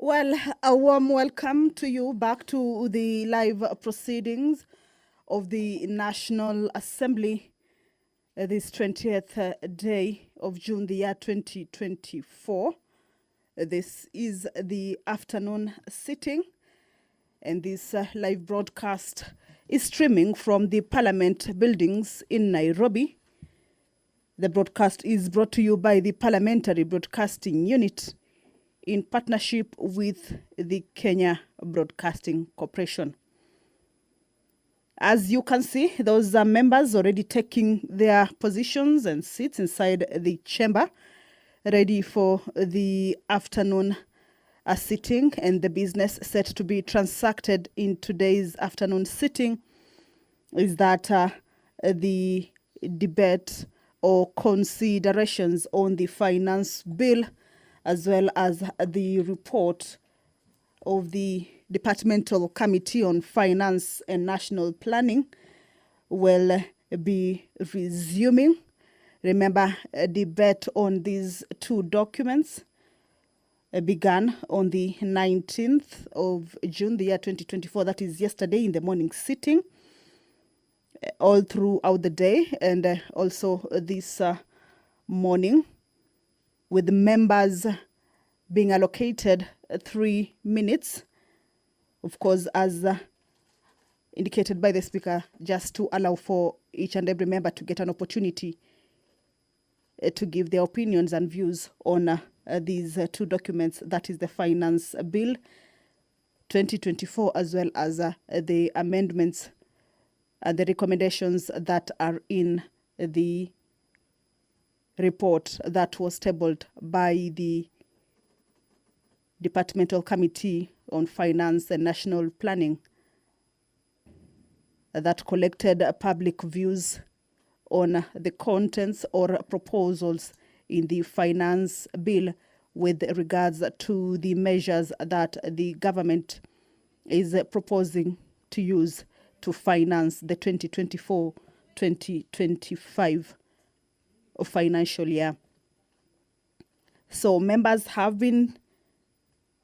Well, a warm welcome to you back to the live proceedings of the National Assembly this 20th day of June, the year 2024. This is the afternoon sitting, and this live broadcast is streaming from the Parliament buildings in Nairobi. The broadcast is brought to you by the Parliamentary Broadcasting Unit in partnership with the Kenya Broadcasting Corporation. As you can see, those are members already taking their positions and seats inside the chamber, ready for the afternoon sitting and the business set to be transacted in today's afternoon sitting is that the debate or considerations on the finance bill, as well as the report of the Departmental Committee on Finance and National Planning, will be resuming. Remember, a debate on these two documents began on the 19th of June, the year 2024, that is yesterday in the morning sitting, all throughout the day, and also this morning, with members being allocated 3 minutes, of course, as indicated by the Speaker, just to allow for each and every member to get an opportunity to give their opinions and views on these two documents, that is the Finance Bill 2024, as well as the amendments and the recommendations that are in the report that was tabled by the Departmental Committee on Finance and National Planning that collected public views on the contents or proposals in the finance bill with regards to the measures that the government is proposing to use to finance the 2024-2025 financial year. So members have been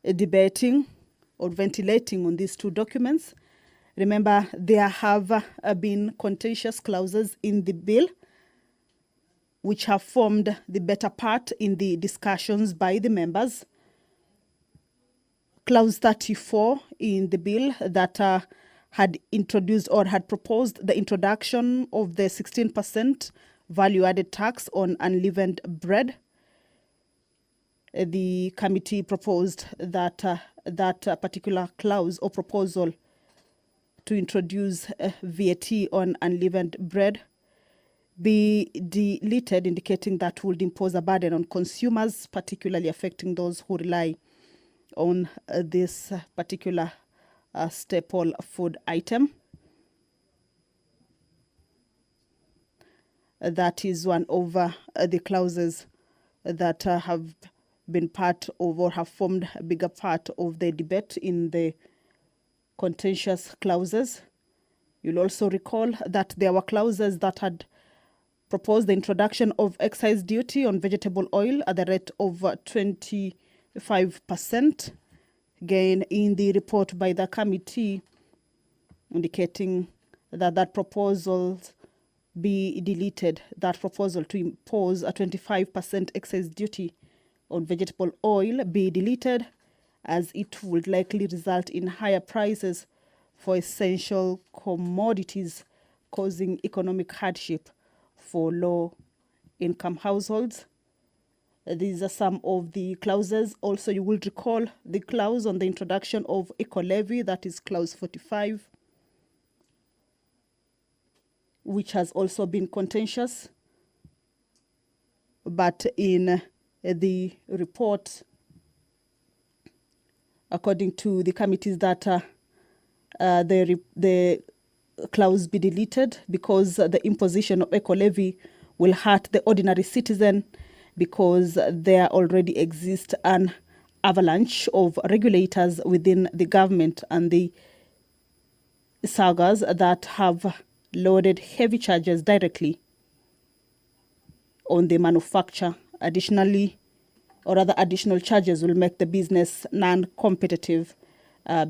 debating or ventilating on these two documents. Remember, there have been contentious clauses in the bill which have formed the better part in the discussions by the members. Clause 34 in the bill that had introduced or had proposed the introduction of the 16% value-added tax on unleavened bread. The committee proposed that that particular clause or proposal to introduce VAT on unleavened bread be deleted, indicating that would impose a burden on consumers, particularly affecting those who rely on this particular staple food item. That is one of the clauses that have been part of or have formed a bigger part of the debate in the contentious clauses. You'll also recall that there were clauses that had proposed the introduction of excise duty on vegetable oil at the rate of 25%. Again, in the report by the committee, indicating that that proposal be deleted, that proposal to impose a 25% excise duty on vegetable oil be deleted, as it would likely result in higher prices for essential commodities, causing economic hardship for low-income households. These are some of the clauses. Also, you will recall the clause on the introduction of eco-levy, that is clause 45, which has also been contentious. But in the report, according to the committees, that the clause be deleted because the imposition of eco-levy will hurt the ordinary citizen, because there already exists an avalanche of regulators within the government and the sagas that have loaded heavy charges directly on the manufacture. Additionally, or other additional charges will make the business non-competitive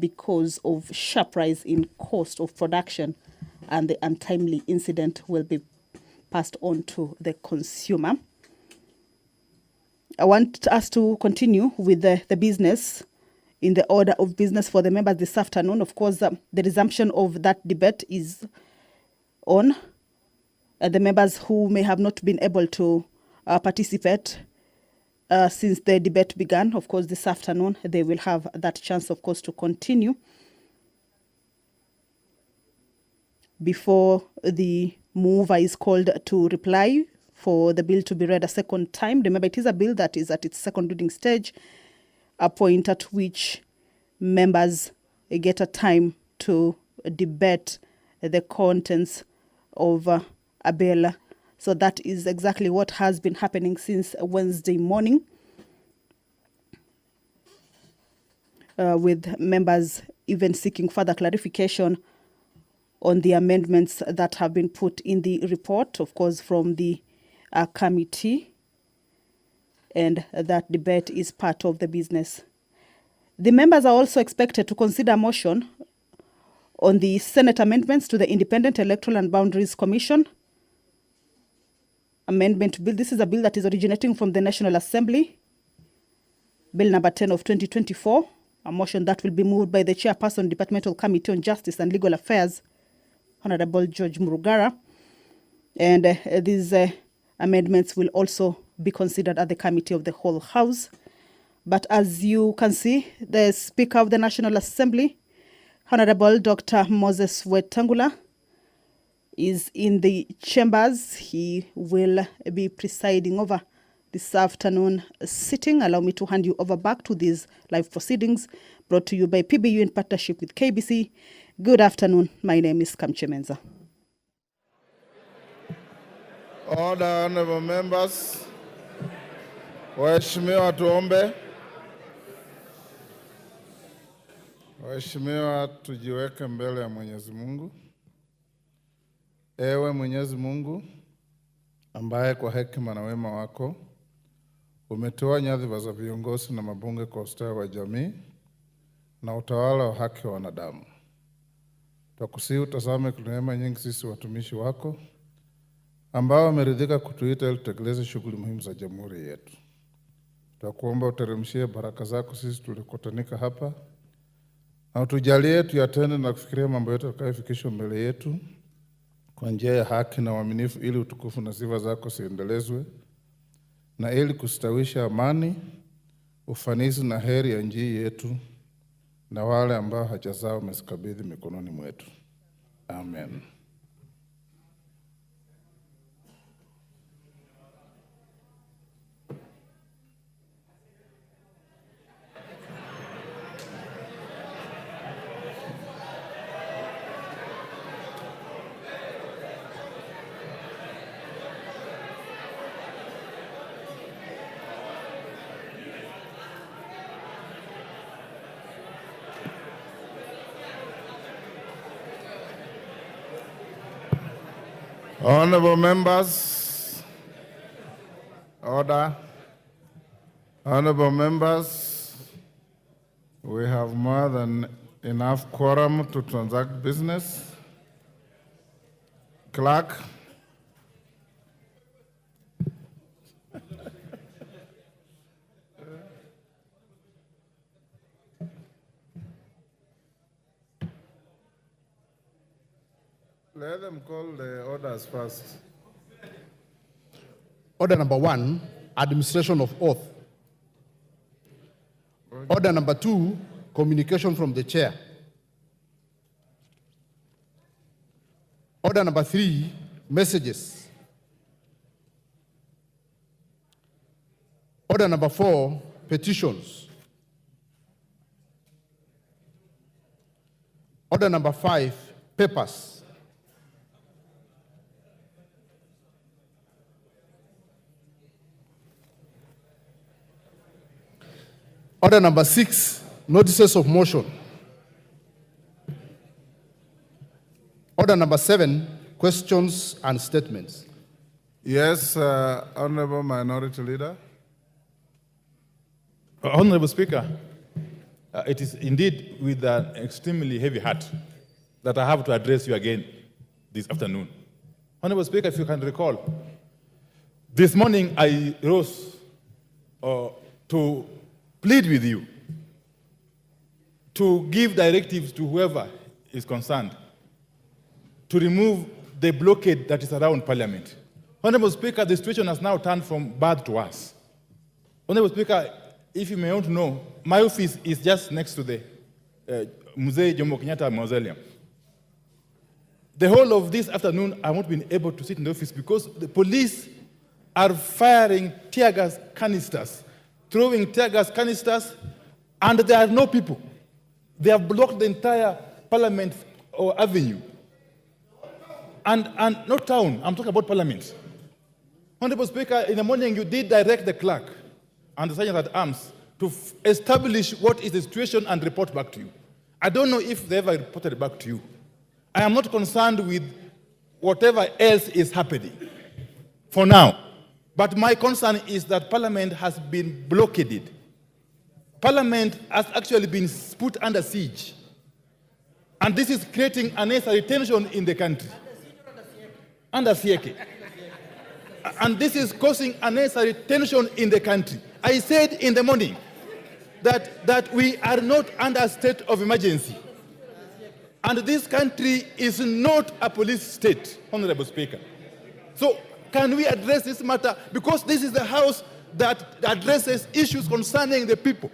because of sharp rise in cost of production, and the untimely incident will be passed on to the consumer. I want us to continue with the business in the order of business for the members this afternoon. Of course, the resumption of that debate is on. The members who may have not been able to participate since the debate began, of course, this afternoon, they will have that chance, of course, to continue before the mover is called to reply for the bill to be read a second time. Remember, it is a bill that is at its second reading stage, a point at which members get a time to debate the contents of a bill. So that is exactly what has been happening since Wednesday morning, with members even seeking further clarification on the amendments that have been put in the report, of course, from the committee, and that debate is part of the business. The members are also expected to consider a motion on the Senate amendments to the Independent Electoral and Boundaries Commission Amendment Bill. This is a bill that is originating from the National Assembly, Bill number 10 of 2024, a motion that will be moved by the Chairperson, Departmental Committee on Justice and Legal Affairs, Honorable George Murugara. And these amendments will also be considered at the Committee of the Whole House. But as you can see, the Speaker of the National Assembly, Honorable Dr. Moses Wetangula, is in the chambers. He will be presiding over this afternoon sitting. Allow me to hand you over back to these live proceedings brought to you by PBU in partnership with KBC. Good afternoon. My name is Kamche Menza. Order, honorable members. Waheshimiwa tuombe. Waheshimiwa tujiweke mbele ya Mwenyezi Mungu. Ewe Mwenyezi Mungu, ambaye kwa hekima na wema wako umetoa nyadhifa za viongozi na mabunge kwa ustawi wa jamii na utawala wa haki wa wanadamu. Twakusihi utazame kwa neema nyingi sisi watumishi wako ambao wameridhika kutuita ili tutekeleze shughuli muhimu za jamhuri yetu. Twakuomba uteremshie baraka zako sisi tulikutanika hapa, na utujalie tuyatende na kufikiria mambo yote yatakayofikishwa mbele yetu kwa njia ya haki na uaminifu, ili utukufu na sifa zako ziendelezwe, na ili kustawisha amani, ufanisi na heri ya nchi yetu na wale ambao haja zao umezikabidhi mikononi mwetu. Amen. Honorable members, order. Honorable members, we have more than enough quorum to transact business. Clerk. Let them call the orders first. Order number 1, administration of oath. Order number 2, communication from the chair. Order number 3, messages. Order number 4, petitions. Order number 5, papers. Order number 6, notices of motion. Order number 7, questions and statements. Yes, Honorable Minority Leader. Honorable Speaker, it is indeed with an extremely heavy heart that I have to address you again this afternoon. Honorable Speaker, if you can recall, this morning I rose to plead with you to give directives to whoever is concerned to remove the blockade that is around Parliament. Honorable Speaker, the situation has now turned from bad to worse. Honorable Speaker, if you may want to know, my office is just next to the Mzee Jomo Kenyatta Mausoleum. The whole of this afternoon, I won't been able to sit in the office because the police are firing tear gas canisters, throwing tear gas canisters, and there are no people. They have blocked the entire Parliament or avenue. And not town, I'm talking about Parliament. Honorable Speaker, in the morning you did direct the clerk and the sergeant at arms to establish what is the situation and report back to you. I don't know if they ever reported back to you. I am not concerned with whatever else is happening for now. But my concern is that Parliament has been blockaded. Parliament has actually been put under siege. And this is creating unnecessary tension in the country. Under siege. And this is causing unnecessary tension in the country. I said in the morning that we are not under a state of emergency. And this country is not a police state, Honorable Speaker. So can we address this matter? Because this is the House that addresses issues concerning the people.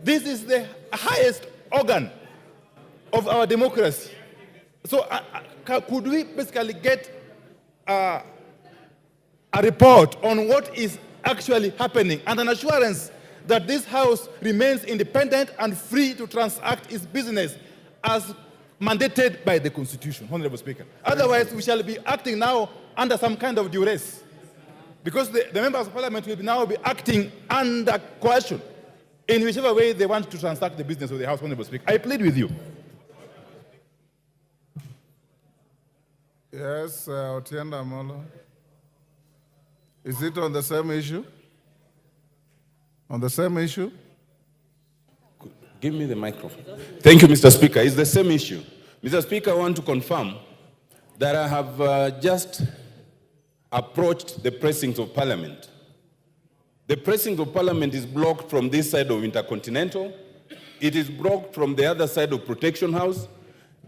This is the highest organ of our democracy. So could we basically get a report on what is actually happening and an assurance that this House remains independent and free to transact its business as mandated by the Constitution, Honorable Speaker. Otherwise, we shall be acting now under some kind of duress, because the members of Parliament will now be acting under coercion in whichever way they want to transact the business of the House, Honorable Speaker. I plead with you. Yes, Otienda Amolo. Is it on the same issue? On the same issue? Give me the microphone. Thank you, Mr. Speaker. It's the same issue. Mr. Speaker, I want to confirm that I have just approached the precincts of Parliament. The precinct of Parliament is blocked from this side of Intercontinental. It is blocked from the other side of Protection House.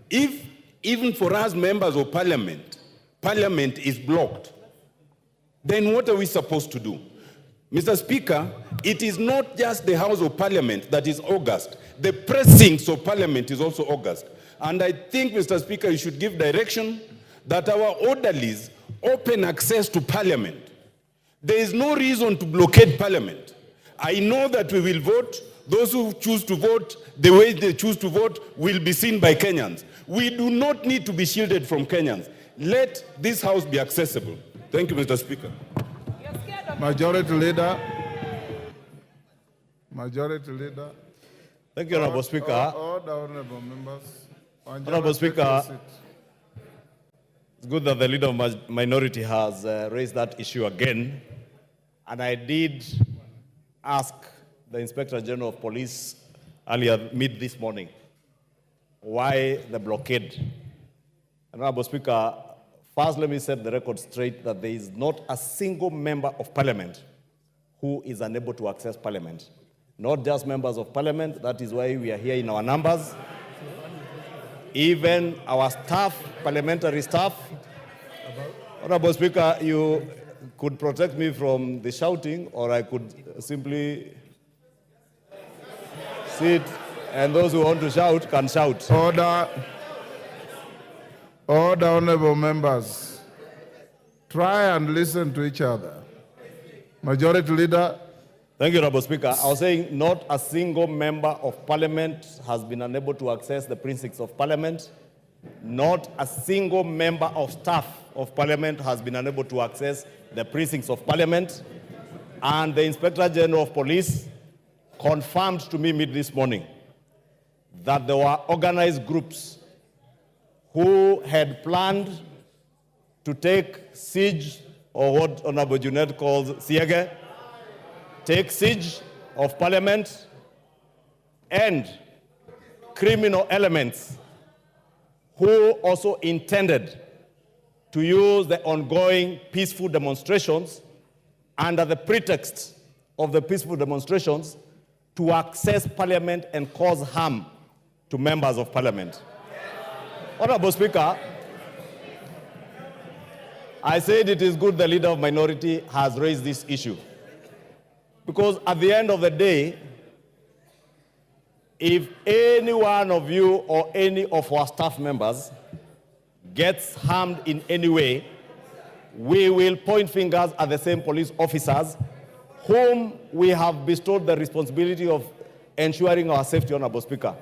If, even for us members of Parliament, Parliament is blocked, then what are we supposed to do? Mr. Speaker, it is not just the House of Parliament that is august. The precincts of Parliament is also august. And I think, Mr. Speaker, you should give direction that our orderlies open access to Parliament. There is no reason to blockade Parliament. I know that we will vote. Those who choose to vote, the way they choose to vote, will be seen by Kenyans. We do not need to be shielded from Kenyans. Let this House be accessible. Thank you, Mr. Speaker. Majority Leader. Majority Leader. Thank you, Honorable Speaker. Order, honorable members. Honorable Speaker, it's good that the Leader of Minority has raised that issue again. And I did ask the Inspector General of Police earlier this morning why the blockade. Honorable Speaker, first let me set the record straight that there is not a single member of Parliament who is unable to access Parliament. Not just members of Parliament, that is why we are here in our numbers. Even our staff, parliamentary staff. Honorable Speaker, you could protect me from the shouting, or I could simply sit, and those who want to shout can shout. Order. Order, honorable members. Try and listen to each other. Majority Leader. Thank you, Honorable Speaker. I was saying not a single member of Parliament has been unable to access the precincts of Parliament. Not a single member of staff of Parliament has been unable to access the precincts of Parliament. And the Inspector General of Police confirmed to me this morning that there were organized groups who had planned to take siege, or what Honorable Junet calls siege, take siege of Parliament and criminal elements who also intended to use the ongoing peaceful demonstrations under the pretext of the peaceful demonstrations to access Parliament and cause harm to members of Parliament. Honorable Speaker, I said it is good the Leader of Minority has raised this issue, because at the end of the day, if any one of you or any of our staff members gets harmed in any way, we will point fingers at the same police officers whom we have bestowed the responsibility of ensuring our safety, Honorable Speaker.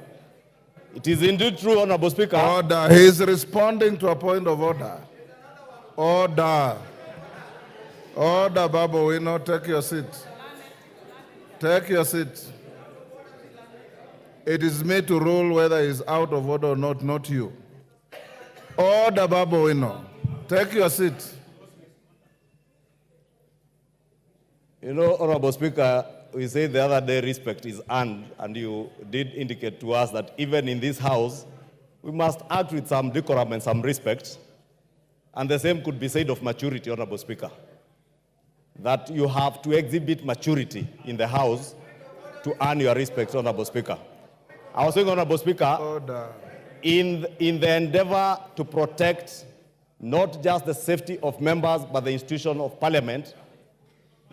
It is indeed true, Honorable Speaker. Order. He is responding to a point of order. Order. Order, Babu. We now take your seat. Take your seat. It is me to rule whether he is out of order or not you. Order, Babu Wino. Take your seat. You know, Honorable Speaker, we said the other day respect is earned, and you did indicate to us that even in this House, we must act with some decorum and some respect. And the same could be said of maturity, Honorable Speaker, that you have to exhibit maturity in the House to earn your respect, Honorable Speaker. I was saying, Honorable Speaker, Order. in the endeavor to protect not just the safety of members, but the institution of Parliament,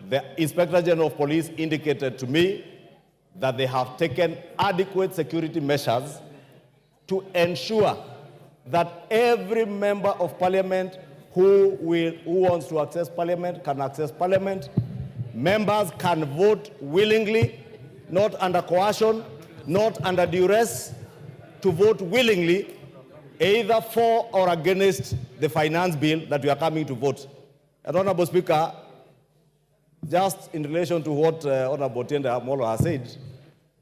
the Inspector General of Police indicated to me that they have taken adequate security measures to ensure that every member of Parliament who wants to access Parliament can access Parliament. Members can vote willingly, not under coercion, not under duress, to vote willingly, either for or against the finance bill that we are coming to vote. And Honorable Speaker, just in relation to what Honorable Tienda Amolo has said,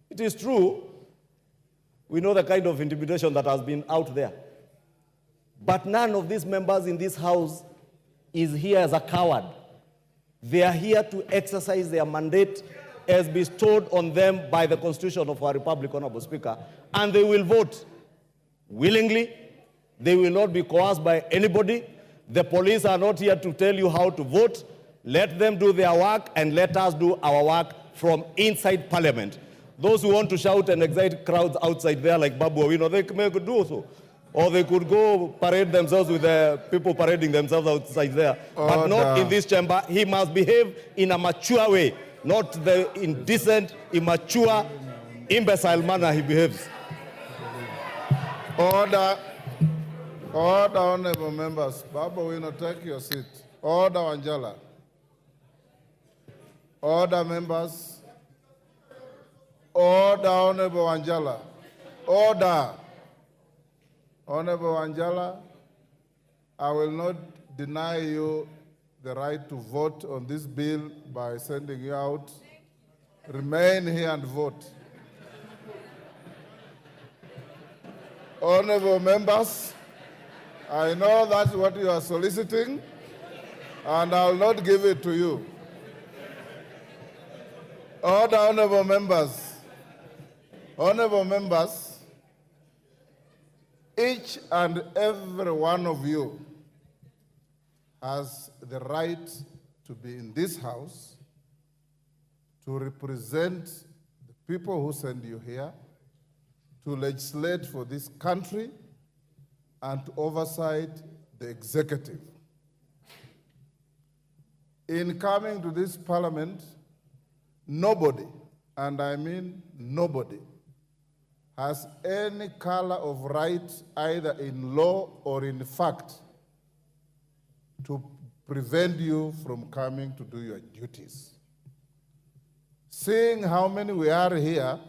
it is true, we know the kind of intimidation that has been out there. But none of these members in this House is here as a coward. They are here to exercise their mandate as bestowed on them by the Constitution of our Republic, Honorable Speaker, and they will vote willingly. They will not be coerced by anybody. The police are not here to tell you how to vote. Let them do their work, and let us do our work from inside Parliament. Those who want to shout and excite crowds outside there like Babu Owino, they could do so. Or they could go parade themselves with the people parading themselves outside there. Order. But not in this chamber. He must behave in a mature way, not the indecent, immature, imbecile manner he behaves. Order. Order, honorable members. Babu Wino, take your seat. Order, Wanjala. Order, members. Order, Honorable Wanjala. Order. Honorable Wanjala, I will not deny you the right to vote on this bill by sending you out. Remain here and vote. Honorable members, I know that's what you are soliciting, and I will not give it to you. Order, honorable members. Honorable members, each and every one of you has the right to be in this House, to represent the people who send you here, to legislate for this country, and to oversight the executive. In coming to this Parliament, nobody, and I mean nobody, has any color of right, either in law or in fact, to prevent you from coming to do your duties. Seeing how many we are here,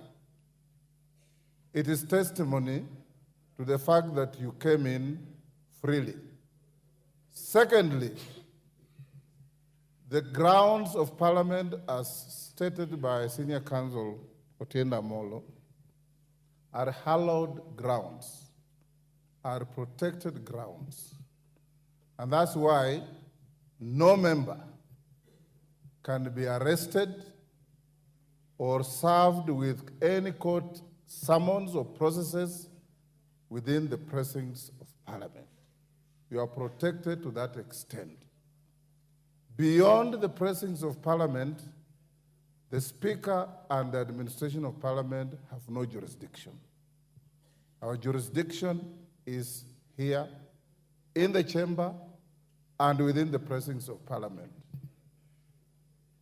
it is testimony to the fact that you came in freely. Secondly, the grounds of Parliament, as stated by Senior Counsel Otienda Molo, are hallowed grounds, are protected grounds. And that's why no member can be arrested or served with any court summons or processes within the precincts of Parliament. You are protected to that extent. Beyond the precincts of Parliament, the Speaker and the administration of Parliament have no jurisdiction. Our jurisdiction is here in the chamber and within the precincts of Parliament.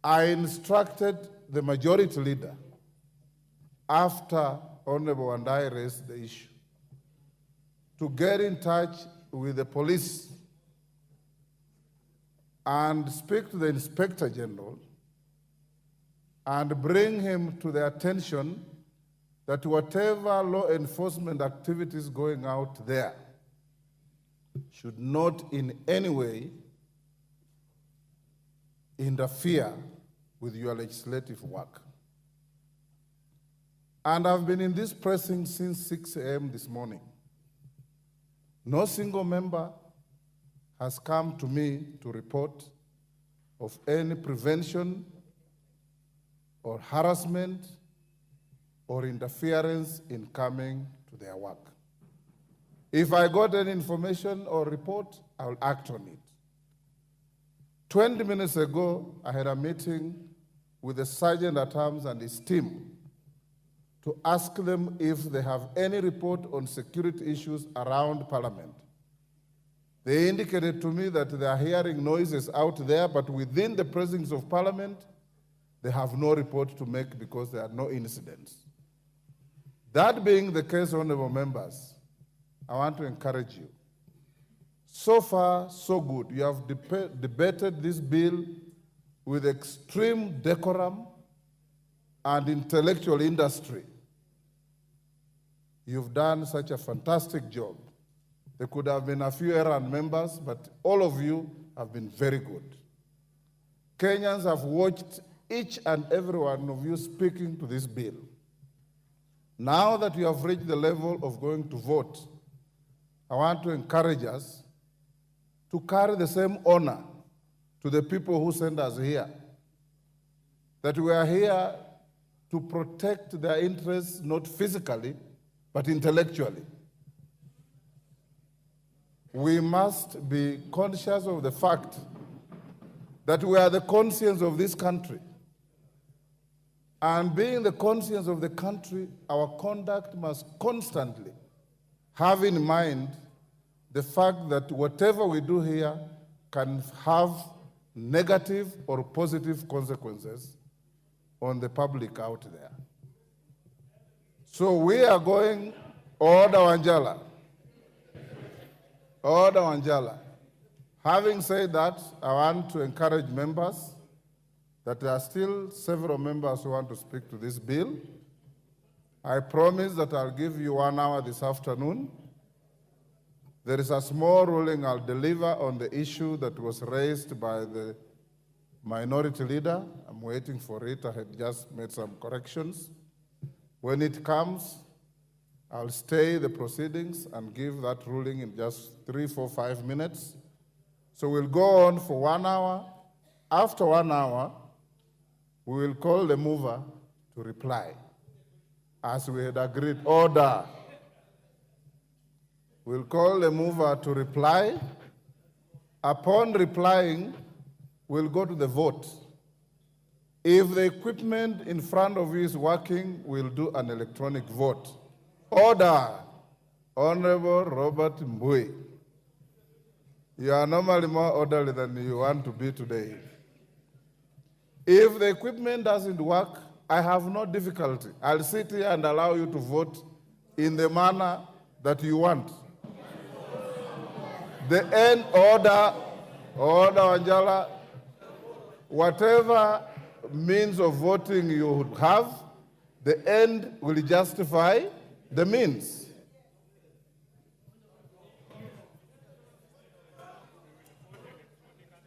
I instructed the majority leader after Honorable Wandai raised the issue to get in touch with the police and speak to the Inspector General and bring him to the attention that whatever law enforcement activities going out there should not in any way interfere with your legislative work. And I've been in this precinct since 6 a.m. this morning. No single member has come to me to report of any prevention or harassment or interference in coming to their work. If I got any information or report, I will act on it. 20 minutes ago, I had a meeting with the Sergeant at Arms and his team to ask them if they have any report on security issues around Parliament. They indicated to me that they are hearing noises out there, but within the precincts of Parliament, they have no report to make because there are no incidents. That being the case, honorable members, I want to encourage you. So far, so good. You have debated this bill with extreme decorum and intellectual industry. You've done such a fantastic job. There could have been a few errand members, but all of you have been very good. Kenyans have watched each and every one of you speaking to this bill. Now that you have reached the level of going to vote, I want to encourage us to carry the same honor to the people who sent us here. That we are here to protect their interests, not physically, but intellectually. We must be conscious of the fact that we are the conscience of this country. And being the conscience of the country, our conduct must constantly have in mind the fact that whatever we do here can have negative or positive consequences on the public out there. So we are going, Order Wanjala. Order Wanjala. Having said that, I want to encourage members that there are still several members who want to speak to this bill. I promise that I'll give you 1 hour this afternoon. There is a small ruling I'll deliver on the issue that was raised by the minority leader. I'm waiting for it. I had just made some corrections. When it comes, I'll stay the proceedings and give that ruling in just 3, 4, 5 minutes. So we'll go on for 1 hour. After 1 hour, we will call the mover to reply, as we had agreed. Order. We'll call the mover to reply. Upon replying, we'll go to the vote. If the equipment in front of you is working, we'll do an electronic vote. Order. Honorable Robert Mbui. You are normally more orderly than you want to be today. If the equipment doesn't work, I have no difficulty. I'll sit here and allow you to vote in the manner that you want. The end order, Wanjala, whatever means of voting you would have, the end will justify the means.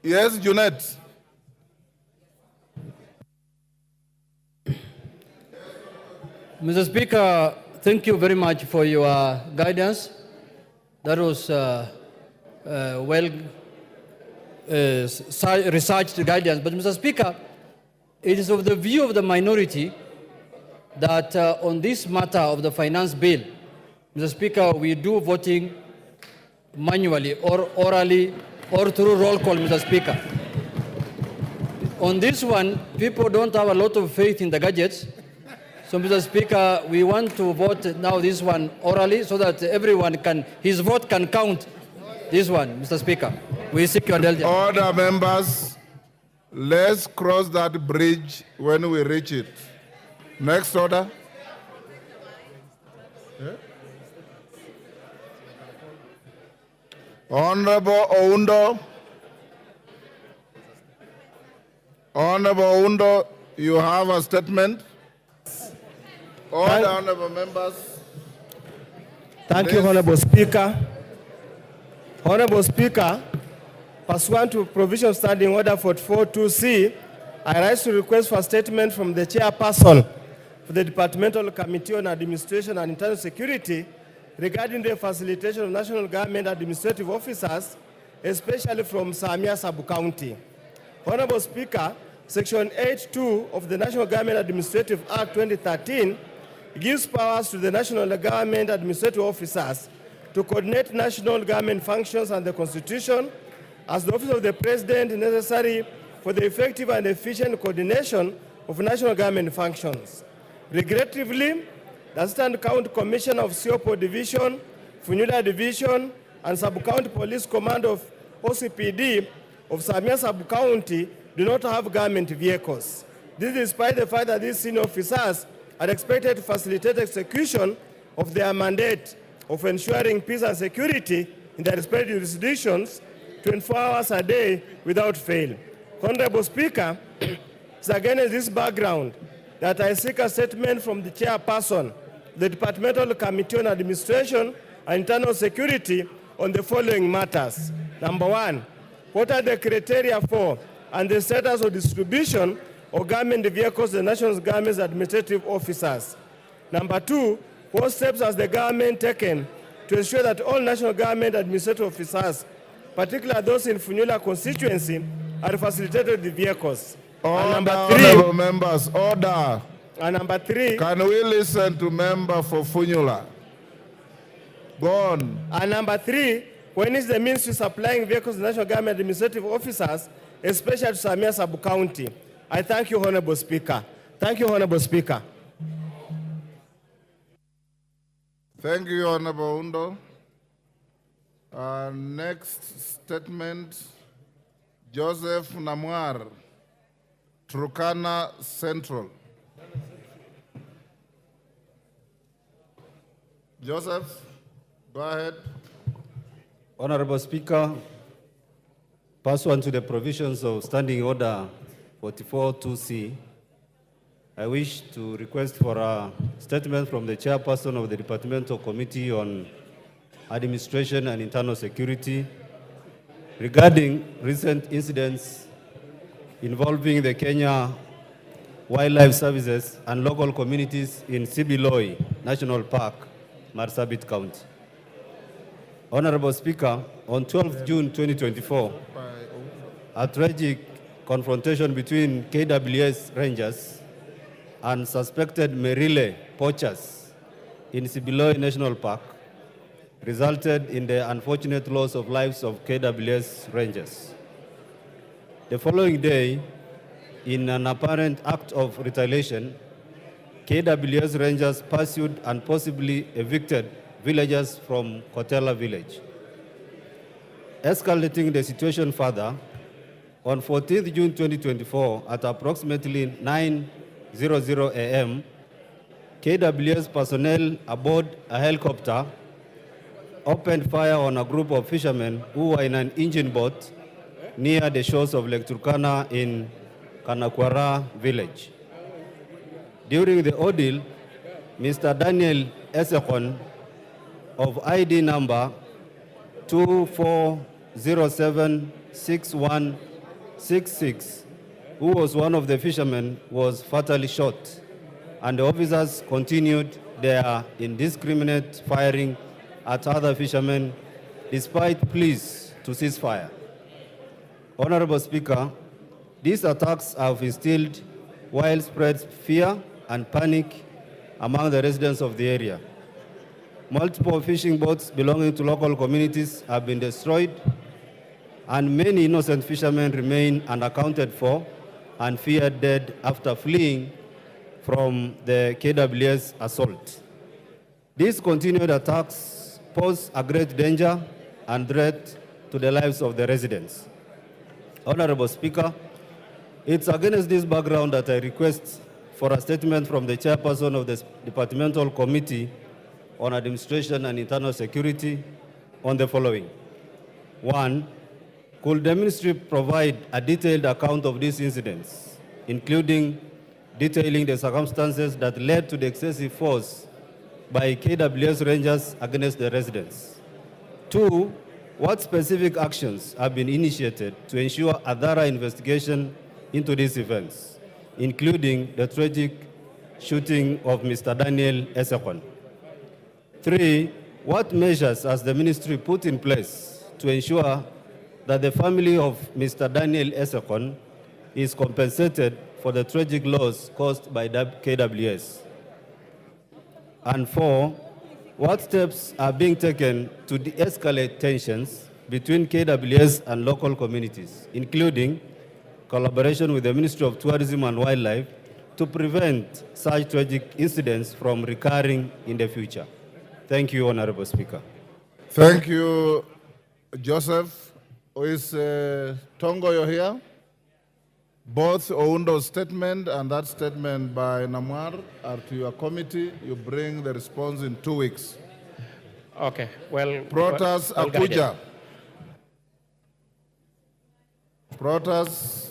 Yes, Junet. Mr. Speaker, thank you very much for your guidance. That was researched guidance. But Mr. Speaker, it is of the view of the minority that on this matter of the finance bill, Mr. Speaker, we do voting manually or orally or through roll call, Mr. Speaker. On this one, people don't have a lot of faith in the gadgets. So, Mr. Speaker, we want to vote now this one orally so that everyone can, his vote can count this one, Mr. Speaker. We seek your indulgence. Order, members. Let's cross that bridge when we reach it. Next order. Honorable Oundo. Honorable Oundo, you have a statement. Order, honorable members. Thank you, Honorable Speaker. Honorable Speaker, pursuant to provision of Standing Order 44.2c, I rise to request for a statement from the chairperson for the Departmental Committee on Administration and Internal Security regarding the facilitation of national government administrative officers, especially from Samia Sub-County. Honorable Speaker, Section 8.2 of the National Government Administrative Act 2013 gives powers to the national government administrative officers to coordinate national government functions and the Constitution as the office of the President necessary for the effective and efficient coordination of national government functions. Regrettably, the Assistant County Commissioner of Siopo Division, Funyula Division, and Sub-County Police Command of OCPD of Samia Sub-County do not have government vehicles. This despite the fact that these senior officers are expected to facilitate execution of their mandate of ensuring peace and security in their respective jurisdictions 24 hours a day without fail. Honorable Speaker, it's against this background that I seek a statement from the chairperson, the Departmental Committee on Administration and Internal Security on the following matters. Number one, what are the criteria for and the status of distribution of government vehicles to the national government's administrative officers? Number two, what steps has the government taken to ensure that all national government administrative officers, particularly those in Funyula constituency, are facilitated with vehicles? Order, And number three, honorable members, order. and number three, Can we listen to member for Funyula? Go on. and number three, when is the means to supplying vehicles to national government administrative officers, especially to Samia Sub-County? I thank you, Honorable Speaker. Thank you, Honorable Speaker. Thank you, Honorable Undo. Next statement, Joseph Namwar, Turkana Central. Joseph, go ahead. Honorable Speaker, pursuant to the provisions of Standing Order 44.2c, I wish to request for a statement from the chairperson of the Departmental Committee on Administration and Internal Security regarding recent incidents involving the Kenya Wildlife Services and local communities in Sibiloi National Park, Marsabit County. Honorable Speaker, on 12th June 2024, a tragic confrontation between KWS Rangers and suspected Merile poachers in Sibiloi National Park resulted in the unfortunate loss of lives of KWS Rangers. The following day, in an apparent act of retaliation, KWS Rangers pursued and possibly evicted villagers from Kotela village. Escalating the situation further, on 14th June 2024, at approximately 9:00 a.m., KWS personnel aboard a helicopter opened fire on a group of fishermen who were in an engine boat near the shores of Lake Turkana in Kanakwara village. During the ordeal, Mr. Daniel Esekon of ID number 24076166, who was one of the fishermen, was fatally shot, and the officers continued their indiscriminate firing at other fishermen despite pleas to cease fire. Honorable Speaker, these attacks have instilled widespread fear and panic among the residents of the area. Multiple fishing boats belonging to local communities have been destroyed, and many innocent fishermen remain unaccounted for and feared dead after fleeing from the KWS assault. These continued attacks pose a great danger and threat to the lives of the residents. Honorable Speaker, it's against this background that I request for a statement from the chairperson of the Departmental Committee on Administration and Internal Security on the following. 1, could the ministry provide a detailed account of these incidents, including detailing the circumstances that led to the excessive force by KWS Rangers against the residents? 2, what specific actions have been initiated to ensure a thorough investigation into these events, including the tragic shooting of Mr. Daniel Esekon? 3, what measures has the ministry put in place to ensure that the family of Mr. Daniel Esekon is compensated for the tragic loss caused by KWS? And 4, what steps are being taken to de-escalate tensions between KWS and local communities, including collaboration with the Ministry of Tourism and Wildlife to prevent such tragic incidents from recurring in the future? Thank you, Honorable Speaker. Thank you, Joseph. Is Tongoyo here? Both Oundo's statement and that statement by Namwar are to your committee. You bring the response in 2 weeks. Okay, well... Protas Apuja. Protas.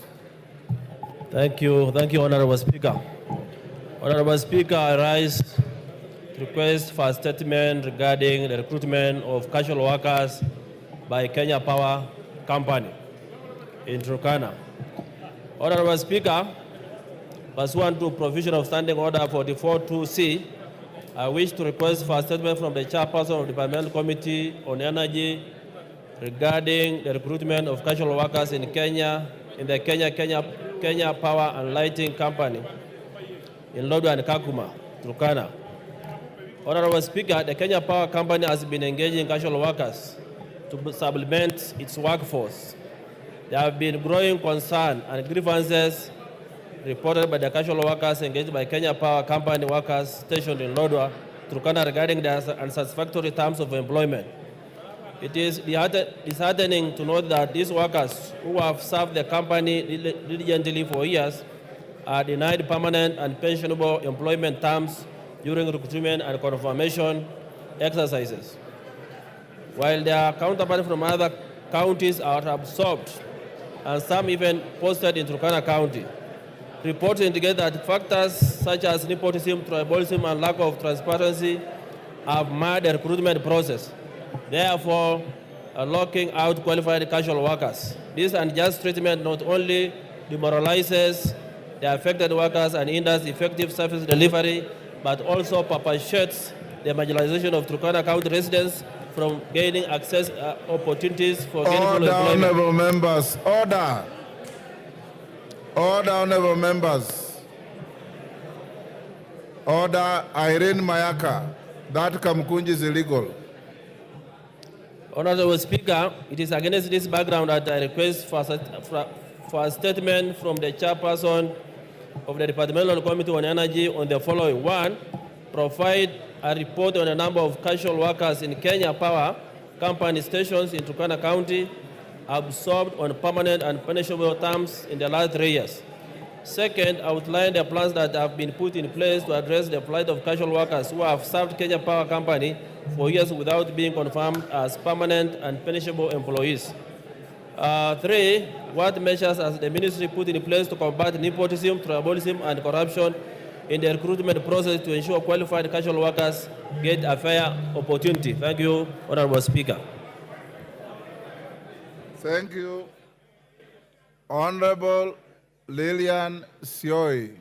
Thank you, Honorable Speaker. Honorable Speaker, I rise to request for a statement regarding the recruitment of casual workers by Kenya Power Company in Turkana. Honorable Speaker, pursuant to provision of Standing Order 44.2c, I wish to request for a statement from the chairperson of the Departmental Committee on Energy regarding the recruitment of casual workers in Kenya, in the Kenya Power and Lighting Company in Lodwar and Kakuma, Turkana. Honorable Speaker, the Kenya Power Company has been engaging casual workers to supplement its workforce. There have been growing concern and grievances reported by the casual workers engaged by Kenya Power Company workers stationed in Lodwar, Turkana regarding their unsatisfactory terms of employment. It is disheartening to note that these workers who have served the company diligently for years are denied permanent and pensionable employment terms during recruitment and confirmation exercises, while their counterparts from other counties are absorbed and some even posted in Turkana County. Reports indicate that factors such as nepotism, tribalism, and lack of transparency have marred the recruitment process, therefore locking out qualified casual workers. This unjust treatment not only demoralizes the affected workers and hinders effective service delivery, but also perpetuates the marginalization of Turkana County residents from gaining access opportunities for gainful employment. Order, honorable members. Order. Order, honorable members. Order, Irene Mayaka. That Kamkunji is illegal. Honorable Speaker, it is against this background that I request for a statement from the chairperson of the Departmental Committee on Energy on the following. 1, provide a report on the number of casual workers in Kenya Power Company stations in Turkana County absorbed on permanent and punishable terms in the last 3 years. 2nd, outline the plans that have been put in place to address the plight of casual workers who have served Kenya Power Company for years without being confirmed as permanent and punishable employees. 3, what measures has the ministry put in place to combat nepotism, tribalism, and corruption in the recruitment process to ensure qualified casual workers get a fair opportunity? Thank you, Honorable Speaker. Thank you. Honorable Lilian Sioi.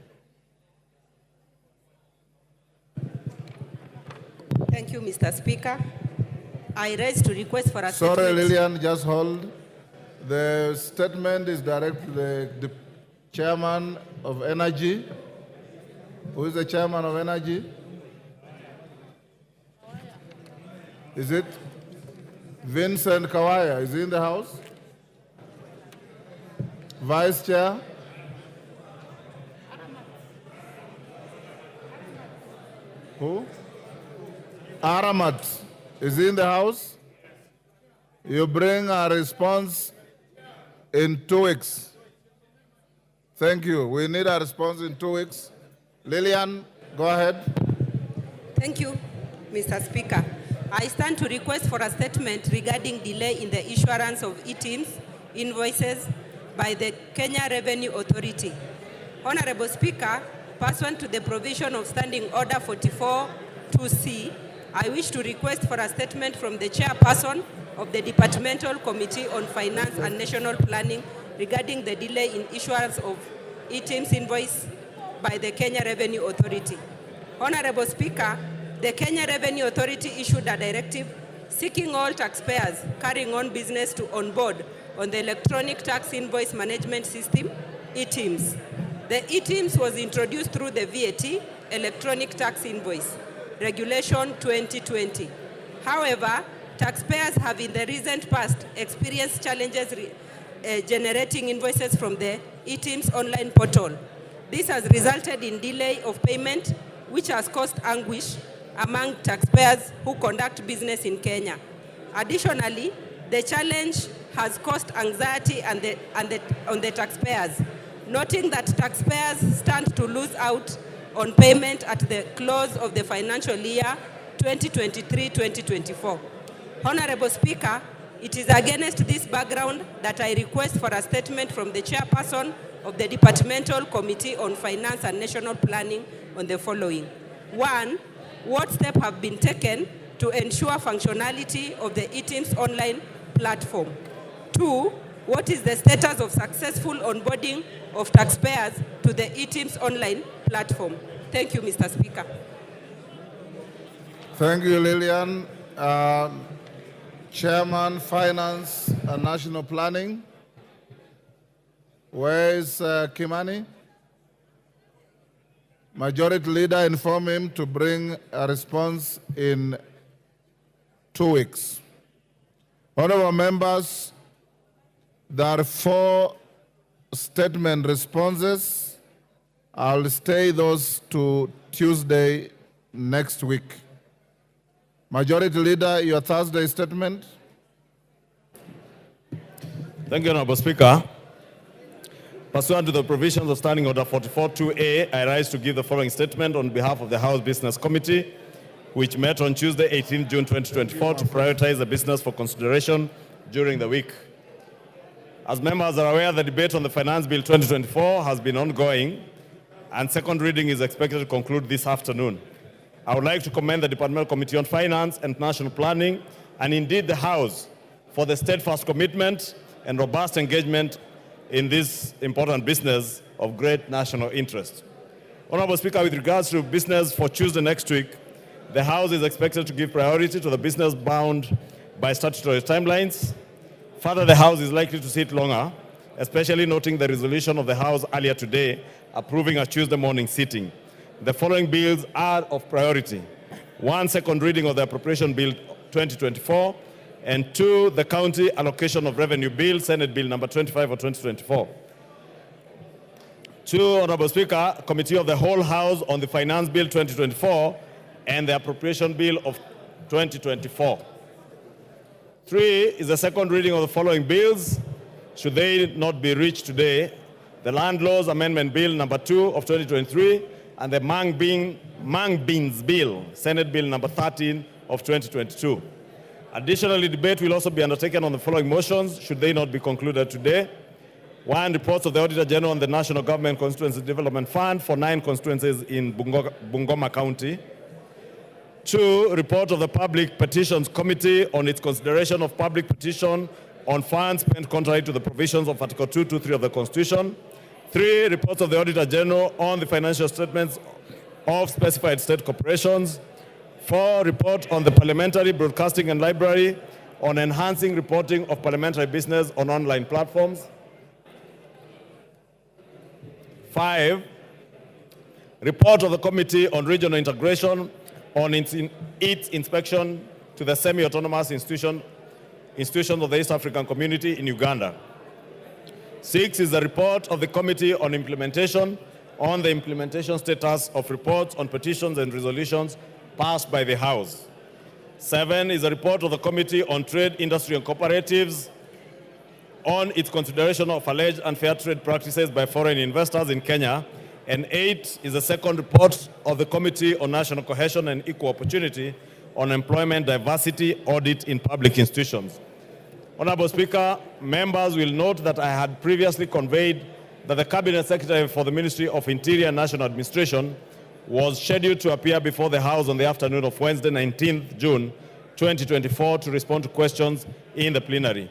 Thank you, Mr. Speaker. I raise to request for a statement. Sorry, Lilian, just hold. The statement is directed to the chairman of Energy. Who is the chairman of Energy? Is it Vincent Kawaya? Is he in the house? Vice Chair? Who? Aramat. Is he in the house? You bring a response in 2 weeks. Thank you. We need a response in 2 weeks. Lillian, go ahead. Thank you, Mr. Speaker. I stand to request for a statement regarding delay in the issuance of e-TIMS invoices by the Kenya Revenue Authority. Honorable Speaker, pursuant to the provision of Standing Order 44-2C, I wish to request for a statement from the chairperson of the Departmental Committee on Finance and National Planning regarding the delay in issuance of e-TIMS invoice by the Kenya Revenue Authority. Honorable Speaker, the Kenya Revenue Authority issued a directive seeking all taxpayers carrying on business to onboard on the Electronic Tax Invoice Management System, e-TIMS. The e-TIMS was introduced through the VAT, Electronic Tax Invoice, Regulation 2020. However, taxpayers have in the recent past experienced challenges generating invoices from the e-TIMS online portal. This has resulted in delay of payment, which has caused anguish among taxpayers who conduct business in Kenya. Additionally, the challenge has caused anxiety on the taxpayers, noting that taxpayers stand to lose out on payment at the close of the financial year 2023-2024. Honorable Speaker, it is against this background that I request for a statement from the chairperson of the Departmental Committee on Finance and National Planning on the following. 1, what steps have been taken to ensure functionality of the e-TIMS online platform? 2, what is the status of successful onboarding of taxpayers to the e-TIMS online platform? Thank you, Mr. Speaker. Thank you, Lillian. Chairman, Finance and National Planning. Where is Kimani? Majority Leader, inform him to bring a response in 2 weeks. Honorable members, there are 4 statement responses. I'll stay those to Tuesday next week. Majority Leader, your Thursday statement. Thank you, Honorable Speaker. Pursuant to the provisions of Standing Order 44-2A, I rise to give the following statement on behalf of the House Business Committee, which met on Tuesday, 18 June 2024, to prioritize the business for consideration during the week. As members are aware, the debate on the Finance Bill 2024 has been ongoing, and second reading is expected to conclude this afternoon. I would like to commend the Departmental Committee on Finance and National Planning, and indeed the House, for the steadfast commitment and robust engagement in this important business of great national interest. Honorable Speaker, with regards to business for Tuesday next week, the House is expected to give priority to the business bound by statutory timelines. Further, the House is likely to sit longer, especially noting the resolution of the House earlier today approving a Tuesday morning sitting. The following bills are of priority. 1, second reading of the Appropriation Bill 2024, and 2, the County Allocation of Revenue Bill, Senate Bill number 25 of 2024. 2, Honorable Speaker, Committee of the Whole House on the Finance Bill 2024 and the Appropriation Bill of 2024. 3 is the second reading of the following bills, should they not be reached today: the Land Laws Amendment Bill number 2 of 2023 and the Mang Beans Bill, Senate Bill number 13 of 2022. Additionally, debate will also be undertaken on the following motions, should they not be concluded today. 1, reports of the Auditor General on the National Government Constituency Development Fund for 9 constituencies in Bungoma County. 2, report of the Public Petitions Committee on its consideration of public petition on funds spent contrary to the provisions of Article 223 of the Constitution. 3, reports of the Auditor General on the financial statements of specified state corporations. 4, report on the Parliamentary Broadcasting and Library on enhancing reporting of parliamentary business on online platforms. 5, report of the Committee on Regional Integration on its inspection to the semi-autonomous institutions of the East African Community in Uganda. 6 is the report of the Committee on Implementation on the implementation status of reports on petitions and resolutions passed by the House. 7 is a report of the Committee on Trade, Industry and Cooperatives on its consideration of alleged unfair trade practices by foreign investors in Kenya. And 8 is the second report of the Committee on National Cohesion and Equal Opportunity on Employment Diversity Audit in Public Institutions. Honorable Speaker, members will note that I had previously conveyed that the Cabinet Secretary for the Ministry of Interior and National Administration was scheduled to appear before the House on the afternoon of Wednesday, 19th June 2024 to respond to questions in the plenary.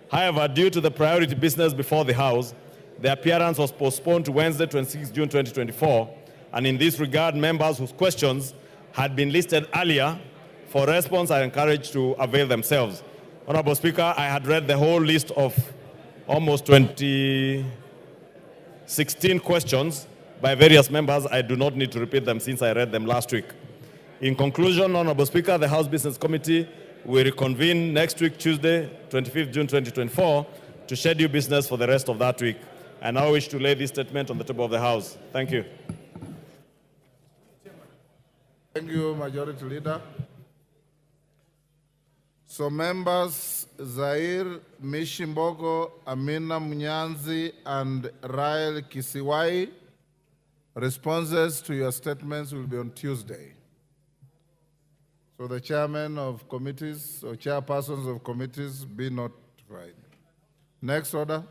However, due to the priority business before the House, the appearance was postponed to Wednesday, 26th June 2024, and in this regard, members whose questions had been listed earlier for response are encouraged to avail themselves. Honorable Speaker, I had read the whole list of almost 16 questions by various members. I do not need to repeat them since I read them last week. In conclusion, Honorable Speaker, the House Business Committee will reconvene next week, Tuesday, 25th June 2024, to schedule business for the rest of that week. I now wish to lay this statement on the table of the House. Thank you. Thank you, Majority Leader. So members Zair Mishimbogo, Amina Munyanzi, and Rael Kisiwai, responses to your statements will be on Tuesday. So the chairman of committees or chairpersons of committees be notified. Next order.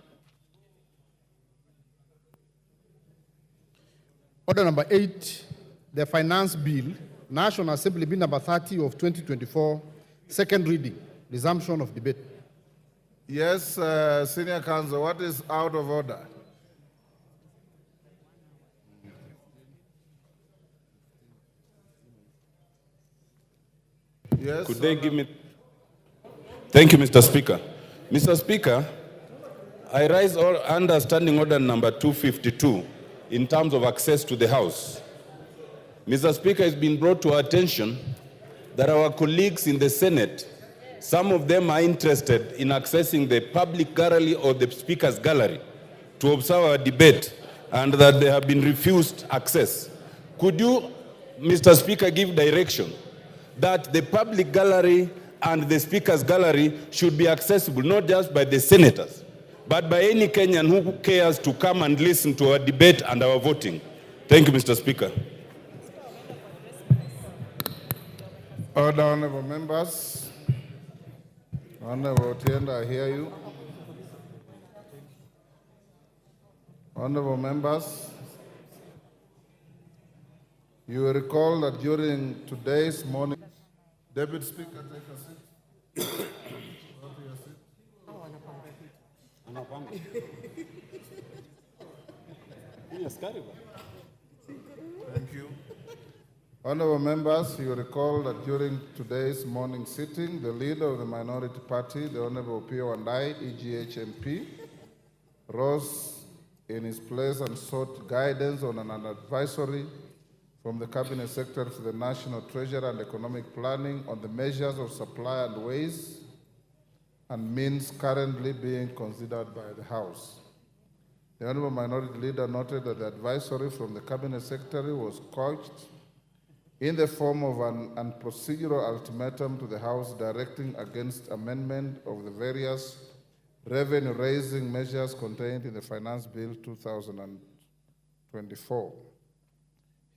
Order number 8, the Finance Bill, National Assembly Bill number 30 of 2024, second reading, resumption of debate. Yes, Senior Counsel, what is out of order? Yes. Could they give me? Thank you, Mr. Speaker. Mr. Speaker, I rise under Standing Order number 252 in terms of access to the House. Mr. Speaker, it's been brought to our attention that our colleagues in the Senate, some of them are interested in accessing the public gallery or the Speaker's gallery to observe our debate, and that they have been refused access. Could you, Mr. Speaker, give direction that the public gallery and the Speaker's gallery should be accessible not just by the senators, but by any Kenyan who cares to come and listen to our debate and our voting? Thank you, Mr. Speaker. Order, honorable members. Honorable Otienda, I hear you. Honorable members, you will recall that during today's morning, Deputy Speaker, take a seat. Go to your seat. Thank you. Honorable members, you recall that during today's morning sitting, the leader of the minority party, the Honorable Pio Wandai, EGH MP, rose in his place and sought guidance on an advisory from the Cabinet Secretary for the National Treasury and Economic Planning on the measures of supply and ways and means currently being considered by the House. The Honorable Minority Leader noted that the advisory from the Cabinet Secretary was couched in the form of an procedural ultimatum to the House directing against amendment of the various revenue-raising measures contained in the Finance Bill 2024.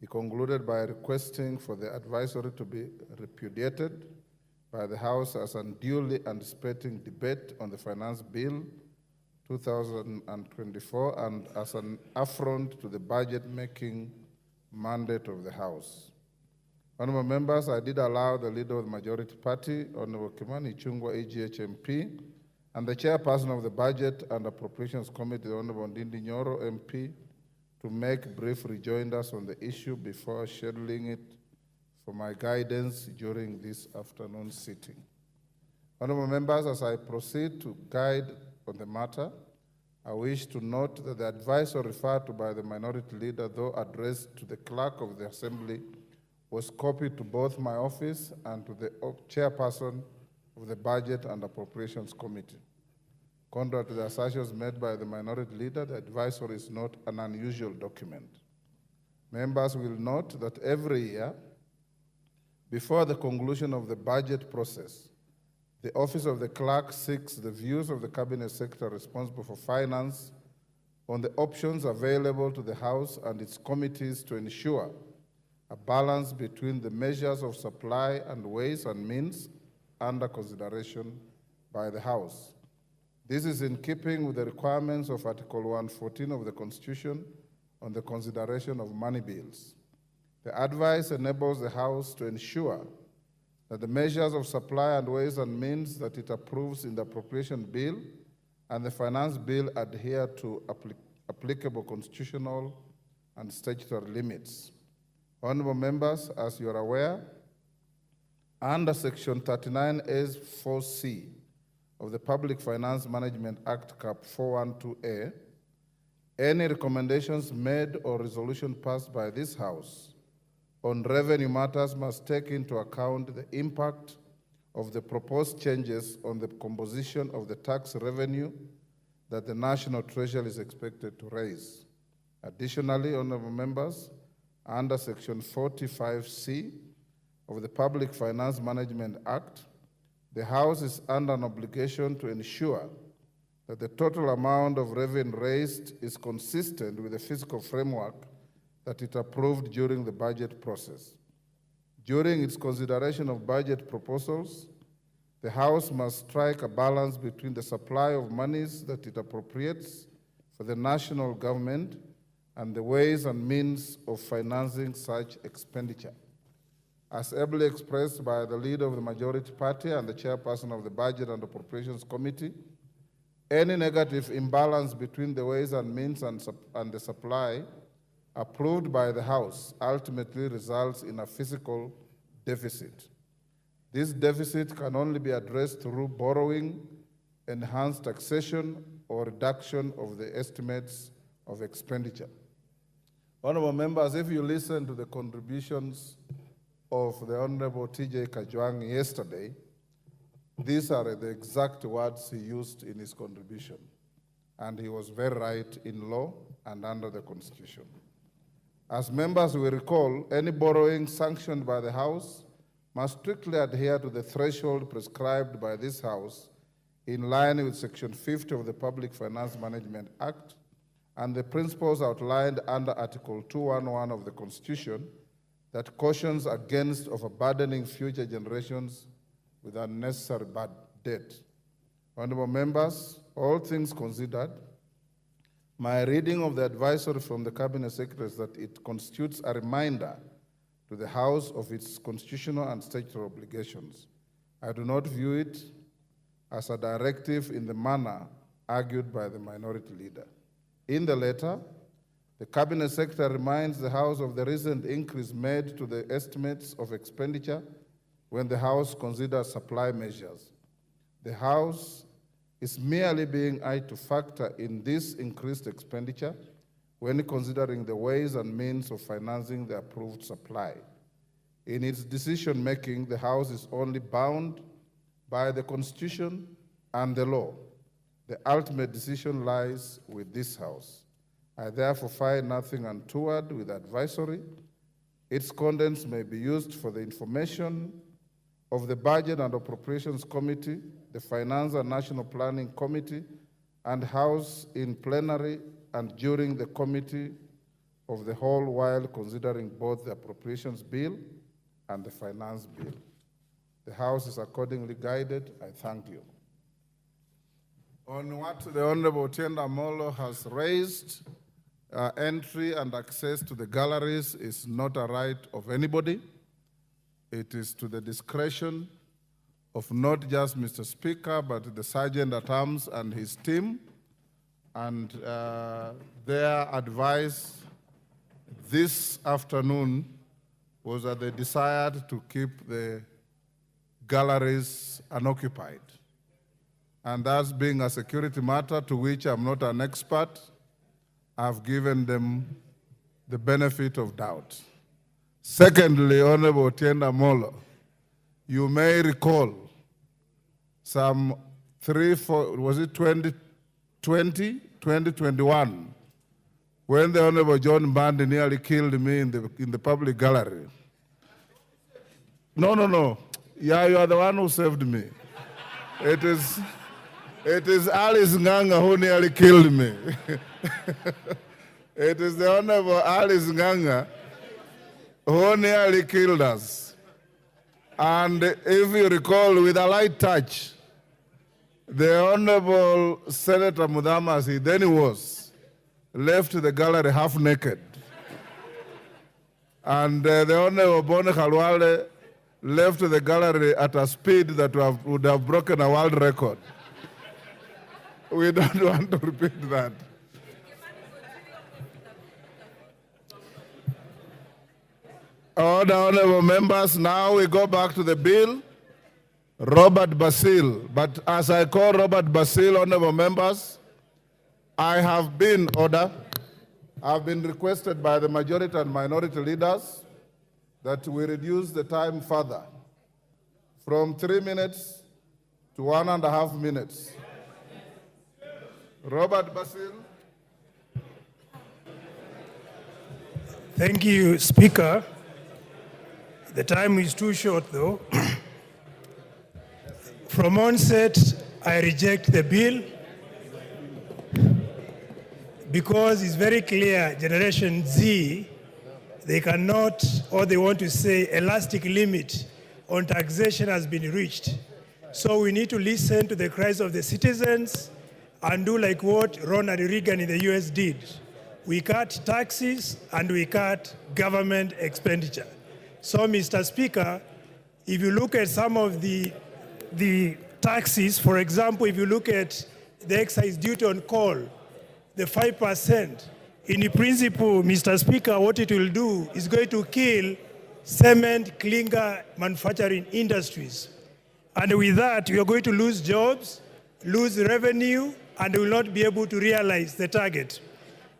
He concluded by requesting for the advisory to be repudiated by the House as unduly anticipating debate on the Finance Bill 2024 and as an affront to the budget-making mandate of the House. Honorable members, I did allow the leader of the majority party, Honorable Kimani Ichung'wah, EGH MP, and the chairperson of the Budget and Appropriations Committee, Honorable Ndindi Nyoro, MP, to make brief rejoinders on the issue before scheduling it for my guidance during this afternoon sitting. Honorable members, as I proceed to guide on the matter, I wish to note that the advice referred to by the minority leader, though addressed to the clerk of the Assembly, was copied to both my office and to the chairperson of the Budget and Appropriations Committee. Contrary to the assertions made by the minority leader, the advisory is not an unusual document. Members will note that every year, before the conclusion of the budget process, the Office of the Clerk seeks the views of the Cabinet Secretary responsible for finance on the options available to the House and its committees to ensure a balance between the measures of supply and ways and means under consideration by the House. This is in keeping with the requirements of Article 114 of the Constitution on the consideration of money bills. The advice enables the House to ensure that the measures of supply and ways and means that it approves in the appropriation bill and the finance bill adhere to applicable constitutional and statutory limits. Honorable members, as you are aware, under Section 39A(4)(c) of the Public Finance Management Act, Cap 412A, any recommendations made or resolution passed by this House on revenue matters must take into account the impact of the proposed changes on the composition of the tax revenue that the National Treasury is expected to raise. Additionally, honorable members, under Section 45C of the Public Finance Management Act, the House is under an obligation to ensure that the total amount of revenue raised is consistent with the fiscal framework that it approved during the budget process. During its consideration of budget proposals, the House must strike a balance between the supply of monies that it appropriates for the national government and the ways and means of financing such expenditure. As ably expressed by the leader of the majority party and the chairperson of the Budget and Appropriations Committee, any negative imbalance between the ways and means and the supply approved by the House ultimately results in a fiscal deficit. This deficit can only be addressed through borrowing, enhanced taxation, or reduction of the estimates of expenditure. Honorable members, if you listen to the contributions of the Honorable T.J. Kajwang yesterday, these are the exact words he used in his contribution. And he was very right in law and under the Constitution. As members will recall, any borrowing sanctioned by the House must strictly adhere to the threshold prescribed by this House in line with Section 50 of the Public Finance Management Act and the principles outlined under Article 211 of the Constitution that cautions against overburdening future generations with unnecessary bad debt. Honorable members, all things considered, my reading of the advisory from the Cabinet Secretary is that it constitutes a reminder to the House of its constitutional and statutory obligations. I do not view it as a directive in the manner argued by the minority leader. In the letter, the Cabinet Secretary reminds the House of the recent increase made to the estimates of expenditure when the House considers supply measures. The House is merely being asked to factor in this increased expenditure when considering the ways and means of financing the approved supply. In its decision-making, the House is only bound by the Constitution and the law. The ultimate decision lies with this House. I therefore find nothing untoward with advisory. Its contents may be used for the information of the Budget and Appropriations Committee, the Finance and National Planning Committee, and House in plenary and during the Committee of the Whole while considering both the Appropriations Bill and the Finance Bill. The House is accordingly guided. I thank you. On what the Honorable Tienda Molo has raised, entry and access to the galleries is not a right of anybody. It is to the discretion of not just Mr. Speaker, but the Sergeant at Arms and his team. And their advice this afternoon was that they desired to keep the galleries unoccupied. And that's being a security matter to which I'm not an expert, I've given them the benefit of doubt. Secondly, Honorable Tienda Molo, you may recall some 2021, when the Honorable John Bandi nearly killed me in the public gallery. No. Yeah, you are the one who saved me. It is Alice Nganga who nearly killed me. It is the Honorable Alice Nganga who nearly killed us. And if you recall, with a light touch, the Honorable Senator Mudhamasi, then he was, left the gallery half naked. And the Honorable Bone Khalwale left the gallery at a speed that would have broken a world record. We don't want to repeat that. Honorable members, now we go back to the bill. Robert Basil, but as I call Robert Basil, honorable members, I have been requested by the majority and minority leaders that we reduce the time further from 3 minutes to 1.5 minutes. Robert Basil. Thank you, Speaker. The time is too short, though. From onset, I reject the bill because it's very clear Generation Z, they cannot, or they want to say elastic limit on taxation has been reached. So we need to listen to the cries of the citizens and do like what Ronald Reagan in the US did. We cut taxes and we cut government expenditure. So, Mr. Speaker, if you look at some of the taxes, for example, if you look at the excise duty on coal, the 5%, in principle, Mr. Speaker, what it will do is going to kill cement, clinker manufacturing industries. And with that, we are going to lose jobs, lose revenue, and will not be able to realize the target.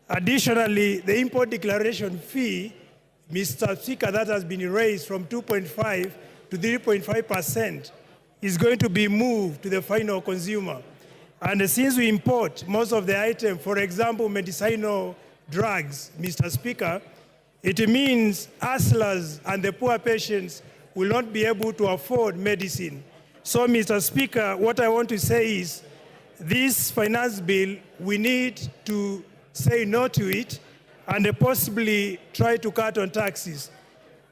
Additionally, the import declaration fee, Mr. Speaker, that has been raised from 2.5 to 3.5% is going to be moved to the final consumer. And since we import most of the items, for example, medicinal drugs, Mr. Speaker, it means hustlers and the poor patients will not be able to afford medicine. So, Mr. Speaker, what I want to say is this finance bill, we need to say no to it and possibly try to cut on taxes.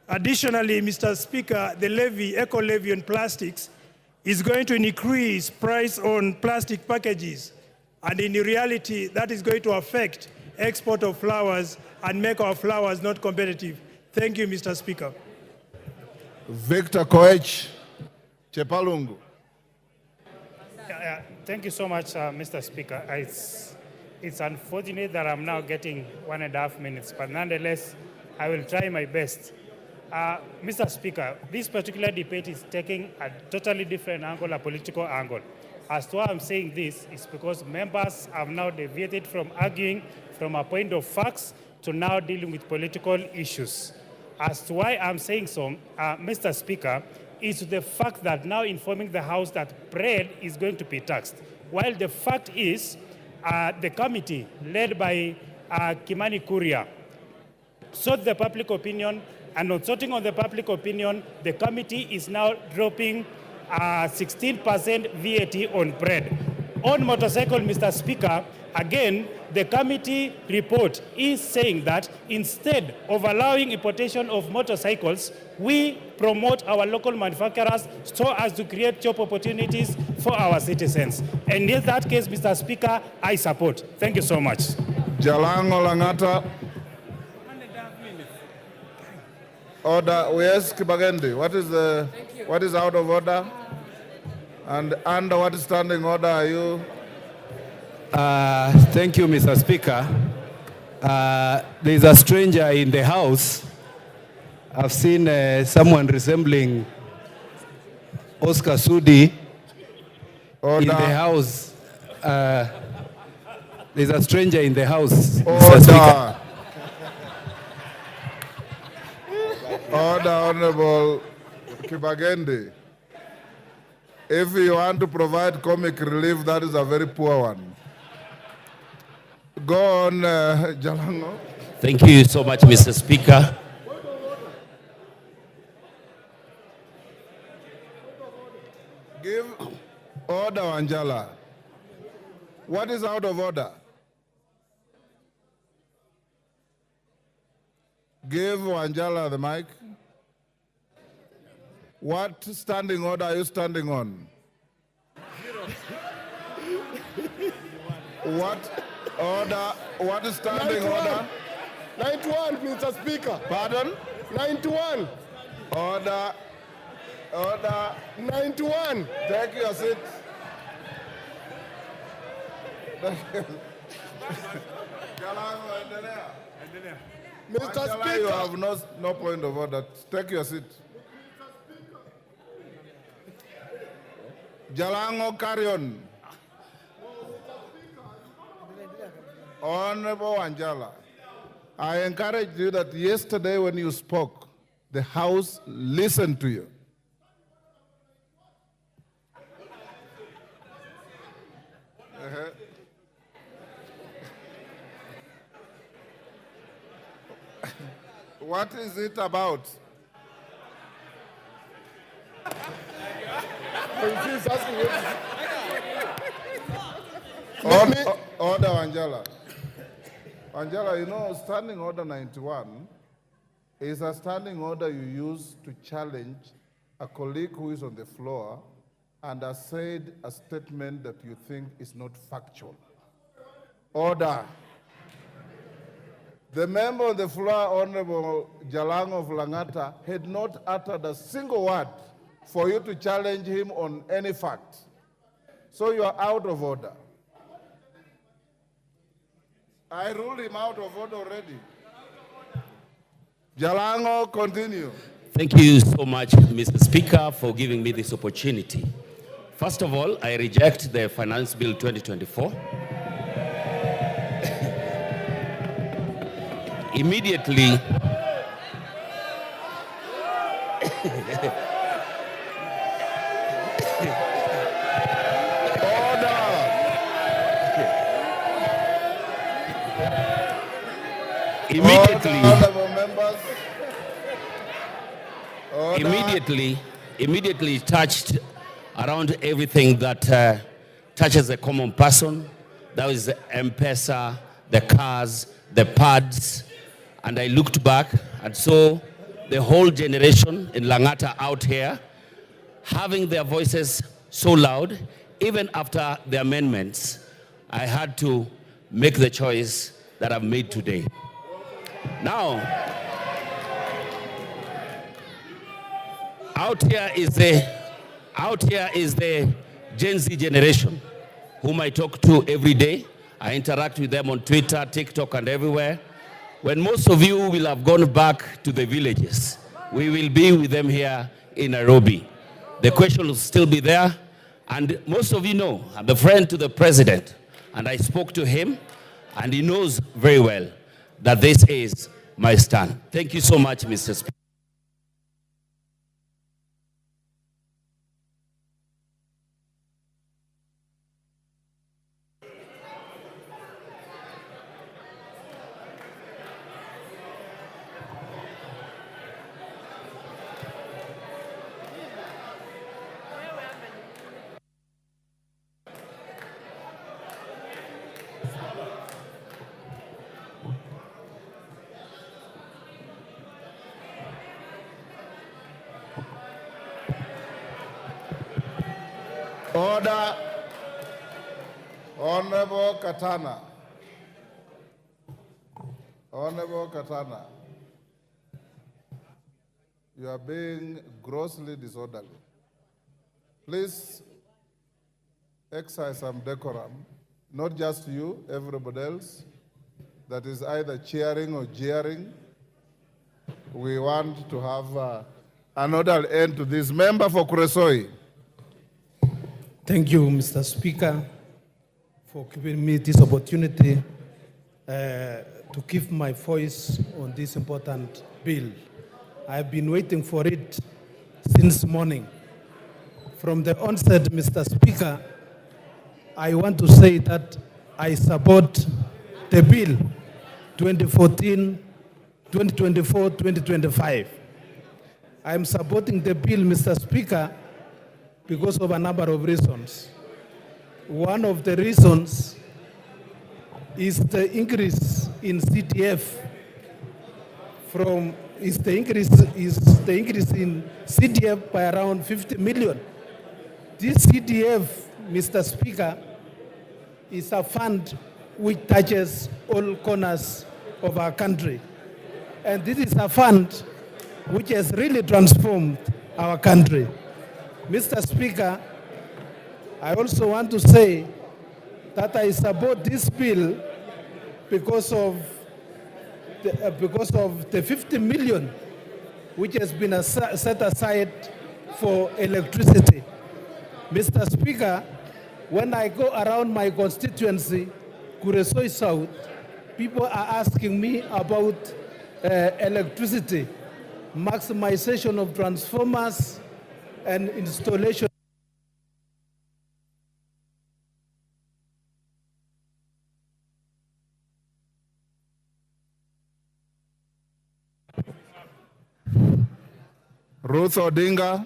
Additionally, Mr. Speaker, the levy, eco-levy on plastics, is going to increase price on plastic packages. And in reality, that is going to affect export of flowers and make our flowers not competitive. Thank you, Mr. Speaker. Victor Koech, Chepalungu. Thank you so much, Mr. Speaker. It's unfortunate that I'm now getting 1.5 minutes, but nonetheless, I will try my best. Mr. Speaker, this particular debate is taking a totally different angle, a political angle. As to why I'm saying this is because members have now deviated from arguing from a point of facts to now dealing with political issues. As to why I'm saying so, Mr. Speaker, is the fact that now informing the House that bread is going to be taxed, while the fact is the committee led by Kimani Kuria sought the public opinion, and on sorting on the public opinion, the committee is now dropping 16% VAT on bread. On motorcycle, Mr. Speaker, again, the committee report is saying that instead of allowing importation of motorcycles, we promote our local manufacturers so as to create job opportunities for our citizens. And in that case, Mr. Speaker, I support. Thank you so much. Jalango Langata. Order, yes, Kibagendi, what is out of order? And under what standing order are you? Thank you, Mr. Speaker. There's a stranger in the house. I've seen someone resembling Oscar Sudi in the house. There's a stranger in the house, Mr. Speaker. Order, Honorable Kibagende. If you want to provide comic relief, that is a very poor one. Go on, Jalango. Thank you so much, Mr. Speaker. Give order, Wanjala. What is out of order? Give Wanjala the mic. What standing order are you standing on? What order? What is standing 91. order? 91, Mr. Speaker. Pardon? 91. Order. Order. 91. Take your seat. Mr. Wanjala, Speaker. you have no point of order. Take your seat. Jalango, carry on. Honorable Wanjala, I encourage you that yesterday when you spoke, the House listened to you. What is it about? Order, Wanjala. Wanjala, you know, standing order 91 is a standing order you use to challenge a colleague who is on the floor and has said a statement that you think is not factual. Order. The member on the floor, Honorable Jalango of Langata, had not uttered a single word for you to challenge him on any fact. So you are out of order. I ruled him out of order already. Jalango, continue. Thank you so much, Mr. Speaker, for giving me this opportunity. First of all, I reject the Finance Bill 2024. Immediately, immediately touched around everything that touches a common person. That was the M-Pesa, the cars, the pads. And I looked back and saw the whole generation in Langata out here having their voices so loud. Even after the amendments, I had to make the choice that I've made today. Now, out here is the Gen Z generation whom I talk to every day. I interact with them on Twitter, TikTok, and everywhere. When most of you will have gone back to the villages, we will be with them here in Nairobi. The question will still be there. And most of you know, I'm the friend to the president. And I spoke to him, and he knows very well that this is my stand. Thank you so much, Mr. Speaker. Order. Honorable Katana. Honorable Katana. You are being grossly disorderly. Please exercise some decorum, not just you, everybody else that is either cheering or jeering. We want to have an orderly end to this. Member for Kuresoi. Thank you, Mr. Speaker, for giving me this opportunity to give my voice on this important bill. I've been waiting for it since morning. From the onset, Mr. Speaker, I want to say that I support the bill 2024-2025. I am supporting the bill, Mr. Speaker, because of a number of reasons. One of the reasons is the increase in CTF is the increase in CTF by around 50 million. This CTF, Mr. Speaker, is a fund which touches all corners of our country. And this is a fund which has really transformed our country. Mr. Speaker, I also want to say that I support this bill because of the 50 million which has been set aside for electricity. Mr. Speaker, when I go around my constituency, Kuresoi South, people are asking me about electricity, maximization of transformers, and installation. Ruth Odinga.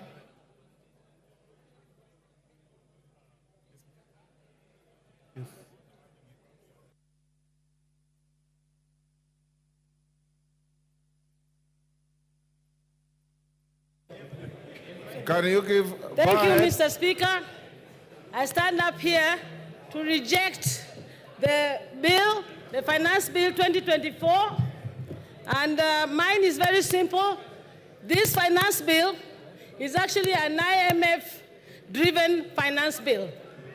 Can you give... Thank you, Mr. Speaker. I stand up here to reject the bill, the Finance Bill 2024. And mine is very simple. This finance bill is actually an IMF-driven finance bill.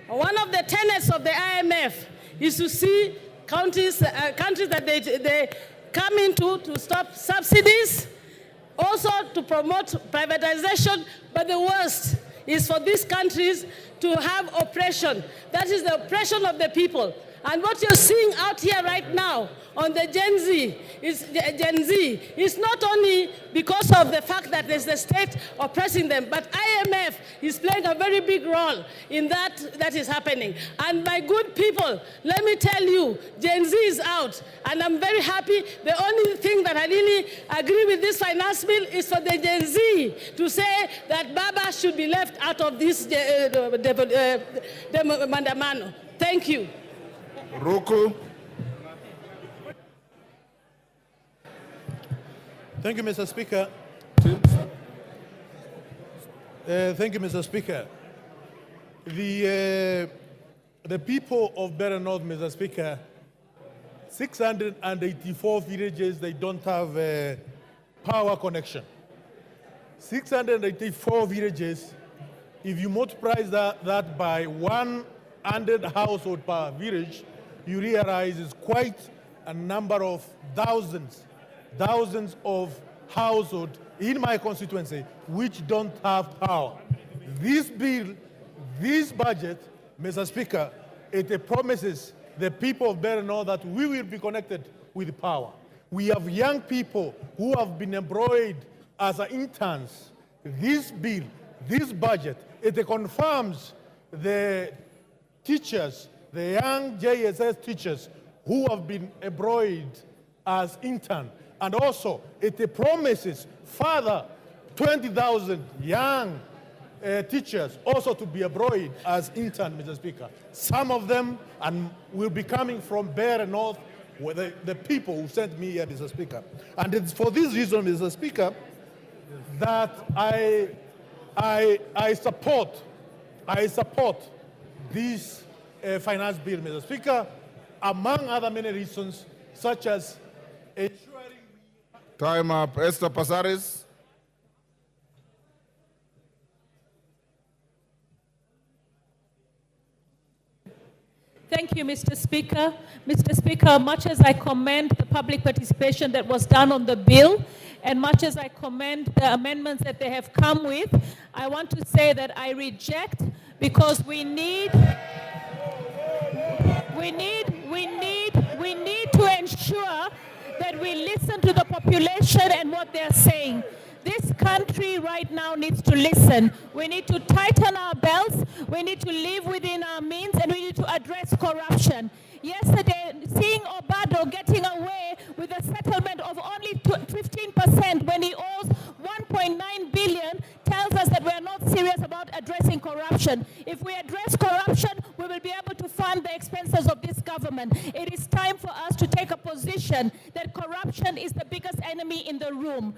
One of the tenets of the IMF is to see countries that they come into to stop subsidies, also to promote privatization, but the worst is for these countries to have oppression. That is the oppression of the people. And what you're seeing out here right now on the Gen Z is not only because of the fact that there's the state oppressing them, but IMF is playing a very big role in that is happening. And my good people, let me tell you, Gen Z is out, and I'm very happy. The only thing that I really agree with this finance bill is for the Gen Z to say that Baba should be left out of this mandamano. Thank you. Ruku. Thank you, Mr. Speaker. Thank you, Mr. Speaker. The people of Better North, Mr. Speaker, 684 villages, they don't have a power connection. 684 villages, if you multiply that by 100 households per village, you realize it's quite a number of thousands of households in my constituency which don't have power. This bill, this budget, Mr. Speaker, it promises the people of Better North that we will be connected with power. We have young people who have been employed as interns. This bill, this budget, it confirms the teachers, the young JSS teachers who have been employed as interns. And also, it promises further 20,000 young teachers also to be employed as interns, Mr. Speaker. Some of them will be coming from Better North, where the people who sent me here, Mr. Speaker. And it's for this reason, Mr. Speaker, that I support this finance bill, Mr. Speaker, among other many reasons, such as ensuring... Time up. Esther Pasaris. Thank you, Mr. Speaker. Mr. Speaker, much as I commend the public participation that was done on the bill, and much as I commend the amendments that they have come with, I want to say that I reject, because we need to ensure that we listen to the population and what they're saying. This country right now needs to listen. We need to tighten our belts, we need to live within our means, and we need to address corruption. Yesterday, seeing Obado getting away with a settlement of only 15% when he owes 1.9 billion tells us that we are not serious about addressing corruption. If we address corruption, we will be able to fund the expenses of this government. It is time for us to take a position that corruption is the biggest enemy in the room.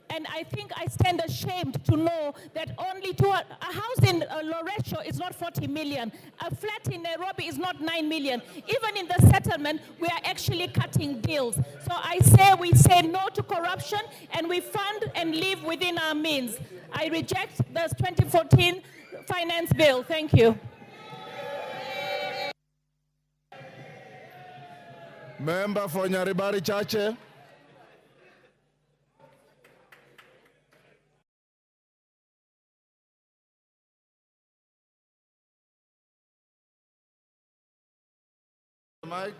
And I think I stand ashamed to know that only a house in Loreto is not 40 million. A flat in Nairobi is not 9 million. Even in the settlement, we are actually cutting deals. So we say no to corruption, and we fund and live within our means. I reject the 2014 finance bill. Thank you. Member for Nyaribari Chache. Mike.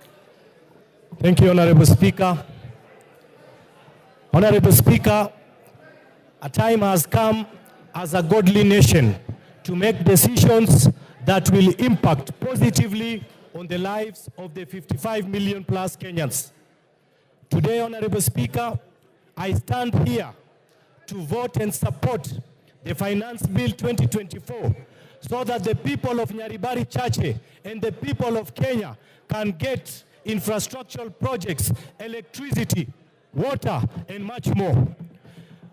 Thank you, Honorable Speaker. Honorable Speaker, a time has come as a godly nation to make decisions that will impact positively on the lives of the 55 million plus Kenyans. Today, Honorable Speaker, I stand here to vote and support the Finance Bill 2024 so that the people of Nyaribari Chache and the people of Kenya can get infrastructural projects, electricity, water, and much more.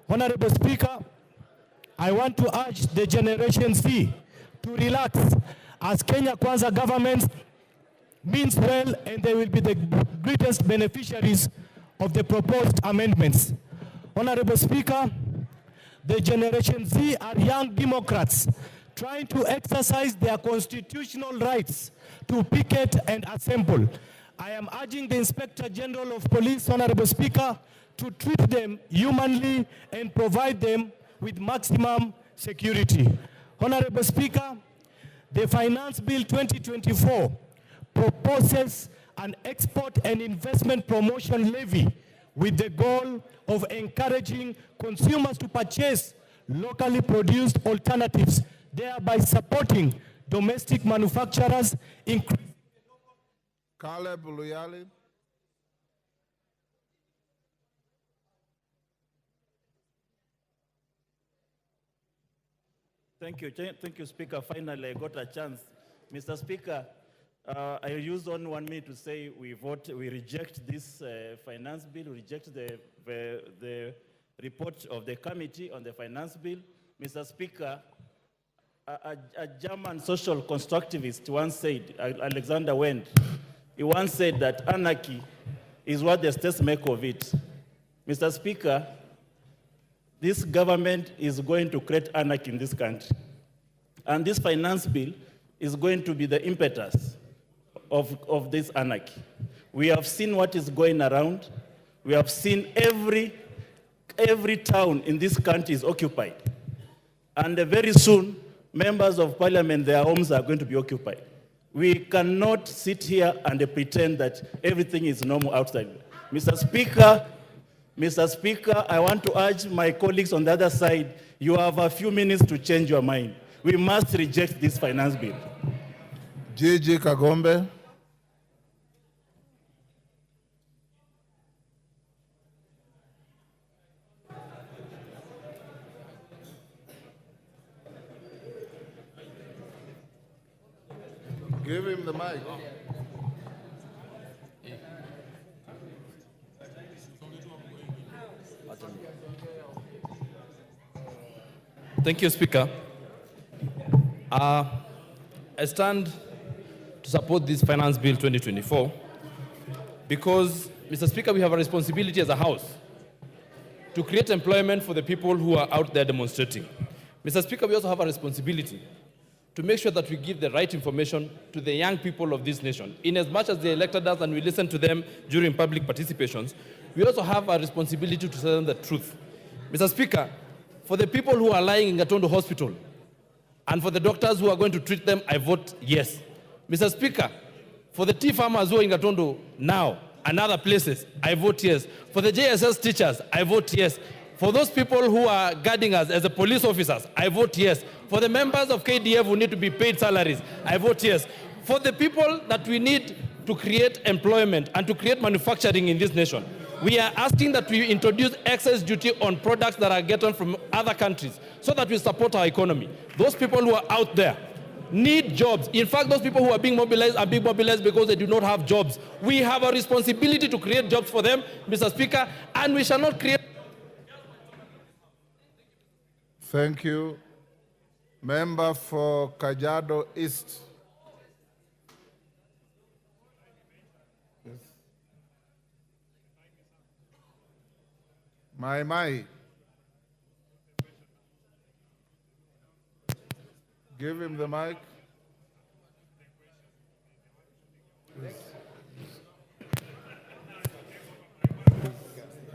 Honorable Speaker, I want to urge the Generation Z to relax, as Kenya Kwanza government means well, and they will be the greatest beneficiaries of the proposed amendments. Honorable Speaker, the Generation Z are young Democrats trying to exercise their constitutional rights to picket and assemble. I am urging the Inspector General of Police, Honorable Speaker, to treat them humanly and provide them with maximum security. Honorable Speaker, the Finance Bill 2024 proposes an export and investment promotion levy with the goal of encouraging consumers to purchase locally produced alternatives, thereby supporting domestic manufacturers. Caleb Luyali. Thank you, Speaker. Finally, I got a chance. Mr. Speaker, I used only 1 minute to say we reject this finance bill, we reject the report of the committee on the finance bill. Mr. Speaker, a German social constructivist once said, Alexander Wendt, he once said that anarchy is what the states make of it. Mr. Speaker, this government is going to create anarchy in this country. And this finance bill is going to be the impetus of this anarchy. We have seen what is going around. We have seen every town in this country is occupied. And very soon, members of parliament, their homes are going to be occupied. We cannot sit here and pretend that everything is normal outside. Mr. Speaker, I want to urge my colleagues on the other side, you have a few minutes to change your mind. We must reject this finance bill. Gigi Kagombe. Give him the mic. Thank you, Speaker. I stand to support this Finance Bill 2024 because, Mr. Speaker, we have a responsibility as a House to create employment for the people who are out there demonstrating. Mr. Speaker, we also have a responsibility to make sure that we give the right information to the young people of this nation. In as much as they elected us and we listen to them during public participations, we also have a responsibility to tell them the truth. Mr. Speaker, for the people who are lying in Gatondo Hospital and for the doctors who are going to treat them, I vote yes. Mr. Speaker, for the tea farmers who are in Gatondo now and other places, I vote yes. For the JSS teachers, I vote yes. For those people who are guarding us as the police officers, I vote yes. For the members of KDF who need to be paid salaries, I vote yes. For the people that we need to create employment and to create manufacturing in this nation, we are asking that we introduce excess duty on products that are gotten from other countries so that we support our economy. Those people who are out there need jobs. In fact, those people who are being mobilized are being mobilized because they do not have jobs. We have a responsibility to create jobs for them, Mr. Speaker, and we shall not create... Thank you. Member for Kajiado East. Yes. Mai. Give him the mic. Yes.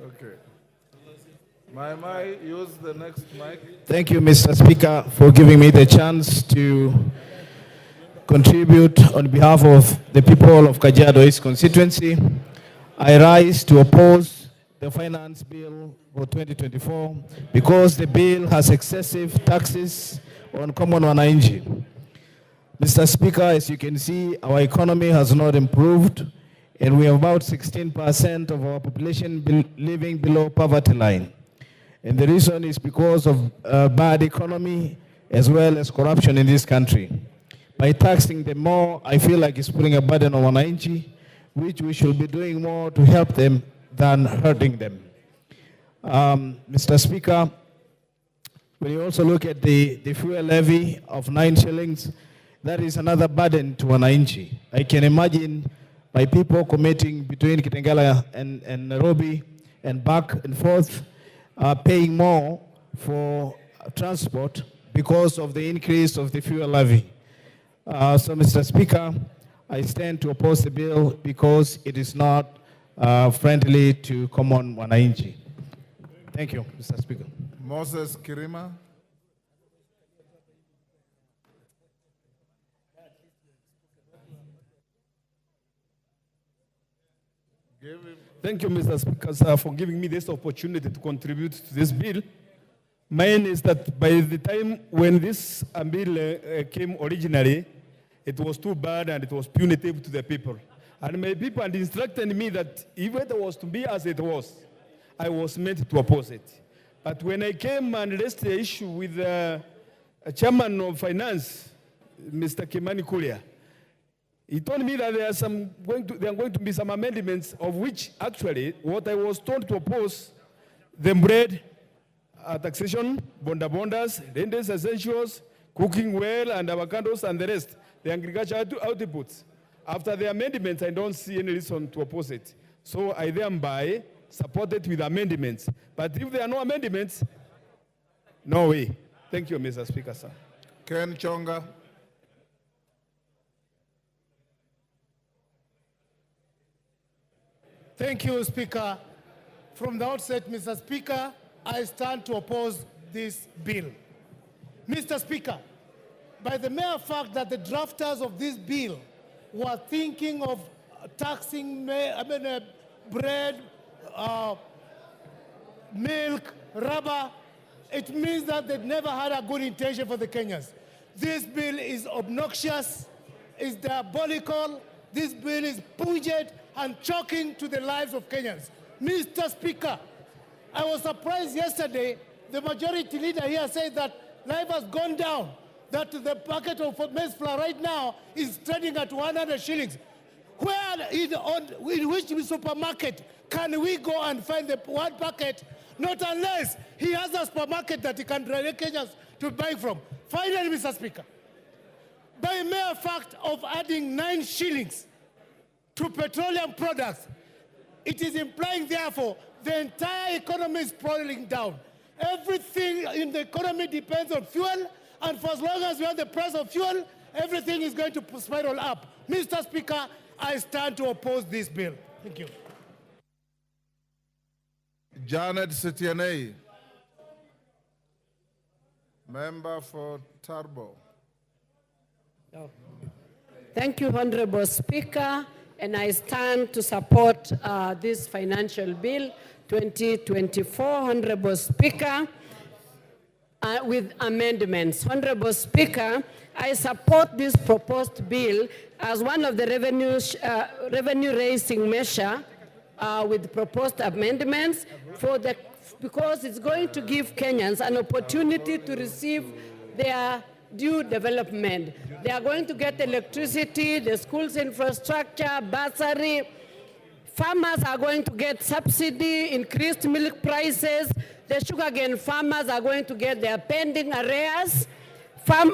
Okay. Mai, use the next mic. Thank you, Mr. Speaker, for giving me the chance to contribute on behalf of the people of Kajiado East constituency. I rise to oppose the finance bill for 2024 because the bill has excessive taxes on common wananchi. Mr. Speaker, as you can see, our economy has not improved, and we have about 16% of our population living below poverty line. And the reason is because of bad economy as well as corruption in this country. By taxing them more, I feel like it's putting a burden on wananchi, which we should be doing more to help them than hurting them. Mr. Speaker, when you also look at the fuel levy of 9 shillings, that is another burden to wananchi. I can imagine my people commuting between Kitengela and Nairobi and back and forth, paying more for transport because of the increase of the fuel levy. So, Mr. Speaker, I stand to oppose the bill because it is not friendly to common wananchi. Thank you, Mr. Speaker. Moses Kirima. Thank you, Mr. Speaker, sir, for giving me this opportunity to contribute to this bill. Mine is that by the time when this bill came originally, it was too bad and it was punitive to the people. And my people had instructed me that if it was to be as it was, I was meant to oppose it. But when I came and raised the issue with the chairman of finance, Mr. Kimani Kulia, he told me that there are going to be some amendments of which actually what I was told to oppose, the bread, taxation, bondas, rentals, essentials, cooking well, and avocados, and the rest, the agricultural outputs. After the amendments, I don't see any reason to oppose it. So I thereby support it with amendments. But if there are no amendments, no way. Thank you, Mr. Speaker, sir. Ken Chonga. Thank you, Speaker. From the outset, Mr. Speaker, I stand to oppose this bill. Mr. Speaker, by the mere fact that the drafters of this bill were thinking of taxing bread, milk, rubber, it means that they've never had a good intention for the Kenyans. This bill is obnoxious, is diabolical, this bill is pungent and shocking to the lives of Kenyans. Mr. Speaker, I was surprised yesterday, the majority leader here said that life has gone down, that the packet of maize flour right now is trading at 100 shillings. Where in which supermarket can we go and find the one packet? Not unless he has a supermarket that he can direct Kenyans to buy from. Finally, Mr. Speaker, by mere fact of adding 9 shillings to petroleum products, it is implying, therefore, the entire economy is falling down. Everything in the economy depends on fuel, and for as long as we have the price of fuel, everything is going to spiral up. Mr. Speaker, I stand to oppose this bill. Thank you. Janet Sitianei, member for Turbo. Thank you, Honorable Speaker. and I stand to support this financial bill 2024, Honorable Speaker, with amendments. Honorable Speaker, I support this proposed bill as one of the revenue-raising measure with proposed amendments because it's going to give Kenyans an opportunity to receive their due development. They are going to get electricity, the school's infrastructure, bursary. Farmers are going to get subsidy, increased milk prices. The sugarcane farmers are going to get their pending arrears.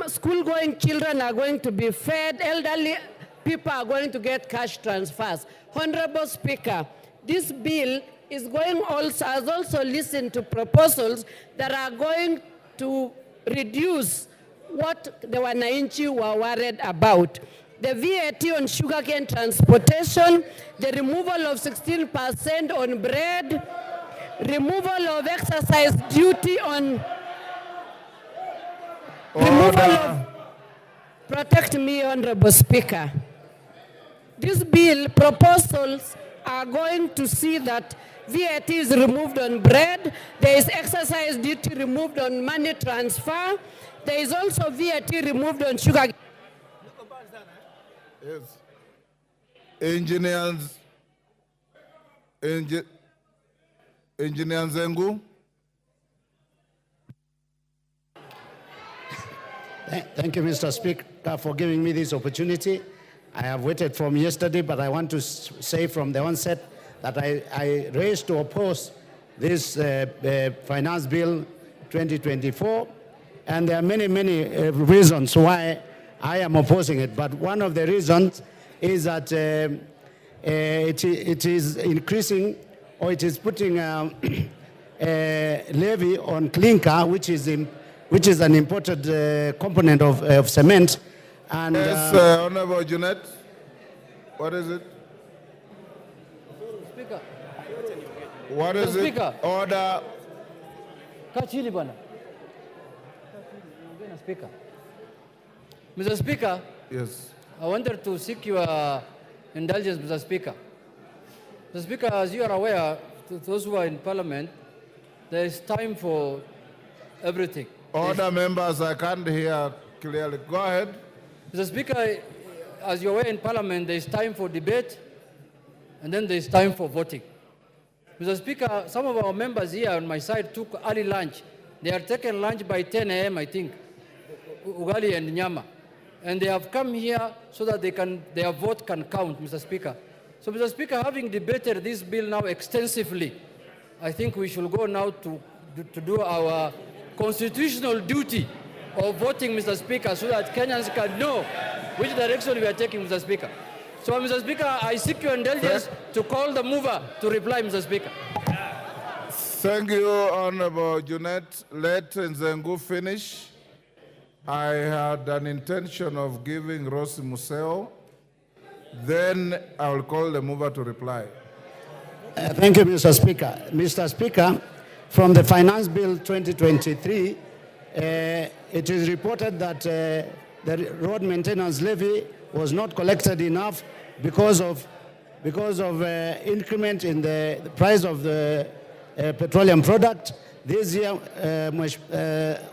School-going children are going to be fed. Elderly people are going to get cash transfers. Honorable Speaker, this bill has also listened to proposals that are going to reduce what the Wananchi were worried about. The VAT on sugarcane transportation, the removal of 16% on bread, removal of exercise duty on... Protect me, Honorable Speaker. This bill proposals are going to see that VAT is removed on bread. There is exercise duty removed on money transfer. There is also VAT removed on sugar. Yes. Engineers Zengu. Thank you, Mr. Speaker, for giving me this opportunity. I have waited from yesterday, but I want to say from the onset that I raised to oppose this Finance Bill 2024, and there are many, many reasons why I am opposing it. But one of the reasons is that it is increasing, or it is putting a levy on clinker, which is an imported component of cement. And, yes, Honorable Junet, what is it? Speaker. What is it? Order. Speaker. Mr. Speaker. Yes. I wanted to seek your indulgence, Mr. Speaker. Mr. Speaker, as you are aware, to those who are in Parliament, there is time for everything. Order, members, I can't hear clearly. Go ahead. Mr. Speaker, as you're aware in Parliament, there is time for debate, and then there is time for voting. Mr. Speaker, some of our members here on my side took early lunch. They are taking lunch by 10 a.m., I think, ugali and nyama. And they have come here so that their vote can count, Mr. Speaker. So, Mr. Speaker, having debated this bill now extensively, I think we should go now to do our constitutional duty of voting, Mr. Speaker, so that Kenyans can know which direction we are taking, Mr. Speaker. So, Mr. Speaker, I seek your indulgence to call the mover to reply, Mr. Speaker. Thank you, Honorable Junet. Let Nzengu finish. I had an intention of giving Rosi Museo. Then I will call the mover to reply. Thank you, Mr. Speaker. Mr. Speaker, from the Finance Bill 2023, it is reported that the road maintenance levy was not collected enough because of increment in the price of the petroleum product. This year,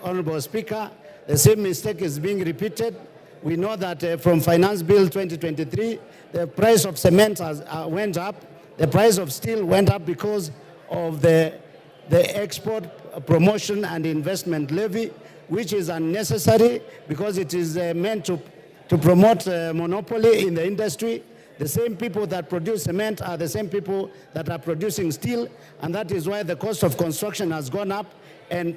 Honorable Speaker, the same mistake is being repeated. We know that from Finance Bill 2023, the price of cement went up. The price of steel went up because of the export promotion and investment levy, which is unnecessary because it is meant to promote monopoly in the industry. The same people that produce cement are the same people that are producing steel, and that is why the cost of construction has gone up and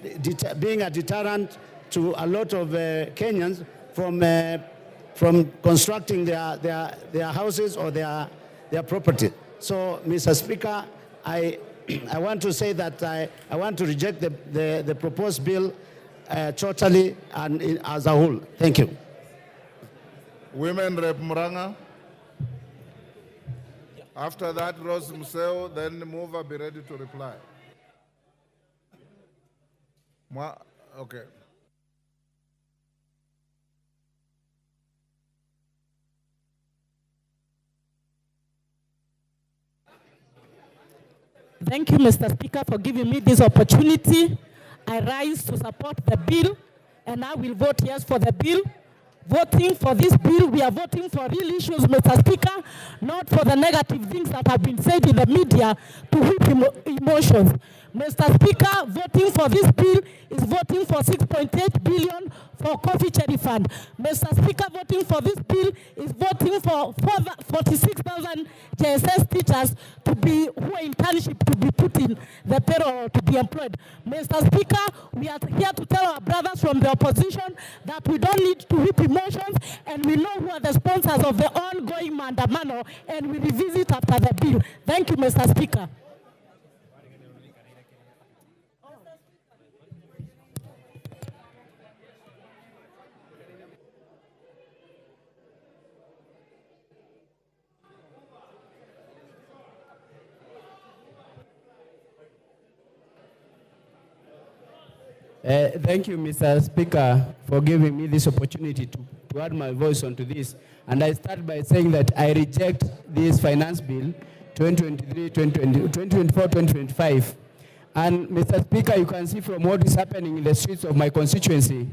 being a deterrent to a lot of Kenyans from constructing their houses or their property. So, Mr. Speaker, I want to say that I want to reject the proposed bill totally and as a whole. Thank you. Women Rep Muranga. After that, Rose Museo, then the mover be ready to reply. Okay. Thank you, Mr. Speaker, for giving me this opportunity. I rise to support the bill, and I will vote yes for the bill. Voting for this bill, we are voting for real issues, Mr. Speaker, not for the negative things that have been said in the media to whip emotions. Mr. Speaker, voting for this bill is voting for 6.8 billion for coffee charity fund. Mr. Speaker, voting for this bill is voting for 46,000 JSS teachers to be, who are internship, to be put in the payroll to be employed. Mr. Speaker, we are here to tell our brothers from the opposition that we don't need to whip emotions, and we know who are the sponsors of the ongoing maandamano, and we revisit after the bill. Thank you, Mr. Speaker. Thank you, Mr. Speaker, for giving me this opportunity to add my voice onto this. And I start by saying that I reject this finance bill 2024-2025. And Mr. Speaker, you can see from what is happening in the streets of my constituency,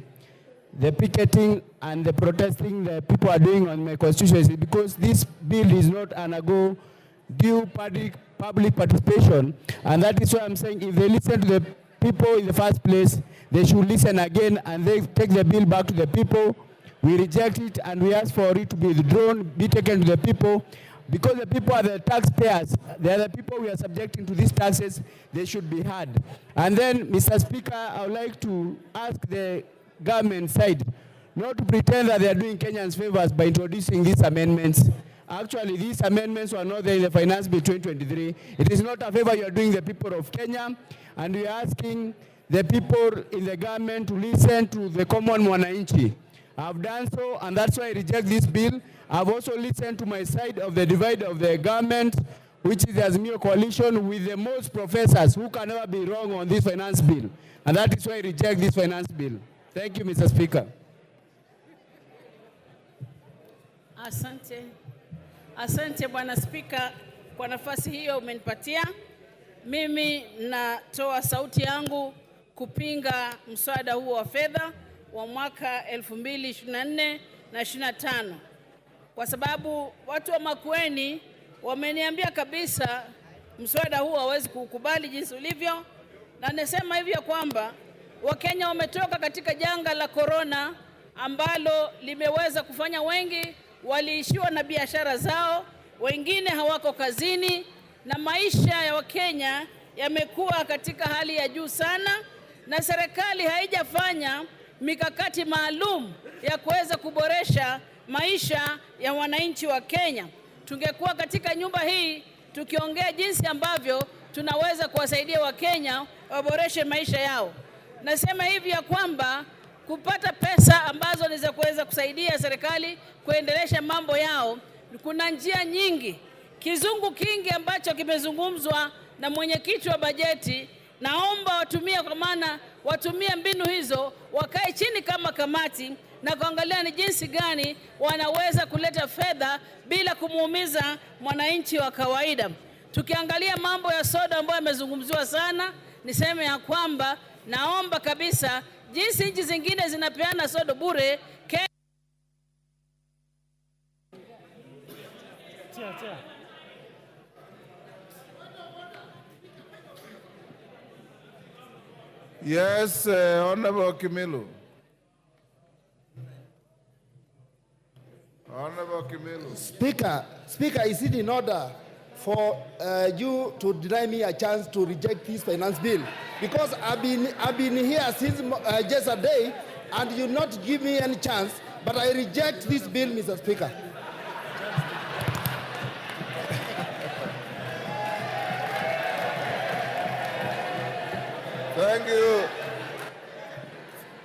the picketing and the protesting the people are doing on my constituency, because this bill is not undergo due public participation. And that is why I'm saying if they listen to the people in the first place, they should listen again and they take the bill back to the people. We reject it and we ask for it to be withdrawn, be taken to the people, because the people are the taxpayers. They are the people we are subjecting to these taxes. They should be heard. And then, Mr. Speaker, I would like to ask the government side not to pretend that they are doing Kenyans favors by introducing these amendments. Actually, these amendments were not there in the Finance Bill 2023. It is not a favor you are doing the people of Kenya, and we are asking the people in the government to listen to the common mwananchi. I've done so, and that's why I reject this bill. I've also listened to my side of the divide of the government, which is the Azimio coalition, with the most professors who can never be wrong on this finance bill. And that is why I reject this finance bill. Thank you, Mr. Speaker. Asante. Asante Bwana Spika kwa nafasi hiyo umenipatia. Mimi natoa sauti yangu kupinga mswada huo wa fedha wa mwaka 2024 na 25. Kwa sababu watu wa Makueni wameniambia kabisa mswada huo hawezi kukubali jinsi ulivyo, na nasema hivi ya kwamba Wakenya wametoka katika janga la corona ambalo limeweza kufanya wengi waliishiwa na biashara zao, wengine hawako kazini, na maisha ya Wakenya yamekuwa katika hali ya juu sana, na serikali haijafanya mikakati maalum ya kuweza kuboresha maisha ya wananchi wa Kenya. Tungekuwa katika nyumba hii tukiongea jinsi ambavyo tunaweza kuwasaidia Wakenya waboreshe maisha yao. Nasema hivi ya kwamba kupata pesa ambazo ni za kuweza kusaidia serikali kuendelesha mambo yao, kuna njia nyingi. Kizungu kingi ambacho kimezungumzwa na mwenyekiti wa bajeti, naomba watumie, kwa maana watumie mbinu hizo, wakae chini kama kamati na kuangalia ni jinsi gani wanaweza kuleta fedha bila kumuumiza mwananchi wa kawaida. Tukiangalia mambo ya soda ambayo yamezungumziwa sana, niseme ya kwamba naomba kabisa jinsi nchi zingine zinapeana soda bure, Yes, Honorable Kimilu. Honorable Kimilu. Speaker, is it in order for you to deny me a chance to reject this finance bill? Because I've been here since just a day, and you not give me any chance, but I reject this bill, Mr. Speaker. Thank you.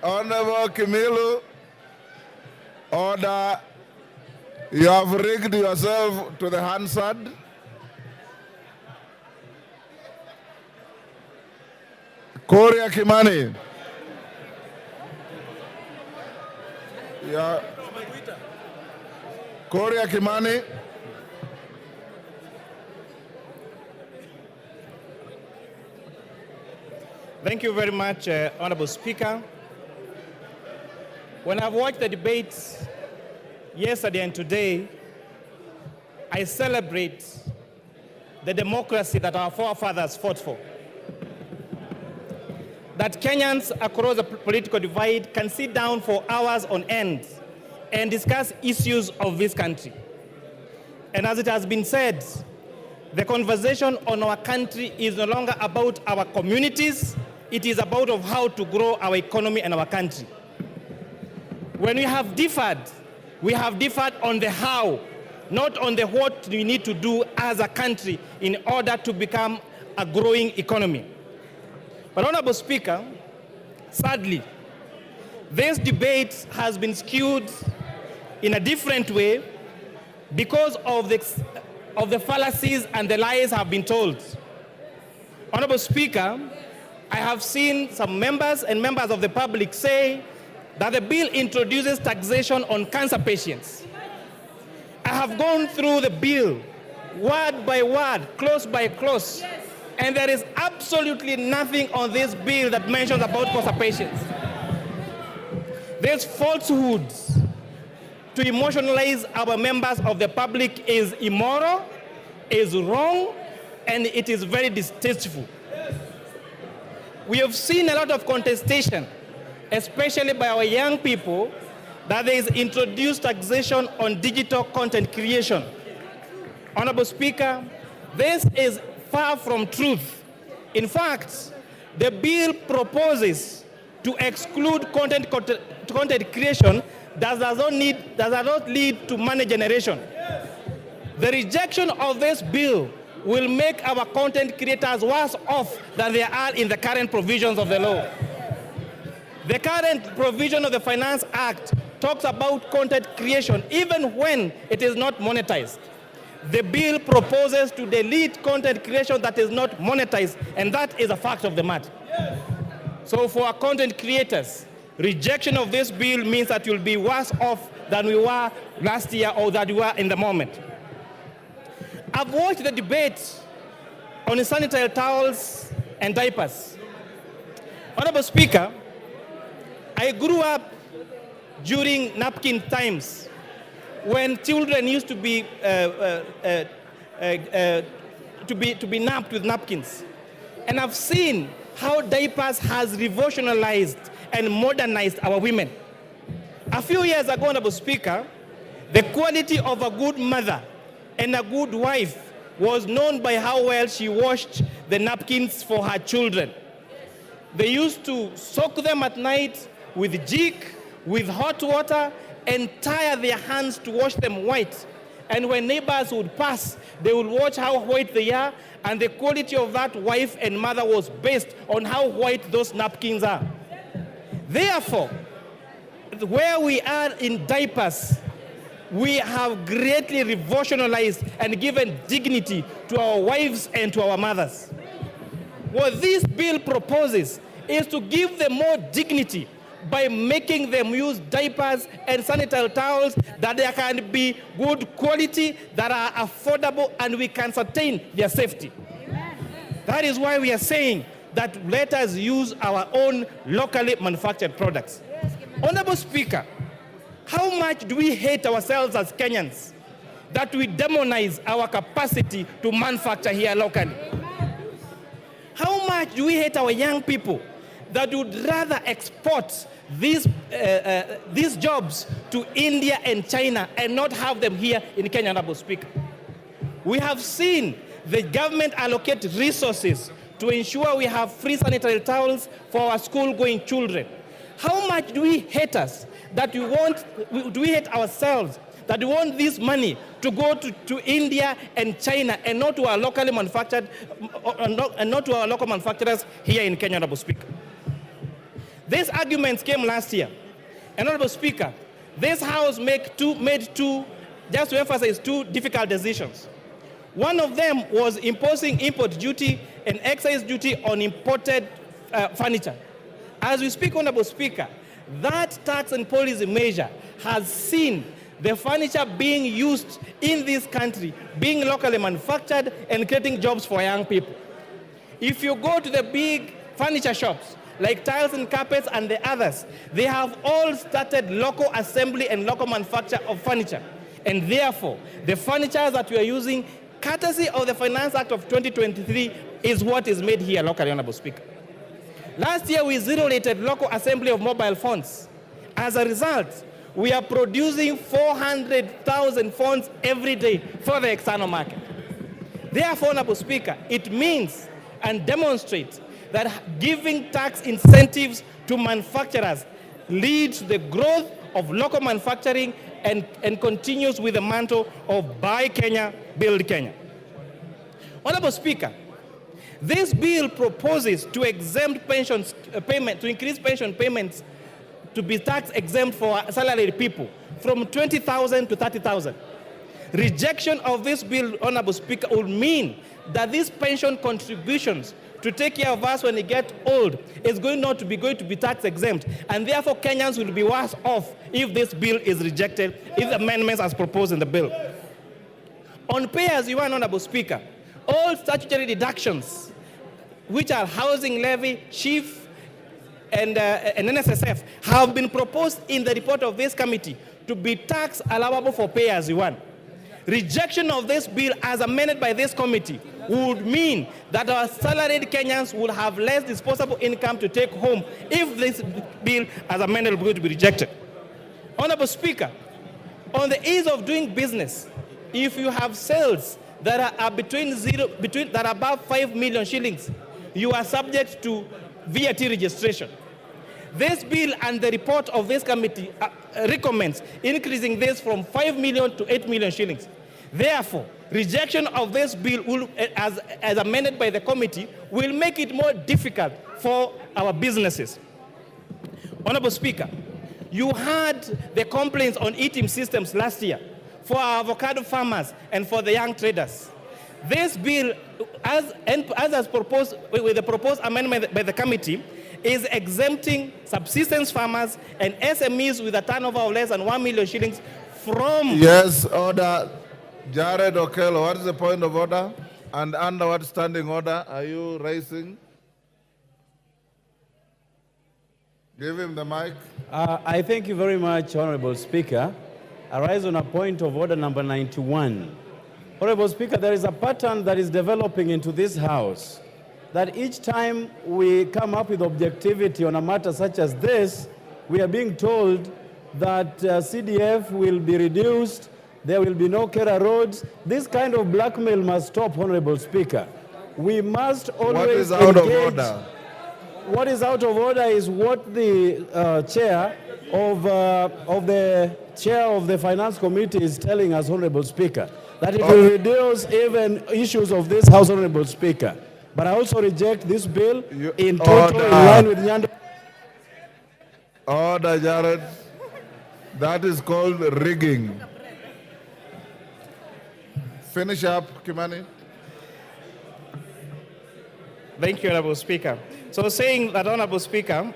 Honorable Kimilu, order. You have rigged yourself to the Hansard. Korea Kimani. Yeah. Korea Kimani. Thank you very much, Honorable Speaker. When I've watched the debates yesterday and today, I celebrate the democracy that our forefathers fought for. That Kenyans across the political divide can sit down for hours on end and discuss issues of this country. And as it has been said, the conversation on our country is no longer about our communities, it is about of how to grow our economy and our country. When we have differed on the how, not on the what we need to do as a country in order to become a growing economy. But Honorable Speaker, sadly, this debate has been skewed in a different way because of the fallacies and the lies have been told. Honorable Speaker, I have seen some members and members of the public say that the bill introduces taxation on cancer patients. I have gone through the bill word by word, clause by clause, and there is absolutely nothing on this bill that mentions about cancer patients. There's falsehoods to emotionalize our members of the public is immoral, is wrong, and it is very distasteful. We have seen a lot of contestation, especially by our young people, that there is introduced taxation on digital content creation. Honorable Speaker, this is far from truth. In fact, the bill proposes to exclude content creation that does not lead to money generation. The rejection of this bill will make our content creators worse off than they are in the current provisions of the law. The current provision of the Finance Act talks about content creation even when it is not monetized. The bill proposes to delete content creation that is not monetized, and that is a fact of the matter. So for our content creators, rejection of this bill means that you'll be worse off than we were last year or that we were in the moment. I've watched the debate on sanitary towels and diapers. Honorable Speaker, I grew up during napkin times when children used to be napped with napkins. And I've seen how diapers has revolutionized and modernized our women. A few years ago, Honorable Speaker, the quality of a good mother and a good wife was known by how well she washed the napkins for her children. They used to soak them at night with jik, with hot water, and tie their hands to wash them white. And when neighbors would pass, they would watch how white they are, and the quality of that wife and mother was based on how white those napkins are. Therefore, where we are in diapers, we have greatly revolutionized and given dignity to our wives and to our mothers. What this bill proposes is to give them more dignity by making them use diapers and sanitary towels that they can be good quality, that are affordable, and we can sustain their safety. That is why we are saying that let us use our own locally manufactured products. Honorable Speaker, how much do we hate ourselves as Kenyans that we demonize our capacity to manufacture here locally? How much do we hate our young people that would rather export these jobs to India and China and not have them here in Kenya, Honorable Speaker? We have seen the government allocate resources to ensure we have free sanitary towels for our school-going children. How much do we hate us that do we hate ourselves that we want this money to go to India and China and not to our locally manufactured, and not to our local manufacturers here in Kenya, Honorable Speaker? These arguments came last year. And Honorable Speaker, this House made two, just to emphasize, two difficult decisions. One of them was imposing import duty and excise duty on imported furniture. As we speak, Honorable Speaker, that tax and policy measure has seen the furniture being used in this country, being locally manufactured and creating jobs for young people. If you go to the big furniture shops, like tiles and carpets and the others, they have all started local assembly and local manufacture of furniture. And therefore, the furniture that we are using, courtesy of the Finance Act of 2023, is what is made here locally, Honorable Speaker. Last year, we zero-rated local assembly of mobile phones. As a result, we are producing 400,000 phones every day for the external market. Therefore, Honorable Speaker, it means and demonstrates that giving tax incentives to manufacturers leads to the growth of local manufacturing and continues with the mantle of Buy Kenya, Build Kenya. Honorable Speaker, this bill proposes to exempt pensions payment, to increase pension payments to be tax exempt for salaried people from 20,000 to 30,000. Rejection of this bill, Honorable Speaker, would mean that these pension contributions to take care of us when we get old is going to be tax exempt, and therefore Kenyans will be worse off if this bill is rejected, if the amendments as proposed in the bill. On pay as you earn, Honorable Speaker, all statutory deductions, which are housing levy, chief, and NSSF, have been proposed in the report of this committee to be tax allowable for pay as you earn. Rejection of this bill as amended by this committee would mean that our salaried Kenyans would have less disposable income to take home if this bill as amended is going to be rejected. Honorable Speaker, on the ease of doing business, if you have sales that are that are above 5 million shillings, you are subject to VAT registration. This bill and the report of this committee recommends increasing this from 5 million to 8 million shillings. Therefore, rejection of this bill will, as amended by the committee will make it more difficult for our businesses. Honorable Speaker, you heard the complaints on eating systems last year for our avocado farmers and for the young traders. This bill, as proposed with the proposed amendment by the committee, is exempting subsistence farmers and SMEs with a turnover of less than 1 million shillings from... Yes, order. Jared Okello, what is the point of order? And under what standing order are you raising? Give him the mic. I thank you very much, Honorable Speaker. I rise on a point of order number 91. Honorable Speaker, there is a pattern that is developing into this House that each time we come up with objectivity on a matter such as this, we are being told that CDF will be reduced, there will be no Kera roads. This kind of blackmail must stop, Honorable Speaker. We must always What is out of order? What is out of order is what the chair of the Finance Committee is telling us, Honorable Speaker, that it will reduce even issues of this House, Honorable Speaker. But I also reject this bill in total in line with Nyando. Order, Jared. That is called rigging. Finish up, Kimani. Thank you, Honorable Speaker. So saying that, Honorable Speaker,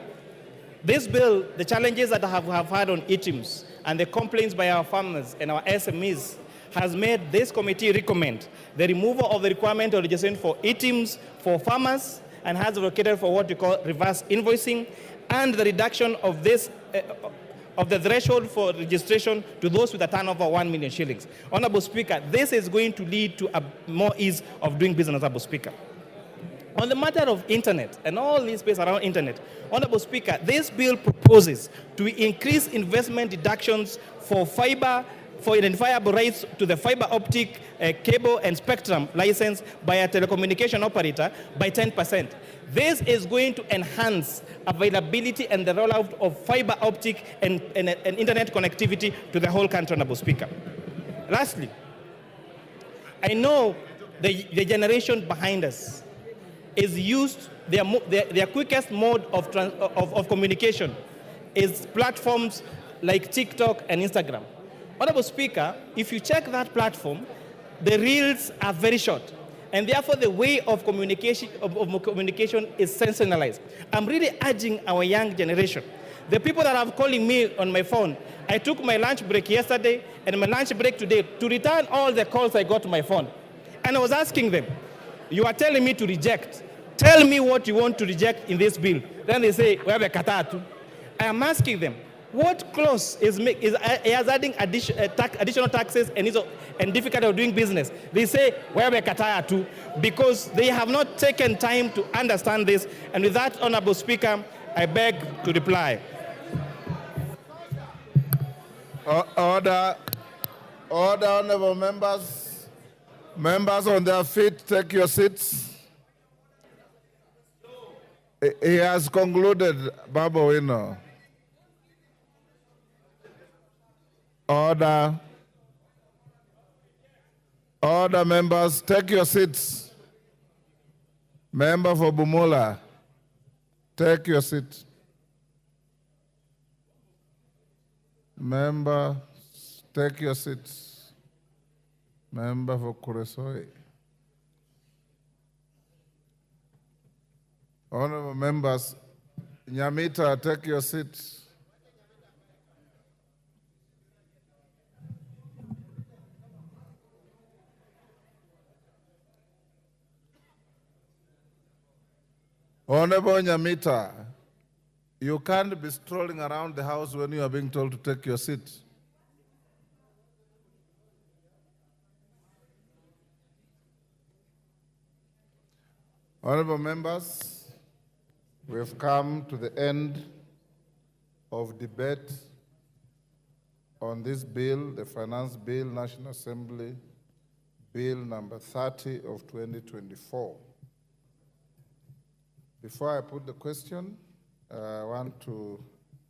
this bill, the challenges that I have had on ITIMs and the complaints by our farmers and our SMEs has made this committee recommend the removal of the requirement of registration for ITIMs for farmers and has advocated for what we call reverse invoicing and the reduction of this of the threshold for registration to those with a turnover of 1 million shillings. Honorable Speaker, this is going to lead to a more ease of doing business, Honorable Speaker. On the matter of internet and all this space around internet, Honorable Speaker, this bill proposes to increase investment deductions for fiber, for identifiable rights to the fiber optic cable and spectrum license by a telecommunication operator by 10%. This is going to enhance availability and the rollout of fiber optic and internet connectivity to the whole country, Honorable Speaker. Lastly, I know the generation behind us is used, their quickest mode of communication is platforms like TikTok and Instagram. Honorable Speaker, if you check that platform, the reels are very short, and therefore the way of communication is sensationalized. I'm really urging our young generation, the people that are calling me on my phone, I took my lunch break yesterday and my lunch break today to return all the calls I got to my phone. And I was asking them, you are telling me to reject tell me what you want to reject in this bill. Then they say, we have a katatu. I am asking them, what clause is adding additional taxes and difficulty of doing business? They say, we have a katatu, because they have not taken time to understand this. And with that, Honorable Speaker, I beg to reply. Order, honorable members. Members on their feet, take your seats. He has concluded, Baba Wino. Order. Order, members, take your seats. Member for Bumula, take your seat. Member, take your seats. Member for Kuresoi. Honorable members, Nyamita, take your seat. Honorable Nyamita, you can't be strolling around the house when you are being told to take your seat. Honorable members, we have come to the end of debate on this bill, the Finance Bill, National Assembly, Bill number 30 of 2024. Before I put the question, I want to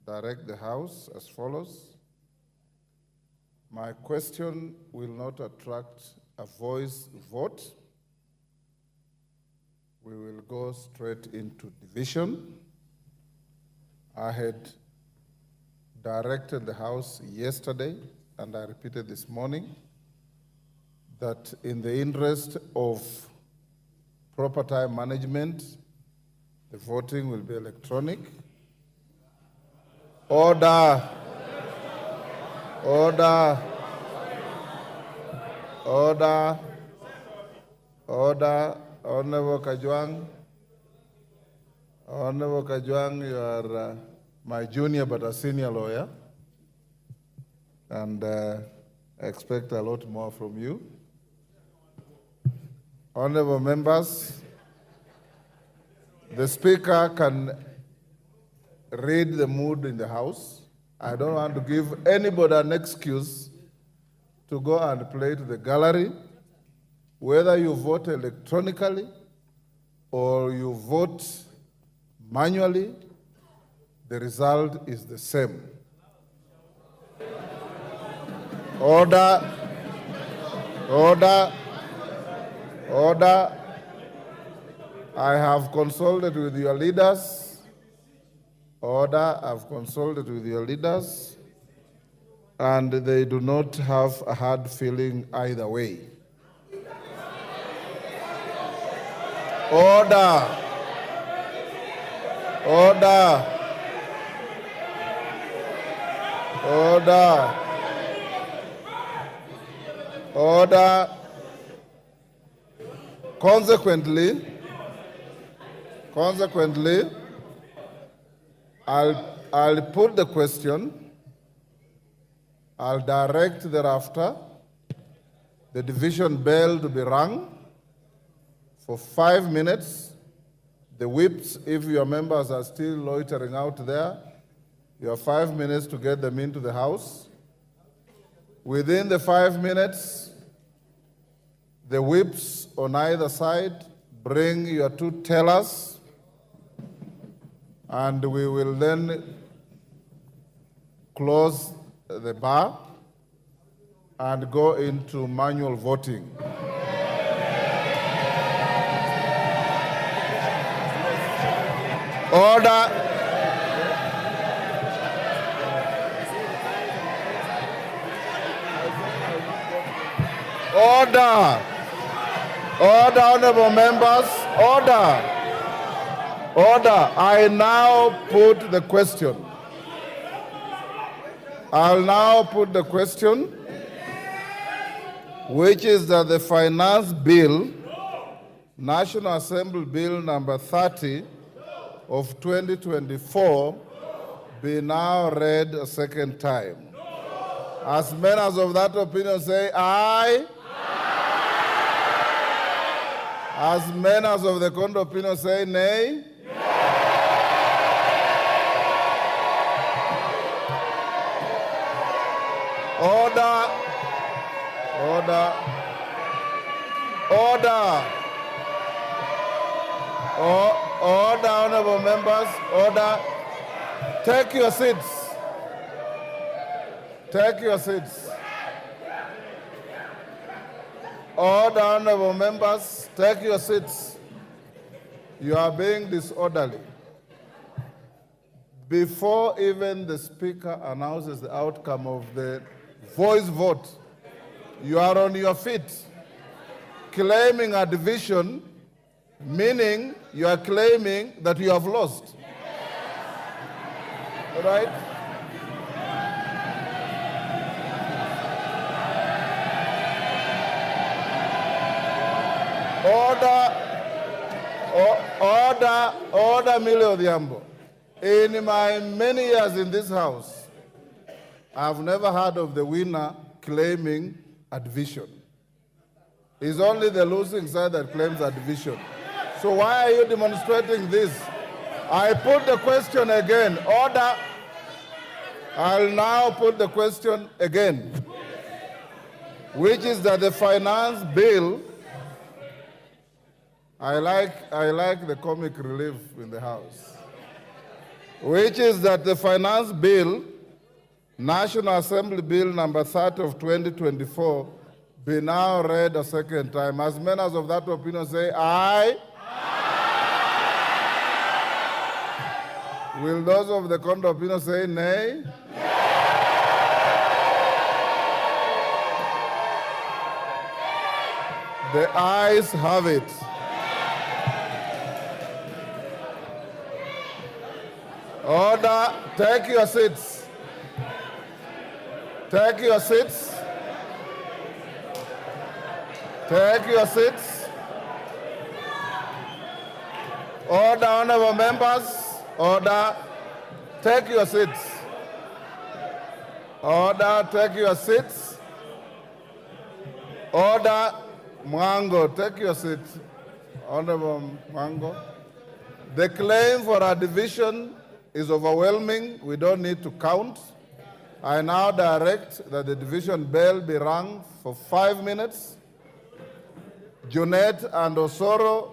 direct the House as follows. My question will not attract a voice vote. We will go straight into division. I had directed the House yesterday, and I repeated this morning, that in the interest of proper time management, the voting will be electronic. Order. Order. Order. Order. Honorable Kajwang. Honorable Kajwang, you are my junior but a senior lawyer. And I expect a lot more from you. Honorable members, the Speaker can read the mood in the House. I don't want to give anybody an excuse to go and play to the gallery. Whether you vote electronically or you vote manually, the result is the same. Order. Order. Order. I have consulted with your leaders. Order, I've consulted with your leaders, and they do not have a hard feeling either way. Order. Order. Order. Order. Consequently, I'll put the question. I'll direct thereafter the division bell to be rung for 5 minutes. The whips, if your members are still loitering out there, you have 5 minutes to get them into the House. Within the 5 minutes, the whips on either side, bring your two tellers, and we will then close the bar and go into manual voting. Order. Order. Order, honorable members. Order. Order. I now put the question. I'll now put the question, which is that the Finance Bill National Assembly Bill number 30 of 2024 be now read a second time. As members of that opinion say aye. As members of the contrary opinion say nay. Order. Order. Order. Order, honorable members. Order. Take your seats. Take your seats. Order, honorable members. Take your seats. You are being disorderly. Before even the Speaker announces the outcome of the voice vote, you are on your feet claiming a division, meaning you are claiming that you have lost. All right? Order, Millie Odhiambo. In my many years in this house, I've never heard of the winner claiming a division. It's only the losing side that claims a division. So why are you demonstrating this? I put the question again. Order. I'll now put the question again, which is that the finance bill, I like the comic relief in the House, which is that the finance bill, National Assembly Bill number 30 of 2024, be now read a second time. As members of that opinion say aye. Aye. Will those of the contrary opinion say nay? The ayes have it. Order, take your seats. Take your seats. Take your seats. Order, honorable members. Order, take your seats. Order, take your seats. Order, Mwango, take your seat. Honorable Mwango. The claim for a division is overwhelming. We don't need to count. I now direct that the division bell be rung for 5 minutes. Junet and Osoro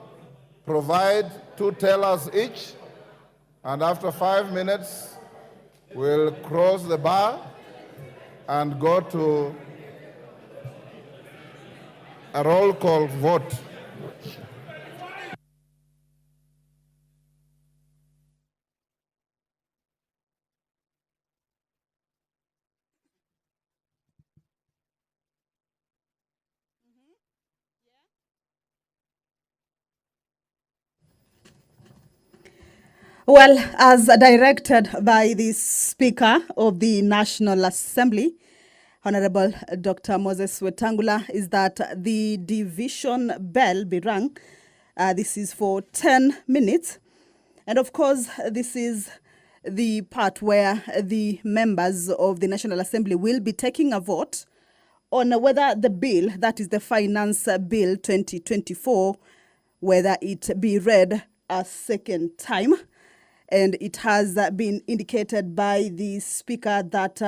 provide 2 tellers each, and after 5 minutes, we'll cross the bar and go to a roll call vote. Well, as directed by the Speaker of the National Assembly, Honorable Dr. Moses Wetangula, is that the division bell be rung. This is for 10 minutes. And of course, this is the part where the members of the National Assembly will be taking a vote on whether the bill, that is the Finance Bill 2024, whether it be read a second time. And it has been indicated by the Speaker that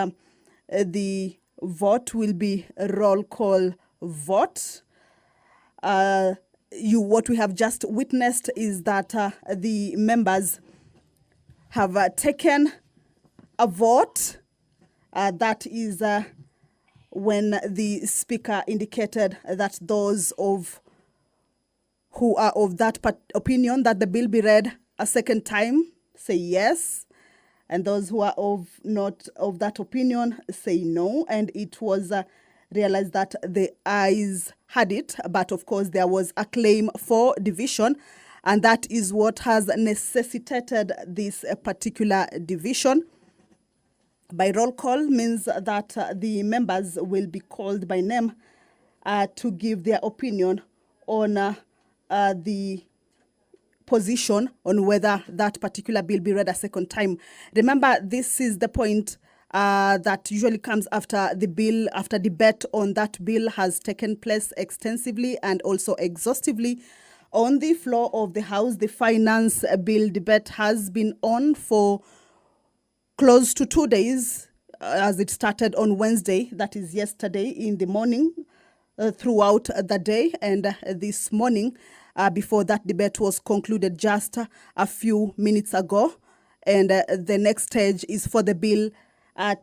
the vote will be a roll call vote. What we have just witnessed is that the members have taken a vote. That is when the Speaker indicated that those who are of that opinion that the bill be read a second time say yes, and those who are not of that opinion say no. And it was realized that the ayes had it, but of course there was a claim for division, and that is what has necessitated this particular division. By roll call means that the members will be called by name to give their opinion on the position on whether that particular bill be read a second time. Remember, this is the point that usually comes after the bill, after debate on that bill has taken place extensively and also exhaustively on the floor of the House. The finance bill debate has been on for close to 2 days, as it started on Wednesday, that is yesterday in the morning, throughout the day, and this morning, before that debate was concluded just a few minutes ago. And the next stage is for the bill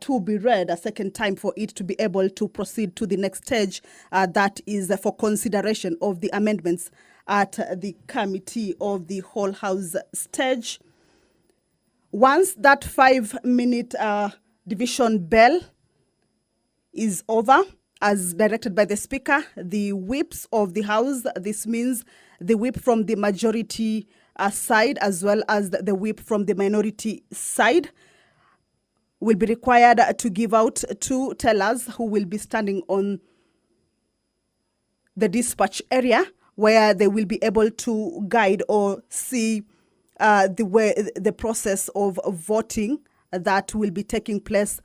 to be read a second time for it to be able to proceed to the next stage. That is for consideration of the amendments at the committee of the whole House stage. Once that 5-minute division bell is over, as directed by the Speaker, the whips of the House, this means the whip from the majority side as well as the whip from the minority side, will be required to give out two tellers who will be standing on the dispatch area, where they will be able to guide or see the process of voting that will be taking place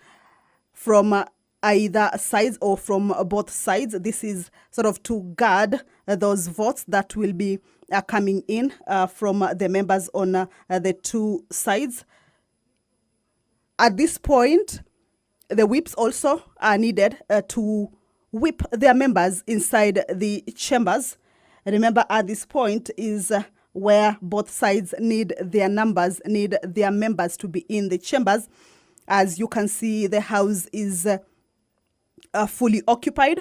from either sides or from both sides. This is sort of to guard those votes that will be coming in from the members on the two sides. At this point, the whips also are needed to whip their members inside the chambers. Remember, at this point is where both sides need their members to be in the chambers. As you can see, the House is fully occupied,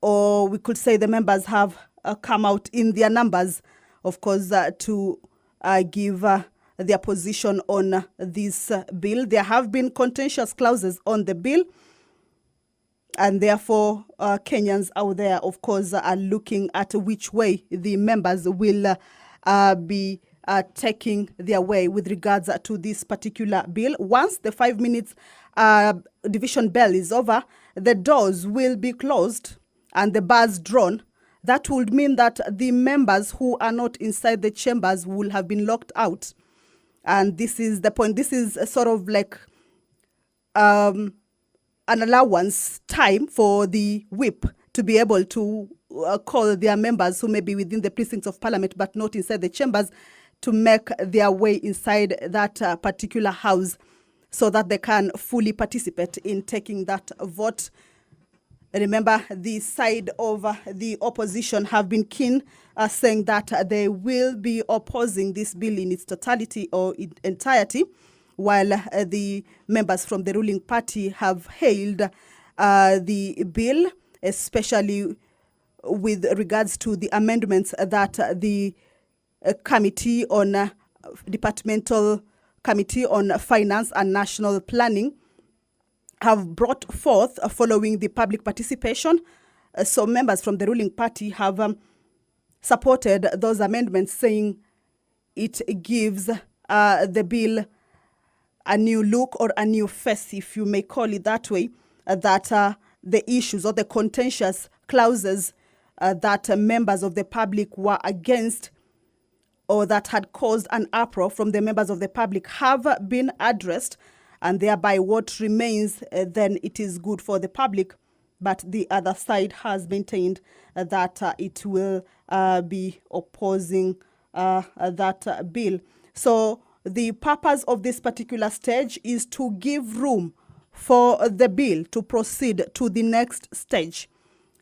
or we could say the members have come out in their numbers, of course, to give their position on this bill. There have been contentious clauses on the bill, and therefore Kenyans out there, of course, are looking at which way the members will be taking their way with regards to this particular bill. Once the 5 minutes division bell is over, the doors will be closed and the bars drawn. That would mean that the members who are not inside the chambers will have been locked out. And this is the point. This is a sort of like an allowance time for the whip to be able to call their members who may be within the precincts of Parliament but not inside the chambers to make their way inside that particular house so that they can fully participate in taking that vote. Remember, the side of the opposition have been keen, saying that they will be opposing this bill in its totality or in entirety, while the members from the ruling party have hailed the bill, especially with regards to the amendments that the committee on departmental committee on finance and national planning have brought forth following the public participation. So members from the ruling party have supported those amendments, saying it gives the bill a new look or a new face, if you may call it that way, that the issues or the contentious clauses that members of the public were against or that had caused an uproar from the members of the public have been addressed, and thereby what remains then it is good for the public. But the other side has maintained that it will be opposing that bill. So the purpose of this particular stage is to give room for the bill to proceed to the next stage.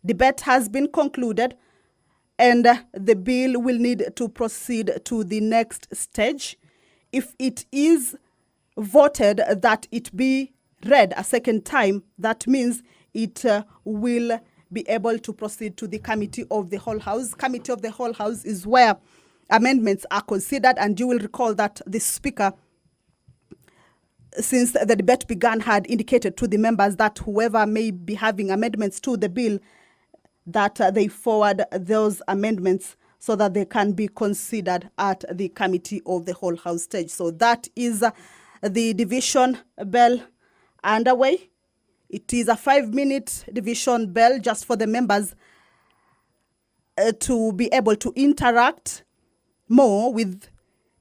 Debate has been concluded, and the bill will need to proceed to the next stage. If it is voted that it be read a second time, that means it will be able to proceed to the Committee of the Whole House. Committee of the Whole House is where amendments are considered, and you will recall that the Speaker, since the debate began, had indicated to the members that whoever may be having amendments to the bill, that they forward those amendments so that they can be considered at the Committee of the Whole House stage. So that is the division bell underway. It is a 5-minute division bell just for the members to be able to interact more with,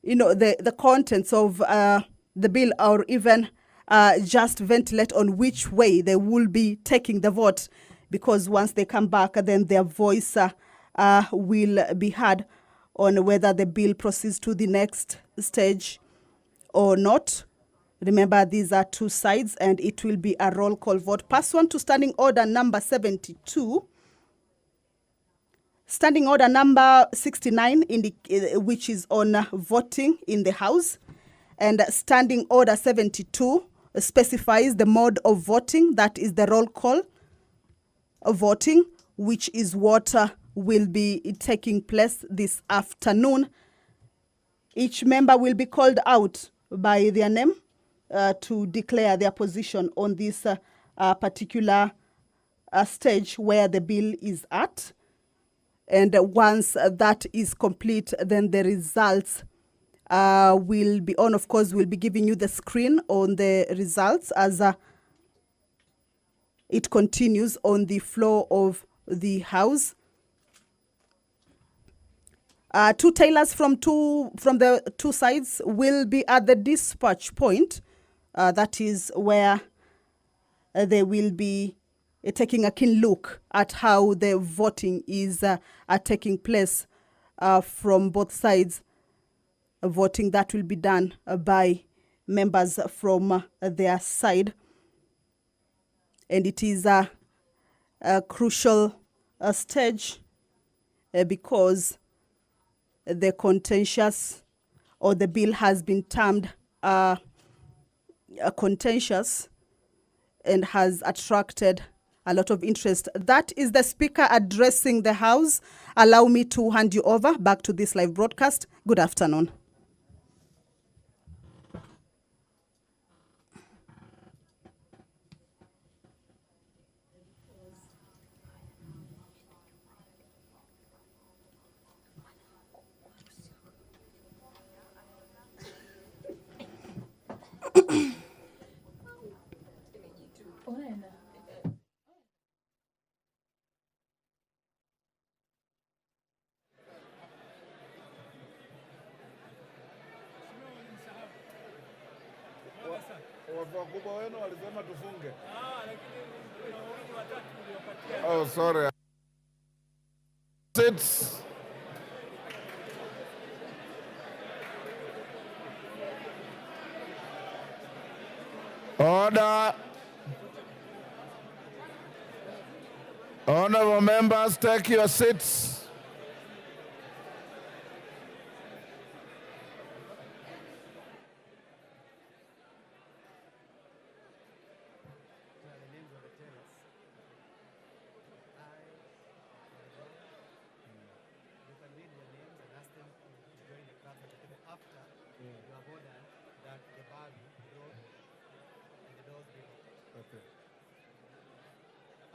the contents of the bill, or even just ventilate on which way they will be taking the vote, because once they come back, then their voice will be heard on whether the bill proceeds to the next stage or not. Remember, these are two sides, and it will be a roll call vote. Pursuant to Standing Order number 72, Standing Order number 69, which is on voting in the House, and Standing Order 72 specifies the mode of voting, that is the roll call voting, which is what will be taking place this afternoon. Each member will be called out by their name to declare their position on this particular stage where the bill is at. And once that is complete, then the results will be on. Of course, we'll be giving you the screen on the results as it continues on the floor of the House. Two tailors from the two sides will be at the dispatch point. That is where they will be taking a keen look at how the voting is taking place from both sides. Voting that will be done by members from their side. And it is a crucial stage because the contentious, or the bill has been termed contentious and has attracted a lot of interest. That is the Speaker addressing the House. Allow me to hand you over back to this live broadcast. Good afternoon. Wakubwa wenu walisema tufunge. Oh, sorry. Sits. Order. Honorable members, take your seats.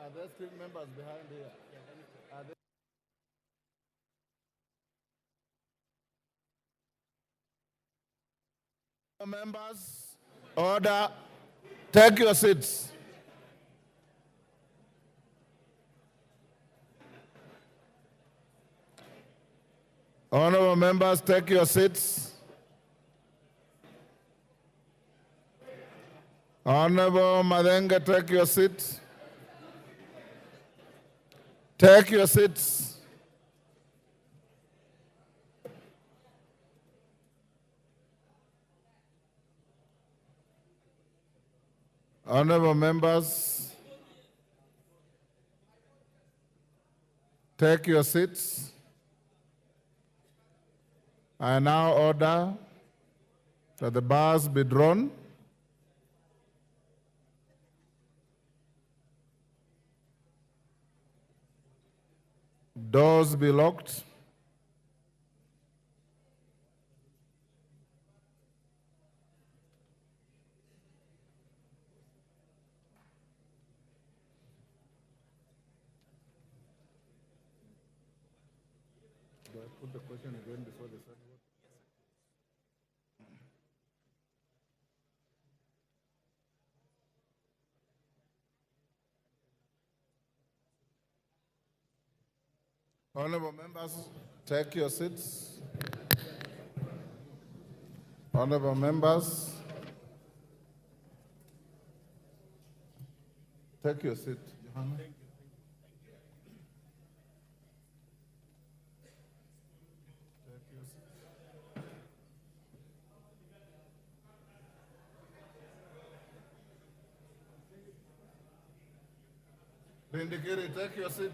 Are there still members behind here? Are there members? Order. Take your seats. Honorable members, take your seats. Honorable Madenge, take your seat. Take your seats. Honorable members, take your seats. I now order that the bars be drawn. Doors be locked. Do I put the question again before the second vote? Honorable members, take your seats. Honorable members, take your seat. Johanna. Lindikiri, take your seat.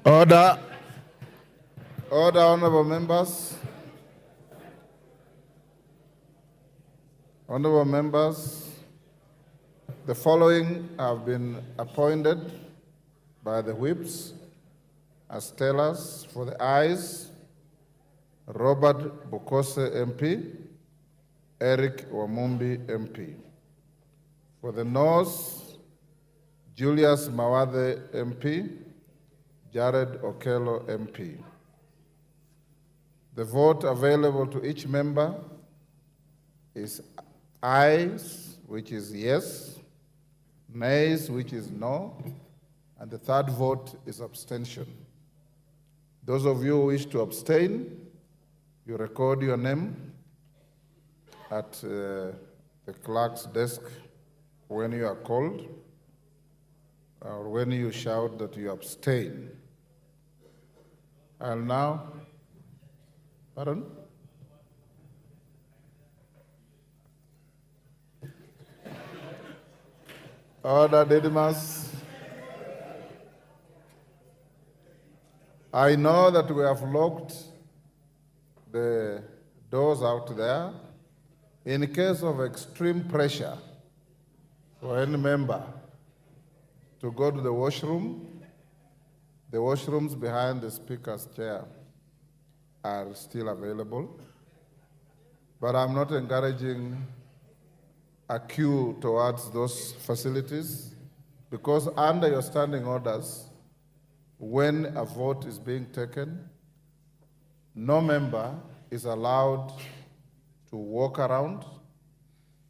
Order. Order, honorable members. Honorable members, the following have been appointed by the whips as tellers. For the ayes: Robert Bukose MP, Eric Wamumbi MP. For the noes: Julius Mawathe MP, Jared Okello MP. The vote available to each member is ayes, which is yes, nays, which is no, and the third vote is abstention. Those of you who wish to abstain, you record your name at the clerk's desk when you are called, or when you shout that you abstain. I'll now, pardon? Order, Didymus. I know that we have locked the doors out there. In case of extreme pressure for any member to go to the washrooms behind the speaker's chair are still available. But I'm not encouraging a queue towards those facilities, because under your standing orders, when a vote is being taken, no member is allowed to walk around.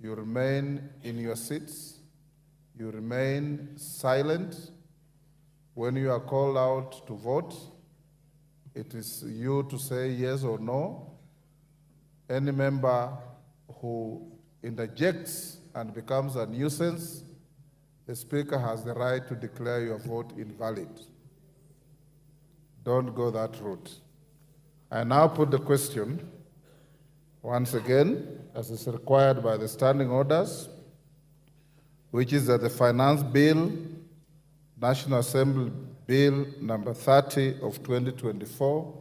You remain in your seats. You remain silent. When you are called out to vote, it is you to say yes or no. Any member who interjects and becomes a nuisance, the speaker has the right to declare your vote invalid. Don't go that route. I now put the question once again, as is required by the standing orders, which is that the Finance Bill, National Assembly Bill number 30 of 2024,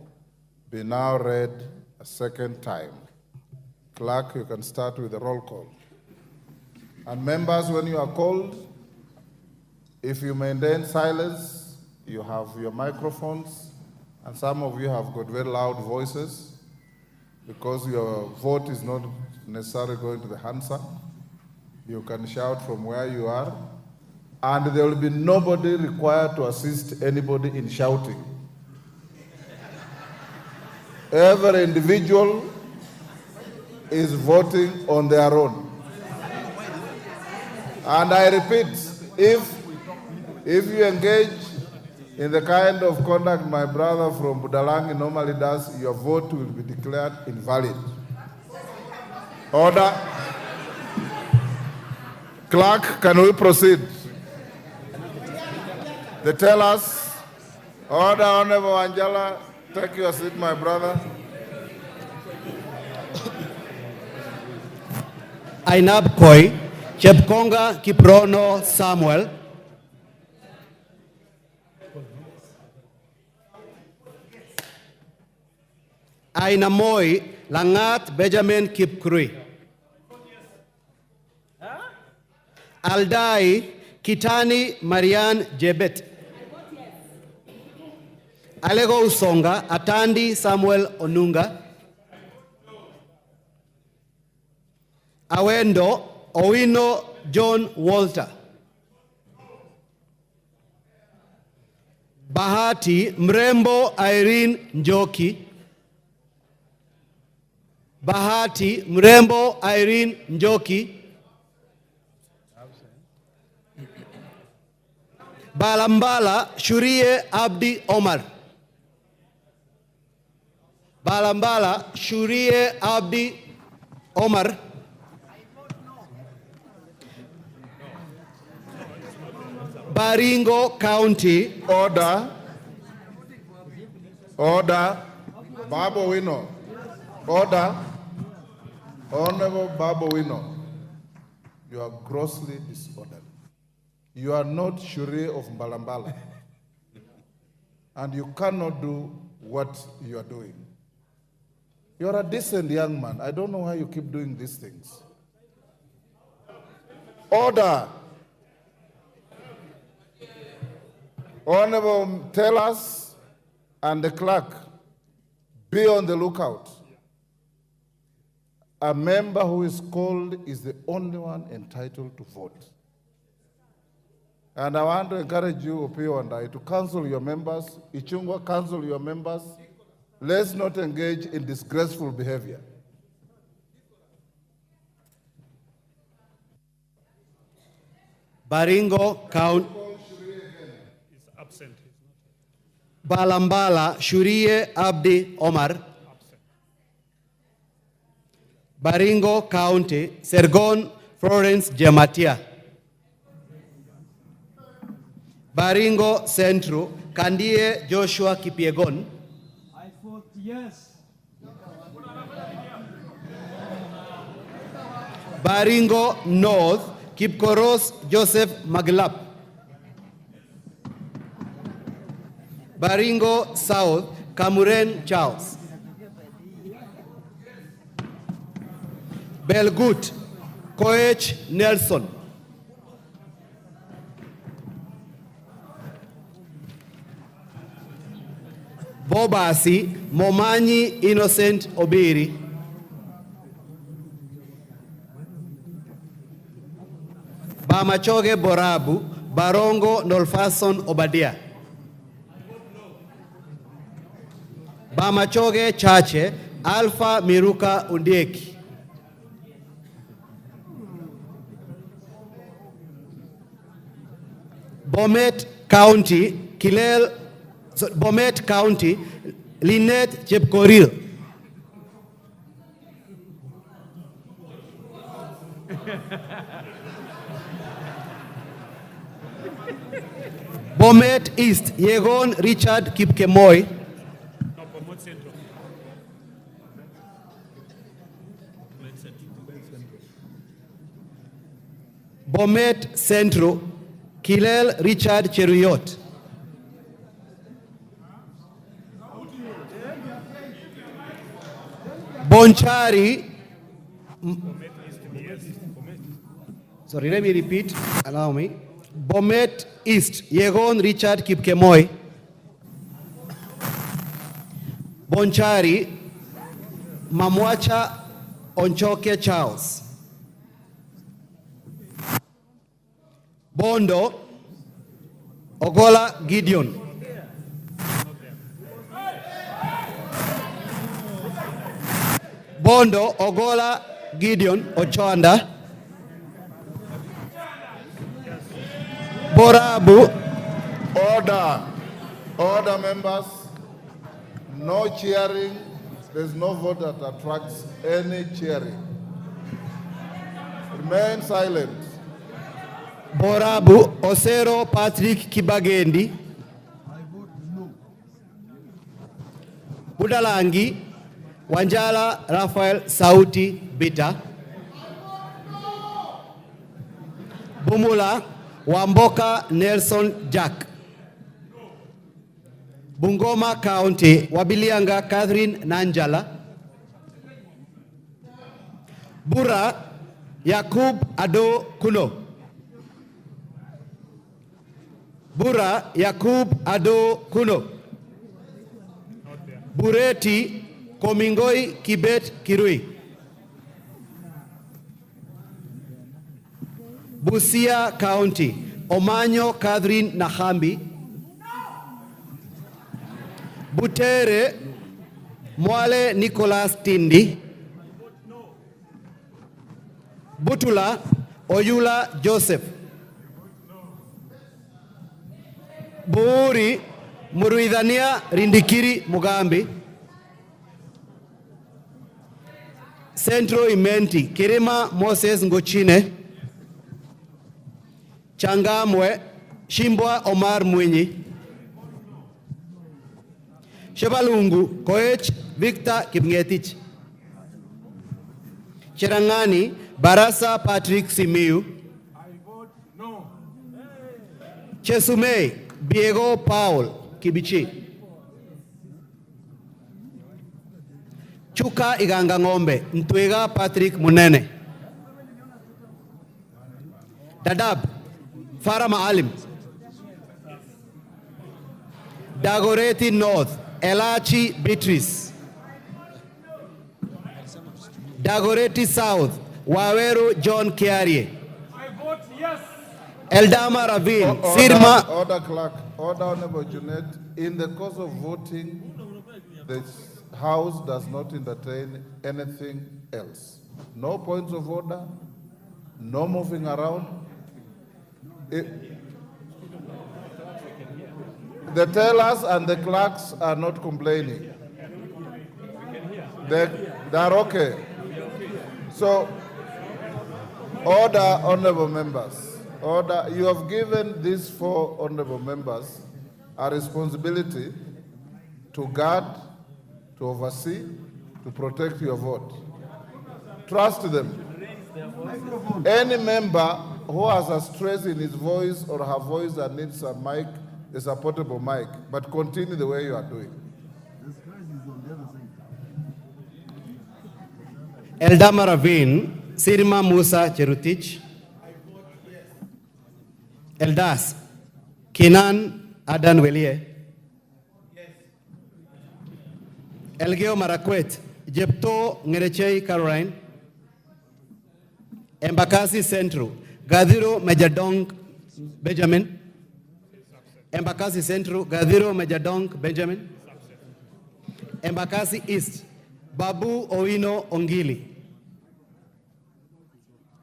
be now read a second time. Clerk, you can start with the roll call. And members, when you are called, if you maintain silence, you have your microphones, and some of you have got very loud voices because your vote is not necessarily going to the Hansa. You can shout from where you are, and there will be nobody required to assist anybody in shouting. Every individual is voting on their own. And I repeat, if you engage in the kind of conduct my brother from Budalangi normally does, your vote will be declared invalid. Order. Clerk, can we proceed? The tellers. Order, Honorable Angela. Take your seat, my brother. Ainab Koi, Chepkonga Kiprono Samuel. Ainamoi Langat Benjamin Kipkrui. Aldai Kitani Marian Jebet. Alego Usonga Atandi Samuel Onunga. Awendo Owino John Walter. Bahati Mrembo Irene Njoki. Bahati Mrembo Irene Njoki. Balambala Shurie Abdi Omar. Balambala Shurie Abdi Omar. Baringo County. Order. Order. Babu Wino. Order. Honorable Babu Wino, you are grossly disorderly. You are not Shurie of Mbalambala. And you cannot do what you are doing. You are a decent young man. I don't know why you keep doing these things. Order. Honorable tellers and the clerk, be on the lookout. A member who is called is the only one entitled to vote. And I want to encourage you, Opio and I, to counsel your members. Ichungwa, counsel your members. Let's not engage in disgraceful behavior. Baringo County. Balambala Shurie Abdi Omar. Baringo County, Sergon Florence Jematia. Baringo Central, Kandie Joshua Kipiegon. I vote yes. Baringo North, Kipkoros Joseph Maglap. Baringo South, Kamuren Charles. Belgut, Koech Nelson. Bobasi, Momanyi Innocent Obiri. Bamachoge Borabu, Barongo Nolfason Obadia. Bamachoge Chache, Alpha Miruka Undieki. Bomet County, Bomet County, Lynette Chepkoril. Bomet East, Yegon Richard Kipkemoy. Bomet Central, Kilel Richard Cheruyot. Bonchari, sorry, let me repeat, allow me. Bomet East, Yegon Richard Kipkemoy. Bonchari, Mamwacha Onchoke Charles. Bondo, Ogola Gideon. Bondo, Ogola Gideon Ochoanda. Borabu. Order. Order, members. No cheering. There's no vote that attracts any cheering. Remain silent. Borabu Osero Patrick Kibagendi. Budalangi Wanjala Rafael Sauti Bita. Bumula Wamboka Nelson Jack. Bungoma County Wabilianga Catherine Nanjala. Bura Yakub Ado Kuno. Bura Yakub Ado Kuno. Bureti Komingoi Kibet Kirui. Busia County, Omanyo Catherine Nahambi. Butere, Mwale Nicholas Tindi. Butula, Oyula Joseph. Buuri, Muruidhania Rindikiri Mugambi. Centro Imenti, Kirima Moses Ngochine. Changamwe, Shimbwa Omar Mwinyi. Shebalungu, Koech Victor Kipngetich. Cherangani, Barasa Patrick Simiu. Chesumei, Diego Paul Kibichi. Chuka Iganga Ngombe, Ntwega Patrick Munene. Dadab, Farah Maalim. Dagoretti North, Elachi Beatrice. Dagoretti South, Waweru John Kiarie. I vote yes. Eldama Ravine, Order, Sirma. Order, clerk. Order, Honorable Junet. In the course of voting, the House does not entertain anything else. No points of order, no moving around. The tellers and the clerks are not complaining. They are okay. So, order, honorable members. Order. You have given these 4 honorable members a responsibility to guard, to oversee, to protect your vote. Trust them. Any member who has a stress in his voice or her voice that needs a mic, is a portable mic, but continue the way you are doing. Eldama Ravine, Sirma Musa Cherutich. Eldas, Kinan Adan Welie. Elgeo Marakwet, Jepto Ngerechei Caroline. Embakasi Central, Gadiro Majadong Benjamin. Embakasi Central, Gadiro Majadong Benjamin. Embakasi East, Babu Owino Ongili.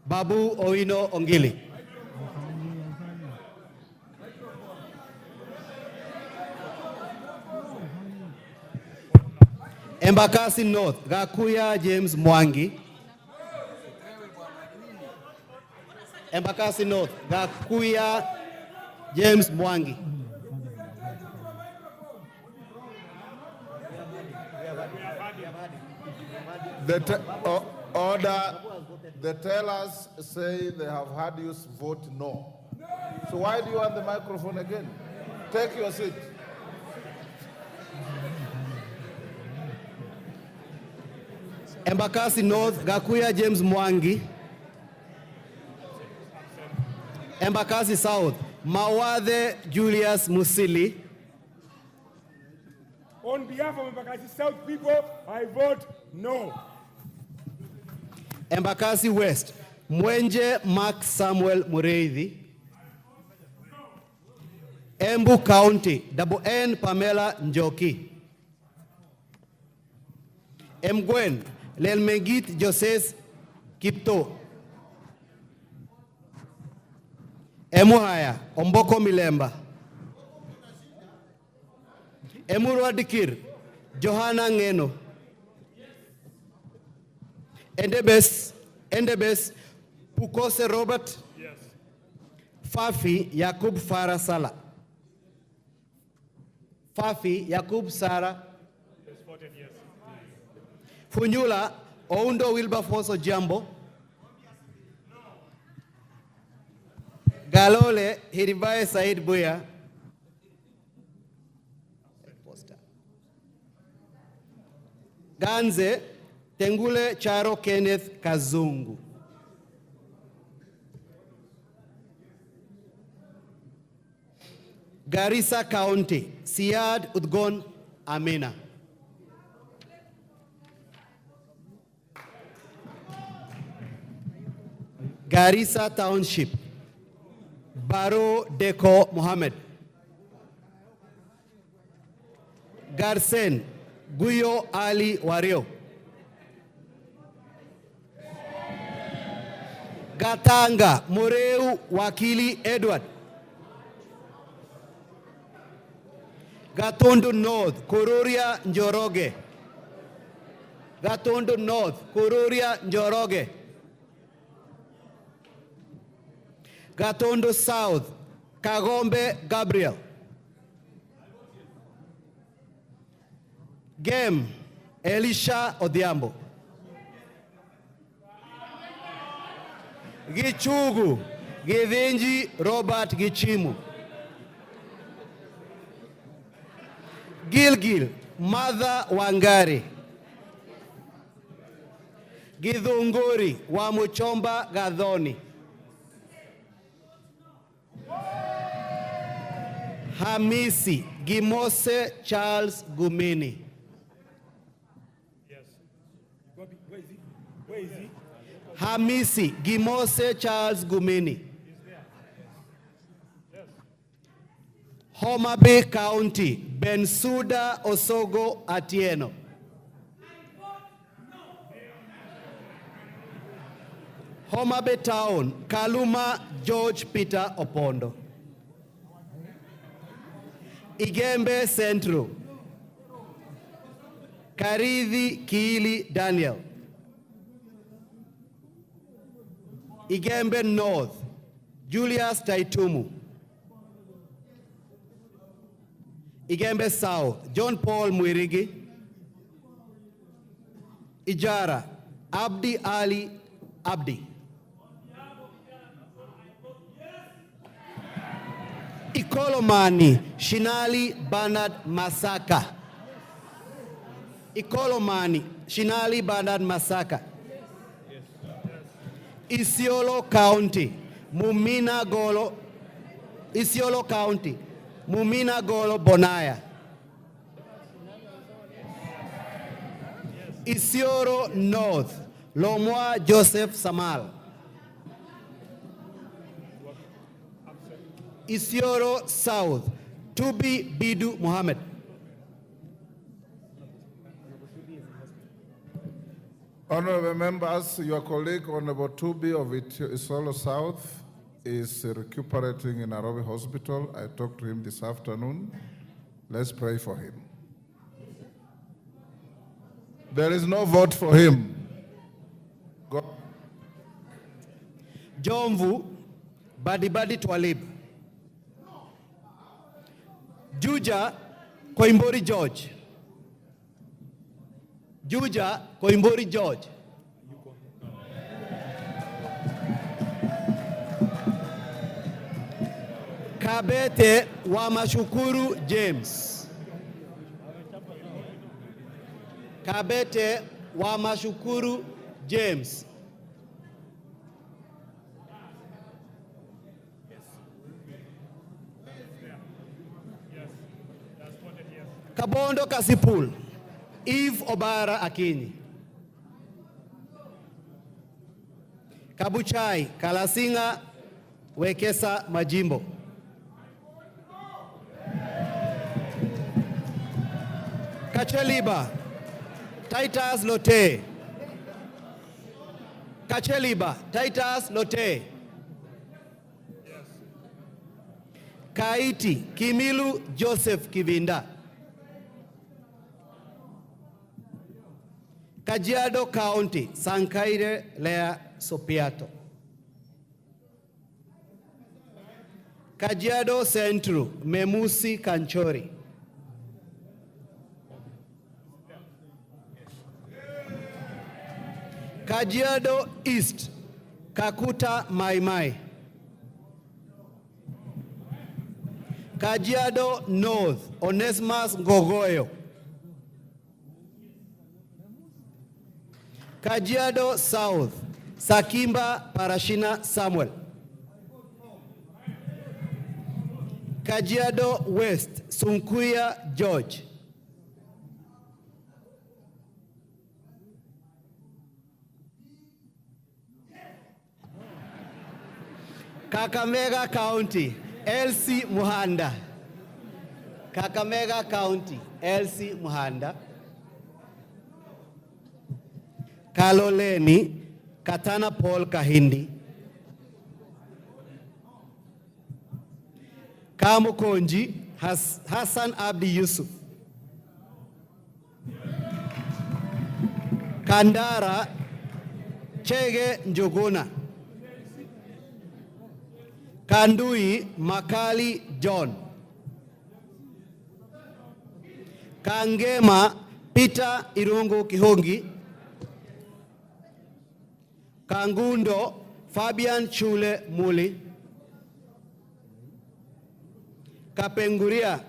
Babu Owino Ongili. Embakasi North, Gakuya James Mwangi. Embakasi North, Gakuya James Mwangi. Order. The tellers say they have had you vote no. So why do you want the microphone again? Take your seat. Embakasi North, Gakuya James Mwangi. Embakasi South, Mawade Julius Musili. On behalf of Embakasi South people, I vote no. Embakasi West, Mwenje Mark Samuel Mureithi. Embu County, Double N Pamela Njoki. Mgwen, Lelmegit Joses Kipto. Emuhaya, Omboko Milemba. Emurwa Dikir, Johanna Ngeno. Endebes, Pukose Robert. Yes. Fafi Yakub Farah Sala. Fafi Yakub Sara. Yes, voted yes. Funyula Oundo Wilberforce Jambo. Galole Hiribaye Said Buya. Ganze Tengule Charo Kenneth Kazungu. Garissa County, Siad Udgon Amina. Garissa Township, Baro Deko Mohammed. Garsen Guyo Ali Wario. Gatanga Moreu Wakili Edward. Gatundu North Kururia Njoroge. Gatundu North Kururia Njoroge. Gatundu South Kagombe Gabriel. Gem Elisha Odhiambo. Gichugu Githinji Robert Gichimu. Gilgil Martha Wangari. Githunguri wa Muchomba Gadhoni. Hamisi Gimose Charles Gumini. Where is he? Hamisi Gimose Charles Gumini. Homa Bay County Bensuda Osogo Atieno. Homa Bay Town Kaluma George Peter Opondo. Igembe Central Karithi Kiili Daniel. Igembe North Julius Taitumu. Igembe South John Paul Mwirigi. Ijara Abdi Ali Abdi. Ikolomani Shinali Bernard Masaka. Ikolomani Shinali Bernard Masaka. Isiolo County Mumina Golo. Isiolo County Mumina Golo Bonaya. Isiolo North Lomwa Joseph Samal. Isiolo South Tubi Bidu Mohammed. Honorable members, your colleague Honorable Tubi of Isiolo South is recuperating in Nairobi Hospital. I talked to him this afternoon. Let's pray for him. There is no vote for him. Go. Jomvu Badibadi Twalib. Juja Koimbori George. Juja Koimbori George. Kabete Wamashukuru James. Kabete Wamashukuru James. Kabondo Kasipul. Eve Obara Akinyi. Kabuchai Kalasinga Wekesa Majimbo. Kacheliba Titus Lote. Kacheliba Titus Lote. Kaiti Kimilu Joseph Kivinda. Kajiado County Sankaire Lea Sopiato. Kajiado Central Memusi Kanchori. Kajiado East Kakuta Maimai. Kajiado North Onesmus Ngogoyo. Kajiado South Sakimba Parashina Samuel. Kajiado West Sunkuya George. Kakamega County, Elsie Muhanda. Kakamega County, Elsie Muhanda. Kaloleni, Katana Paul Kahindi. Kamukonji, Hassan Abdi Yusuf. Kandara, Chege Njuguna. Kandui, Makali John. Kangema, Peter Irungu Kihongi. Kangundo, Fabian Chule Muli. Kapenguria,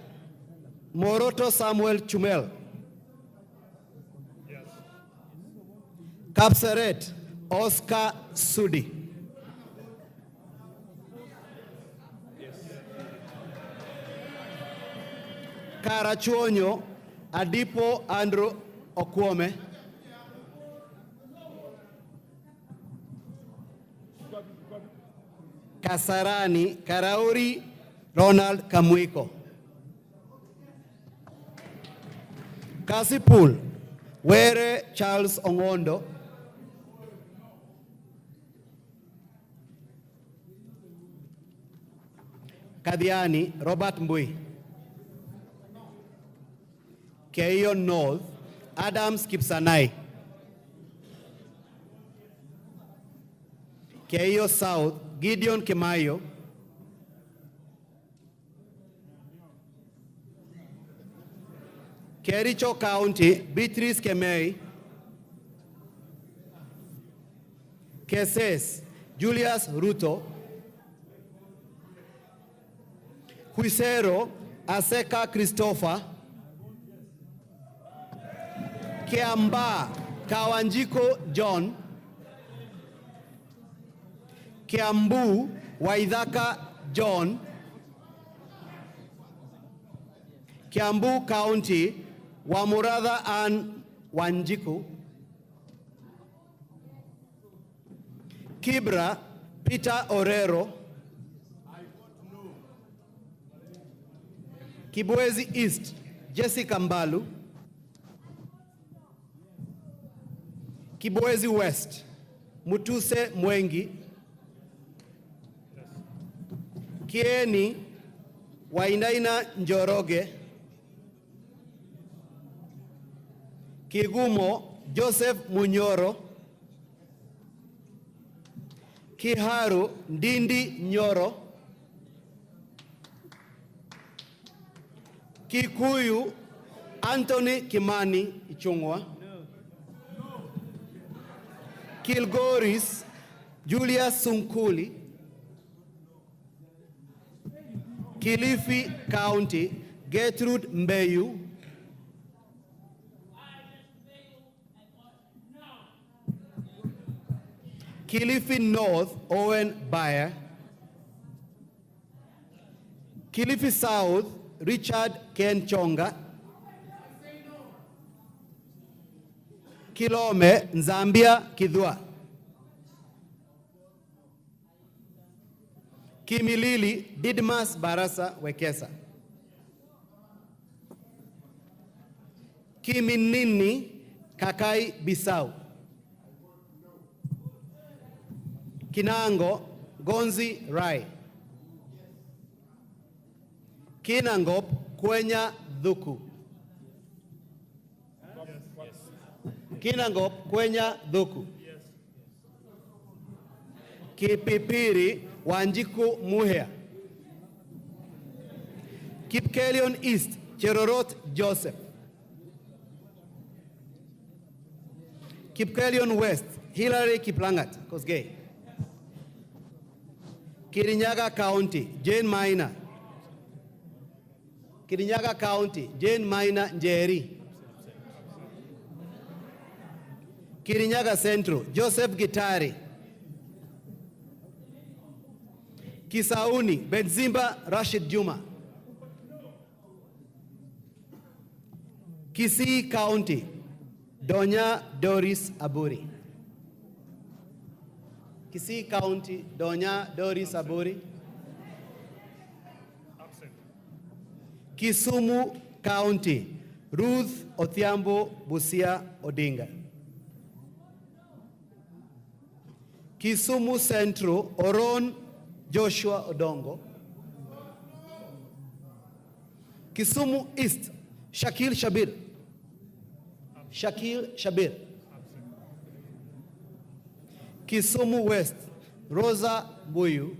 Moroto Samuel Chumel. Kapsaret, Oscar Sudi. Karachuonyo, Adipo Andrew Okwome. Kasarani, Karauri, Ronald Kamuiko. Kasipul, Were Charles Ongondo. Kadiani, Robert Mbui. Keio North, Adams Kipsanai. Keio South, Gideon Kemayo. Kericho County, Beatrice Kemei. Keses, Julius Ruto. Huisero, Aseka Christopher. Kiamba, Kawanjiko John. Kiambu, Waidhaka John. Kiambu County, Wamuratha Ann Wanjiku. Kibra, Peter Orero. Kibwezi East, Jessica Mbalu. Kibwezi West, Mutuse Mwengi. Kieni, Wainaina Njoroge. Kigumo, Joseph Munyoro. Kiharu, Ndindi Nyoro. Kikuyu, Anthony Kimani Ichungwa. Kilgoris, Julius Sunkuli. Kilifi County, Gertrude Mbeyu. Kilifi North, Owen Bayer. Kilifi South, Richard Ken Chonga. Kilome, Nzambia Kidwa. Kimilili, Didmas Barasa Wekesa. Kiminini, Kakai Bisau. Kinango, Gonzi Rai. Kinangop, Kwenya Dhuku. Kinangop, Kwenya Dhuku. Kipipiri, Wanjiku Muhea. Kipkelion East, Cherorot Joseph. Kipkelion West, Hillary Kiplangat, Kosgei. Kirinyaga County, Jane Maina. Kirinyaga County, Jane Maina Njeri. Kirinyaga Central, Joseph Gitari. Kisauni, Benzimba Rashid Juma. Kisii County, Donya Doris Aburi. Kisii County, Donya Doris Aburi. Kisumu County, Ruth Othiambo Busia Odinga. Kisumu Central, Oron Joshua Odongo. Kisumu East, Shakil Shabir. Shakil Shabir. Kisumu West, Rosa Buyu.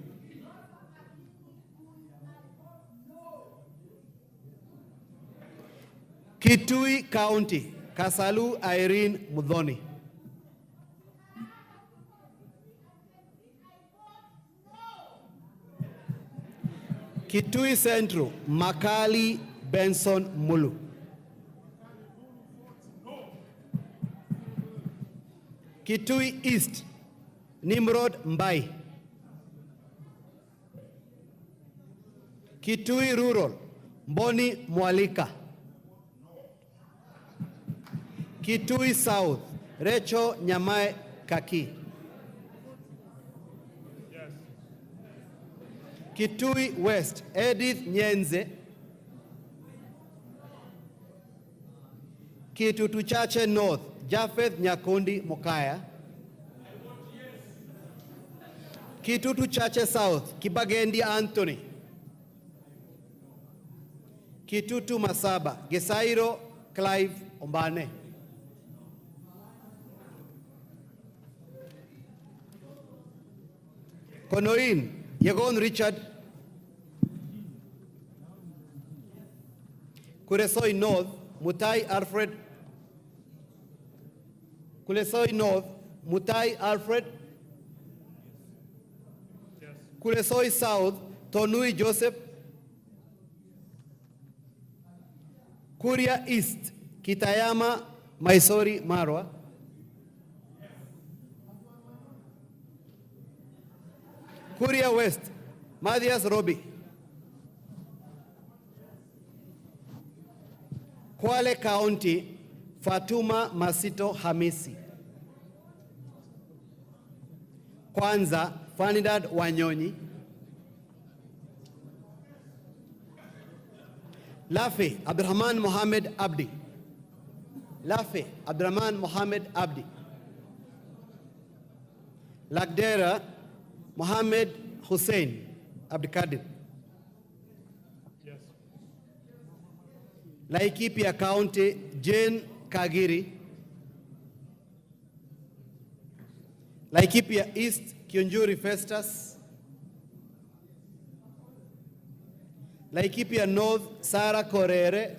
Kitui County, Kasalu Irene Mudhoni. Kitui Central, Makali Benson Mulu. Kitui East, Nimrod Mbai. Kitui Rural, Mboni Mwalika. Kitui South, Recho Nyamae Kaki. Kitui West, Edith Nyenze. Kitutu Chache North, Japheth Nyakundi Mokaya. Kitutu Chache South, Kibagendi Anthony. Kitutu Masaba, Gesairo Clive Ombane. Konoin, Yegon Richard. Kuresoi North, Mutai Alfred. Kuresoi North, Mutai Alfred. Kuresoi South, Tonui Joseph. Kuria East, Kitayama Maisori Marwa. Kuria West, Mathias Robi. Kwale County, Fatuma Masito Hamisi. Kwanza, Fanidad Wanyonyi. Lafe, Abdurrahman Mohamed Abdi. Lafe, Abdurrahman Mohamed Abdi. Lagdera, Mohamed Hussein Abdikadir. Yes. Laikipia County, Jane Kagiri. Laikipia East, Kyunjuri Festus. Laikipia North, Sarah Korere.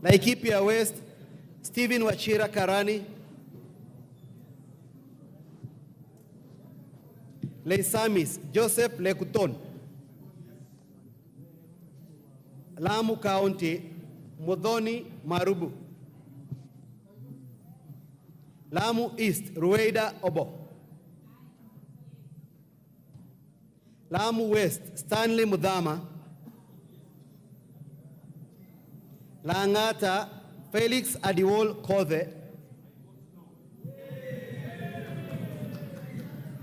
Laikipia West, Stephen Wachira Karani. Leisamis, Joseph Lekuton. Lamu County, Mudhoni Marubu. Lamu East, Rueda Obo. Lamu West, Stanley Mudhama. Langata, Felix Adiwol Kothe.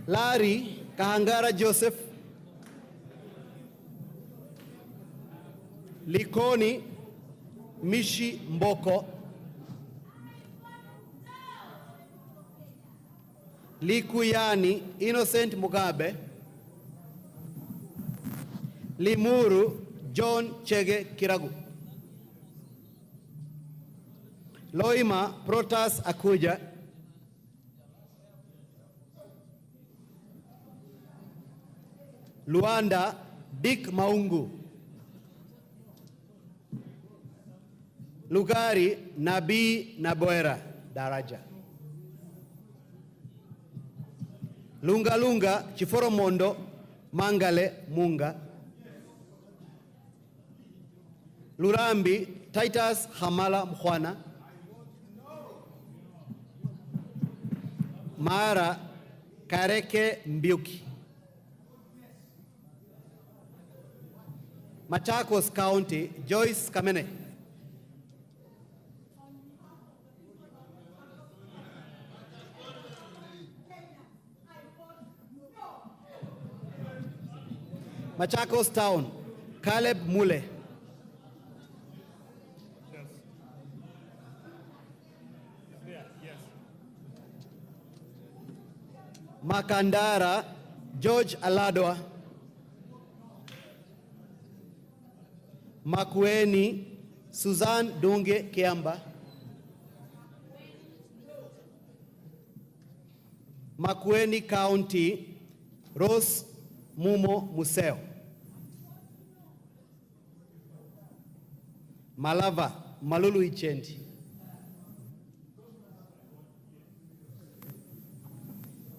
Lari, Kahangara Joseph. Likoni, Mishi Mboko. Likuyani, Innocent Mugabe. Limuru, John Chege Kiragu. Loima, Protas Akuja. Luanda, Dick Maungu. Lugari, Nabi Naboera Daraja. Lunga Lunga, Chiforomondo, Mangale Munga. Lurambi, Titus Hamala Mkhwana. Mara, Kareke Mbiuki. Machakos County, Joyce Kamene. Machakos Town, Caleb Mule. Makandara, George Aladwa. Makueni, Suzanne Dunge Kiamba. Makueni County, Rose Mumo Museo. Malava, Malulu Ichendi.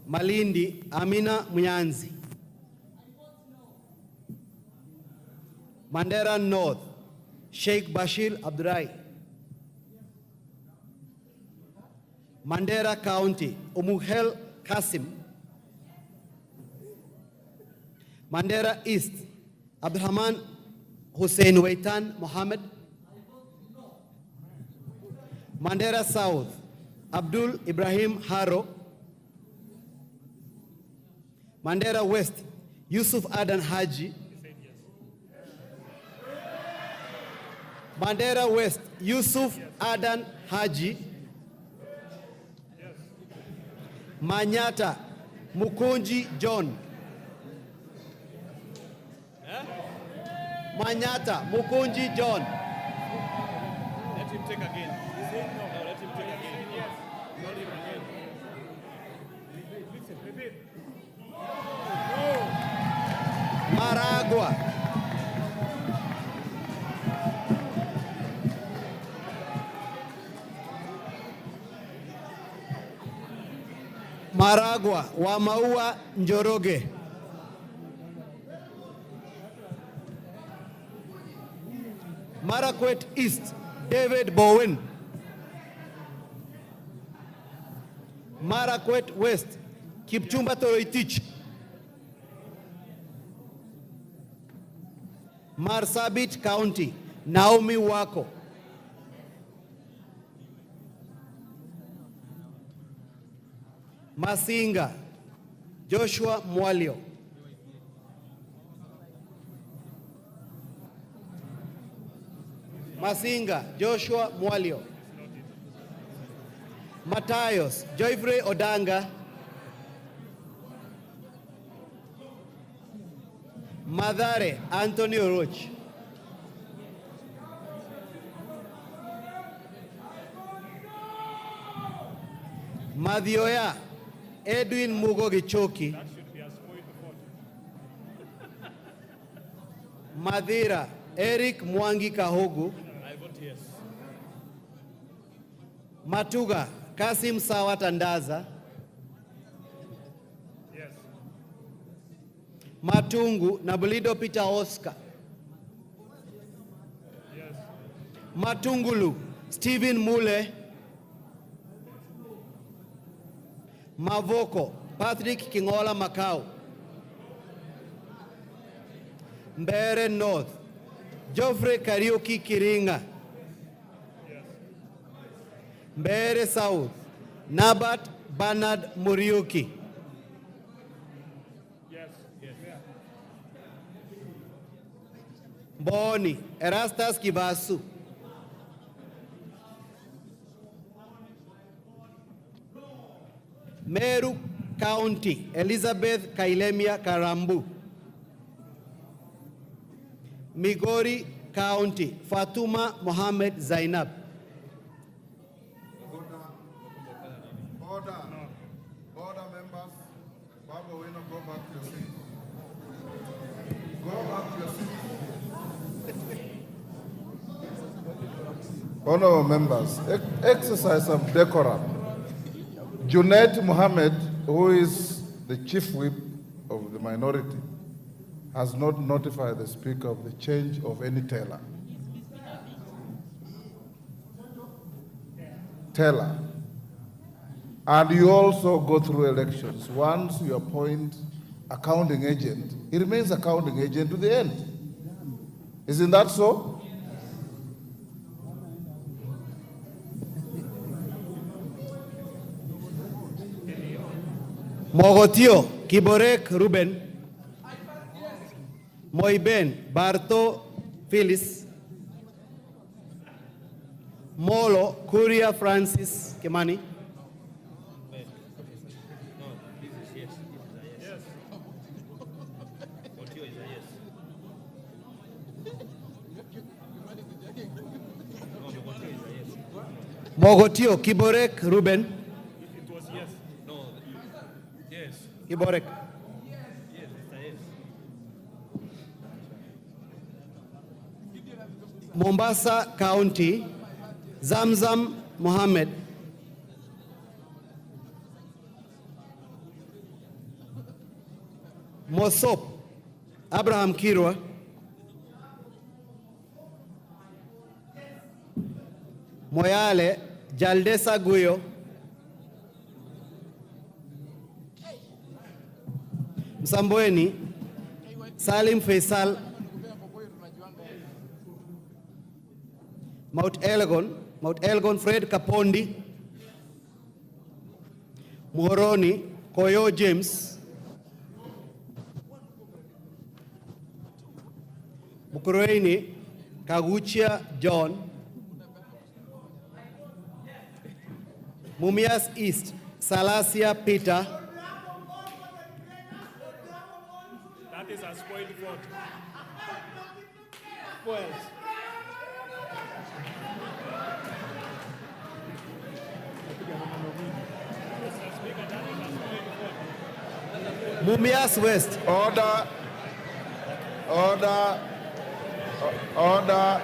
Malindi, Amina Munyanzi. Mandera North, Sheikh Bashir Abdurai. Mandera County, Umuhel Kasim. Mandera East, Abdurrahman Hussein Waitan Mohammed. Mandera South, Abdul Ibrahim Haro. Mandera West, Yusuf Adan Haji. Mandera West, Yusuf Adan Haji. Manyata, Mukunji John. Manyata, Mukunji John. Let him take again. No, let him take again. Yes. Not him again. Listen. Maragua. Maragua, Wamaua Njoroge. Marakwet East, David Bowen. Marakwet West, Kipchumba Toroitich. Marsabit County, Naomi Wako. Masinga, Joshua Mwalio. Masinga, Joshua Mwalio. Matayos, Joyfrey Odanga. Madare, Antonio Roach. Madioya, Edwin Mugo Gichoki. Madira, Eric Mwangi Kahogu. I vote yes. Matuga, Kasim Sawa Tandaza. Yes. Matungu, Nabulido Peter Oscar. Yes. Matungulu, Stephen Mule. Mavoko, Patrick Kingola Macau. Mbere North, Geoffrey Kariuki Kiringa. Yes. Mbere South, Nabat Bernard Muriuki. Yes. Yes. Boni, Erastus Kibasu. Meru County, Elizabeth Kailemia Karambu. Migori County, Fatuma Mohammed Zainab. Order members. Baba, we not go back to your seat. Go back to your seat. Honorable members, exercise some decorum. Junaid Mohammed, who is the chief whip of the minority, has not notified the Speaker of the change of any teller. And you also go through elections. Once you appoint accounting agent, he remains accounting agent to the end. Isn't that so? Mogotio, Kiborek Ruben. Moiben Barto Phyllis, Molo Kuria Francis Kimani, Mogotio Kiborek Ruben. It was yes. No. Yes. Kiborek. Yes, it's a yes. Mombasa County, Zamzam Mohammed. Mosop Abraham Kirwa. Moyale Jaldesa Guyo. Msambweni Salim Faisal. Mount Elgon Fred Kapondi. Muhoroni Koyo James. Mukurweini Kaguchia John. Mumias East Salasia Peter. That is a spoiled vote. Spoiled. Mumias West. Order. Order. Order.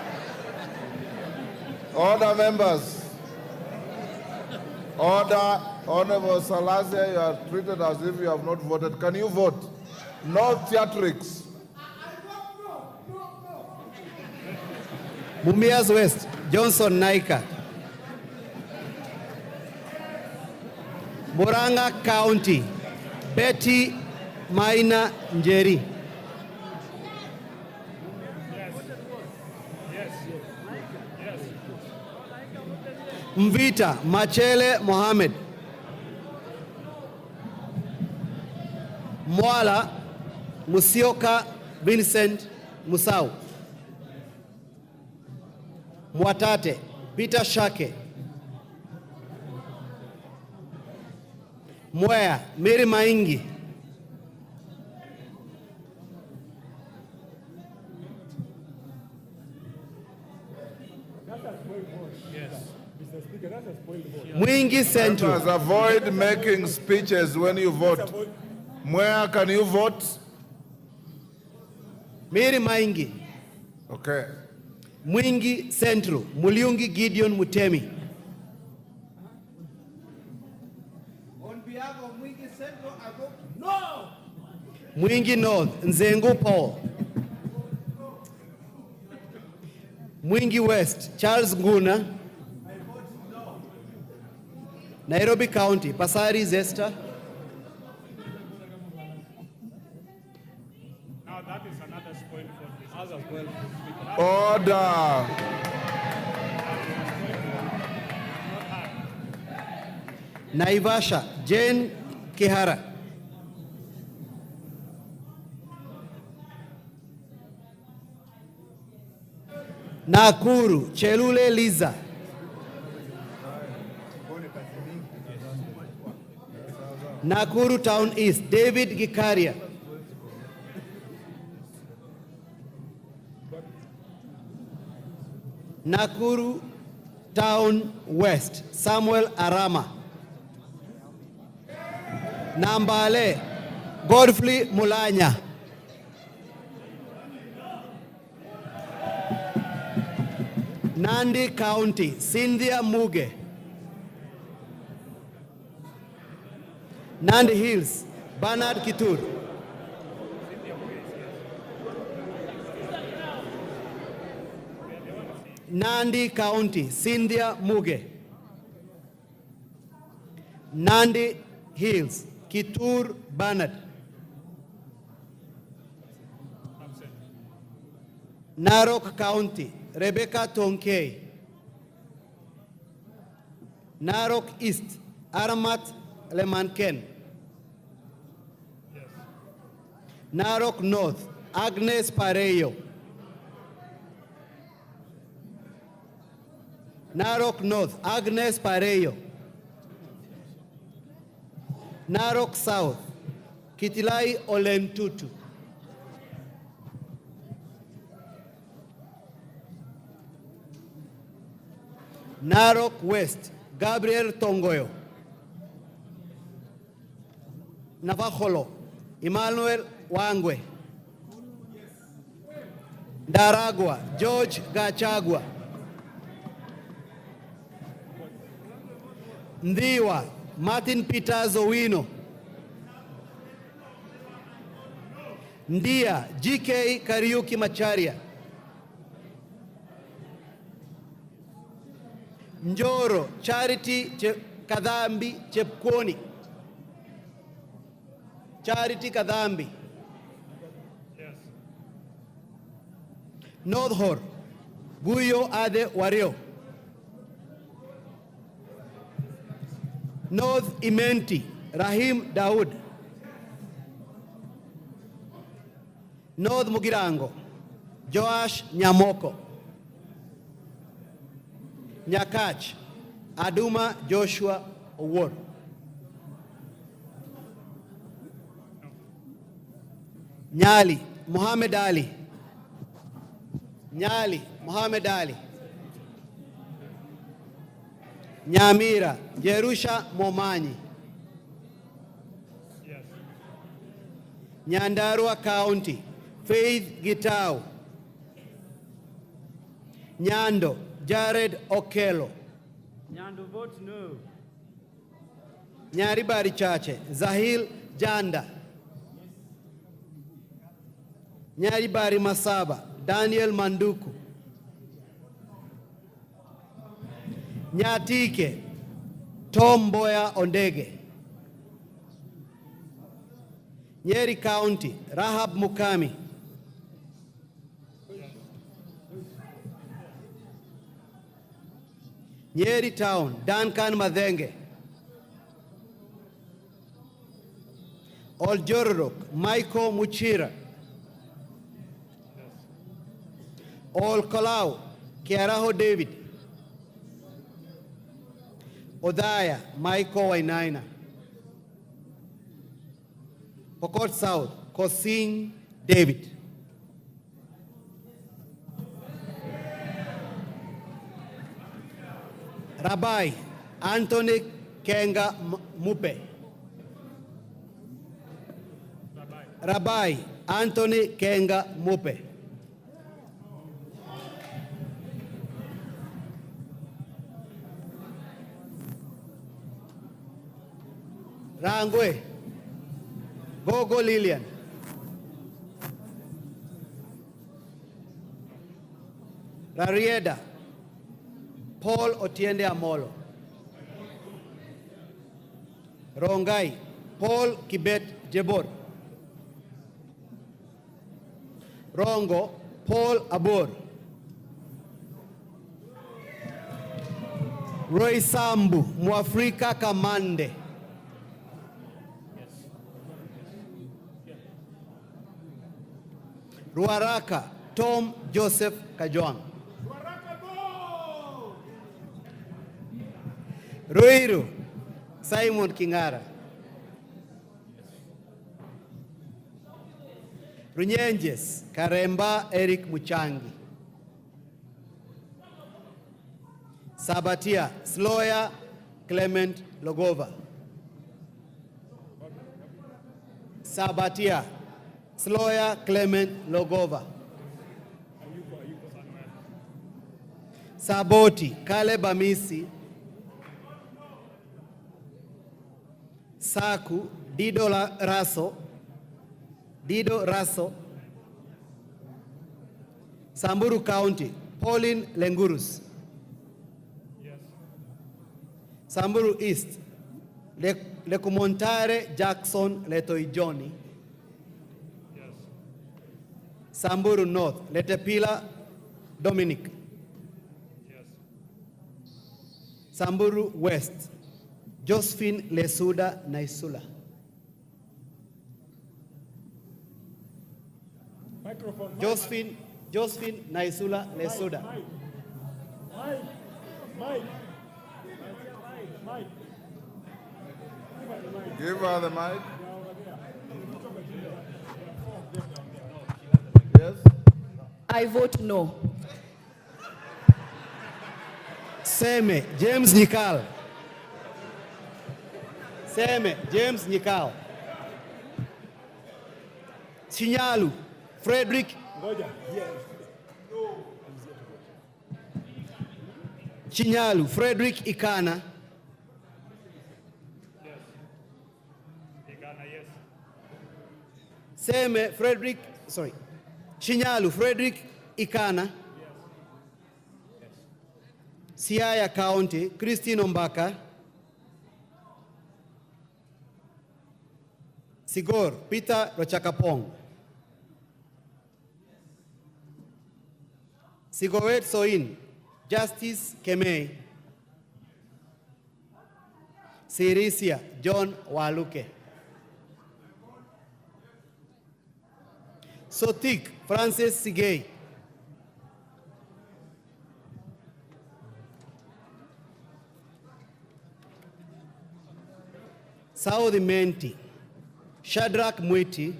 Order, members. Order. Honorable Salasia, you are treated as if you have not voted. Can you vote? No theatrics. Mumias West, Johnson Naika. Murang'a County, Betty Maina Njeri. Mvita Machele Mohammed. Mwala Musioka Vincent Musau. Mwatate Peter Shake. Mwea Mary Maingi. Mwingi Central. Members, avoid making speeches when you vote. Where can you vote? Mary Maingi. Okay. Mwingi Central, Muliungi Gideon Mutemi. On behalf of Mwingi Central, I vote no. Mwingi North, Nzengu Paul. Mwingi West, Charles Nguna. Nairobi County, Pasari Zesta. Now that is another spoiled vote. Order. Naivasha, Jane Kihara. Nakuru, Chelule Liza. Nakuru Town East, David Gikaria. Nakuru Town West, Samuel Arama. Nambale, Godfrey Mulanya. Nandi County, Cynthia Muge. Nandi Hills, Bernard Kitur. Nandi County, Cynthia Muge. Nandi Hills, Kitur Bernard. Narok County, Rebecca Tonkei. Narok East, Aramat Lemanken. Narok North, Agnes Pareyo. Narok North, Agnes Pareyo. Narok South, Kitilai Olentutu. Narok West, Gabriel Tongoyo. Navajolo, Emmanuel Wangwe. Daragwa, George Gachagua. Ndiwa, Martin Peters Owino. Ndia, GK Kariuki Macharia. Njoro, Charity Kadhambi Chepkwoni. Charity Kadhambi. Northhor, Guyo Ade Wario. North Imenti, Rahim Daud. North Mugirango, Joash Nyamoko. Nyakach, Aduma Joshua Owor. Nyali, Muhammad Ali. Nyali, Muhammad Ali. Nyamira, Jerusha Momanyi. Nyandarua County, Faith Gitau. Nyando, Jared Okelo. Nyando, vote no. Nyaribari Chache, Zahil Janda. Nyaribari Masaba, Daniel Manduku. Nyatike, Tom Boya Ondege. Nyeri County, Rahab Mukami. Nyeri Town, Duncan Madenge. Oljororok, Michael Muchira. Ol Kalau, Kiaraho David. Odaya, Michael Wainaina. Pokot South, Kosing David. Rabbi Anthony Kenga Mupe. Rabbi Anthony Kenga Mupe. Rangwe Gogo Lilian. Rarieda Paul Otiende Amolo. Rongai Paul Kibet Jebor. Rongo Paul Abor. Roy Sambu Mwafrika Kamande. Ruaraka Tom Joseph Kajwang. Ruiru Simon Kingara. Runyenjes Karemba Eric Muchangi. Sabatia Sloya Clement Logova. Sabatia Sloya Clement Logova. Saboti Caleb Amisi. Saku Dido Raso. Samburu County Pauline Lengurus. Samburu East Lekumontare Jackson Letoijoni. Samburu North Letepila Dominic. Samburu West Josephine Lesuda Naisula. Josephine Naisula Lesuda. Give her the mic. Yes. I vote no. Seme James Nyikal. Seme James Nyikal. Chinyalu Frederick. Chinyalu Frederick Ikana. Seme Frederick, sorry. Chinyalu Frederick Ikana. Siaya County, Christine Ombaka. Sigor, Peter Rochakapong. Sigowet Soin, Justice Kemei. Sirisia, John Waluke. Sotik, Francis Sigei. Saudi Menti, Shadrach Mwiti.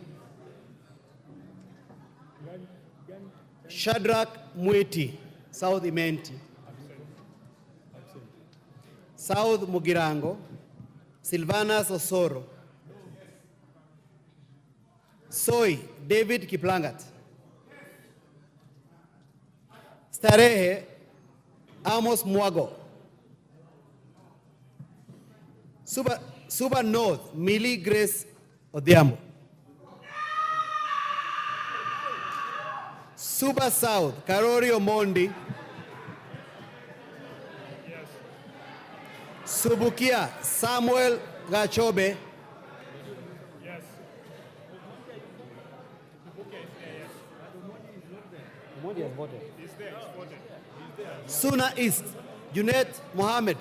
Shadrach Mwiti, South Menti. South Mugirango, Silvanas Osoro. Soy, David Kiplangat. Starehe, Amos Mwago. Suba North, Millie Grace Odiamo. Suba South, Karori Omondi. Subukia, Samuel Gachobe. Suna East, Junet Mohammed.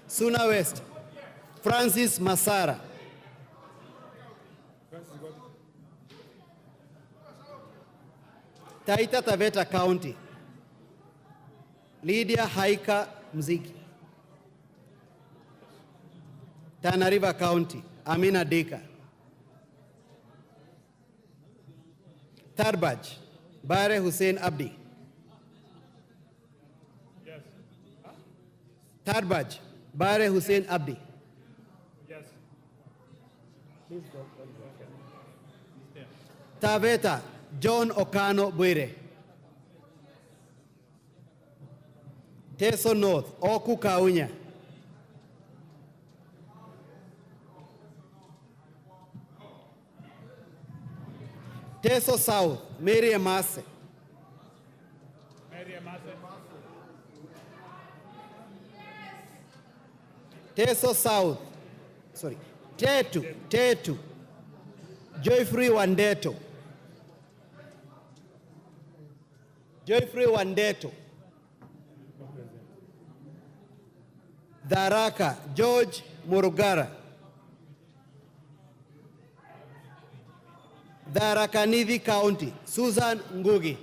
Suna West, Francis Masara. Taita Taveta County, Lydia Haika Mziki. Tana River County, Amina Dika. Tarbaj, Bare Hussein Abdi. Yes. Huh? Tarbaj, Bare Hussein Abdi. Yes. Taveta, John Okano Bwire. Teso North, Oku Kaunya. Teso South, Mary Amase. Teso South, sorry, Tetu, Joyfree Wandeto. Joyfree Wandeto. Daraka, George Murugara. Tharaka-Nithi County, Susan Ngugi.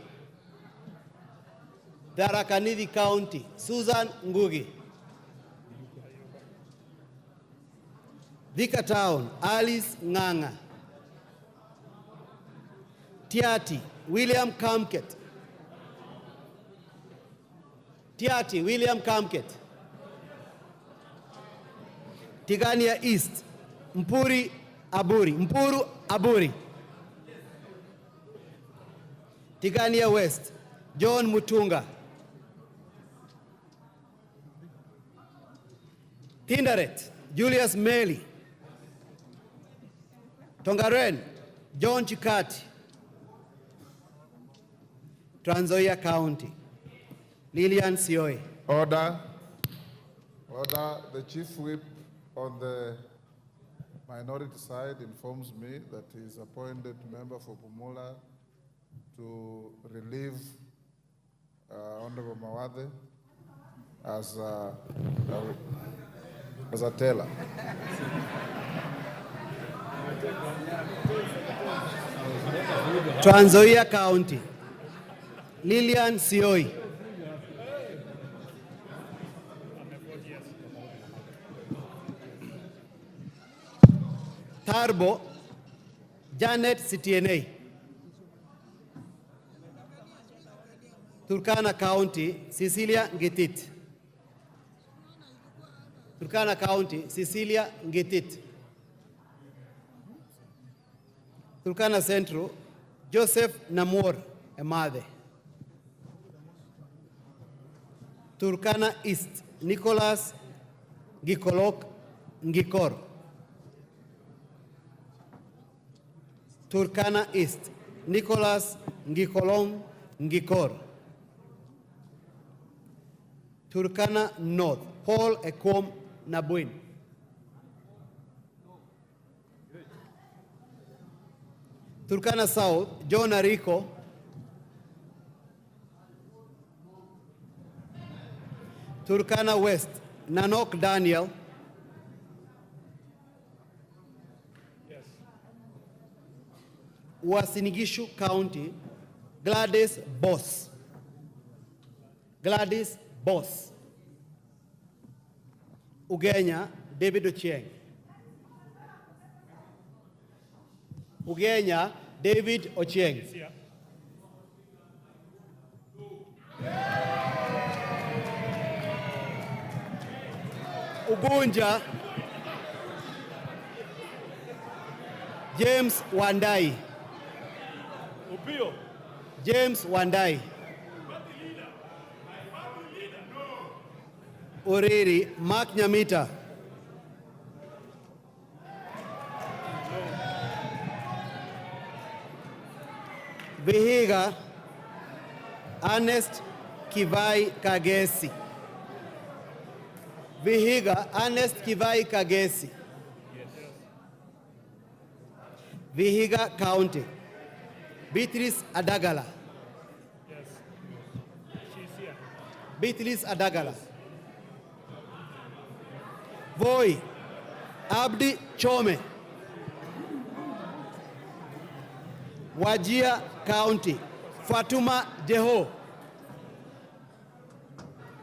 Tharaka-Nithi County, Susan Ngugi. Thika Town, Alice Nganga. Tiati, William Kamket. Tiati, William Kamket. Tigania East, Mpuru Aburi. Tigania West, John Mutunga. Tinderet, Julius Meli. Tongaren, John Chikati. Trans Nzoia County, Lillian Sioe. Order. The chief whip on the minority side informs me that he is appointed member for Bumula to relieve Honorable Mawathe as a teller. Trans Nzoia County, Lilian Sioi. Tarbo, Janet Citienei. Turkana County, Cecilia Ngetit. Turkana County, Cecilia Ngetit. Turkana Central, Joseph Namor Emade. Turkana East, Nicholas Gikolok Ngikor. Turkana East, Nicholas Ngikolong Ngikor. Turkana North, Paul Ekom Nabuin. Turkana South, John Arico. Turkana West, Nanok Daniel. Wasinigishu County, Gladys Boss. Gladys Boss. Ugenya, David Ochieng. Ugenya, David Ochieng. Ugunja, James Wandai. James Wandai. Oriri, Mark Nyamita. Vihiga, Ernest Kivai Kagesi. Vihiga, Ernest Kivai Kagesi. Vihiga County, Beatrice Adagala. Beatrice Adagala. Voi, Abdi Chome. Wajir County, Fatuma Deho.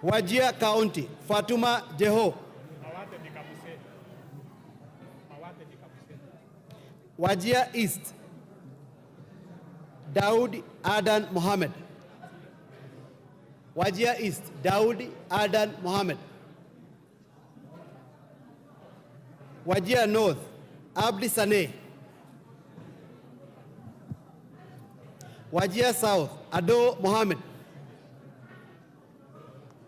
Wajir County, Fatuma Deho. Wajir East, Daud Adan Mohammed. Wajir East, Daud Adan Mohammed. Wajir North, Abdi Saneh. Wajir South, Ado Mohammed.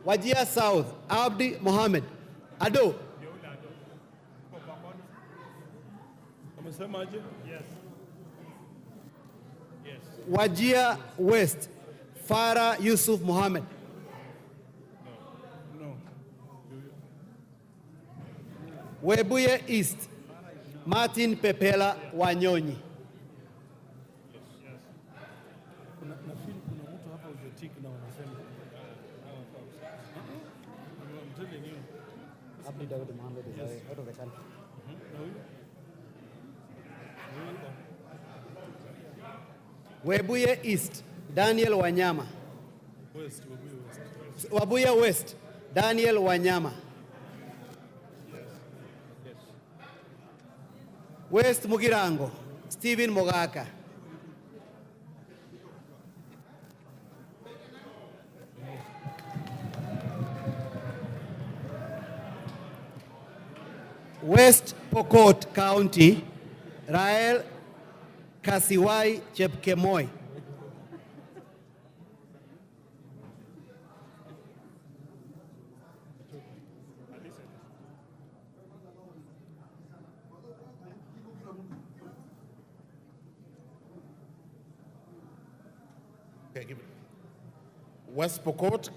Wajir South, Abdi Mohammed. Ado. Yes. Yes. Wajir West, Farah Yusuf Mohammed. No. Webuye East, Martin Pepela Wanyonyi. Abdi Daud Mohammed is out of the country. Webuye East, Daniel Wanyama. West. Webuye West, Daniel Wanyama. Yes. West Mugirango, Stephen Mogaka. West Pokot County, Rael Kasiwai Chepkemoi. Okay, give it. West Pokot,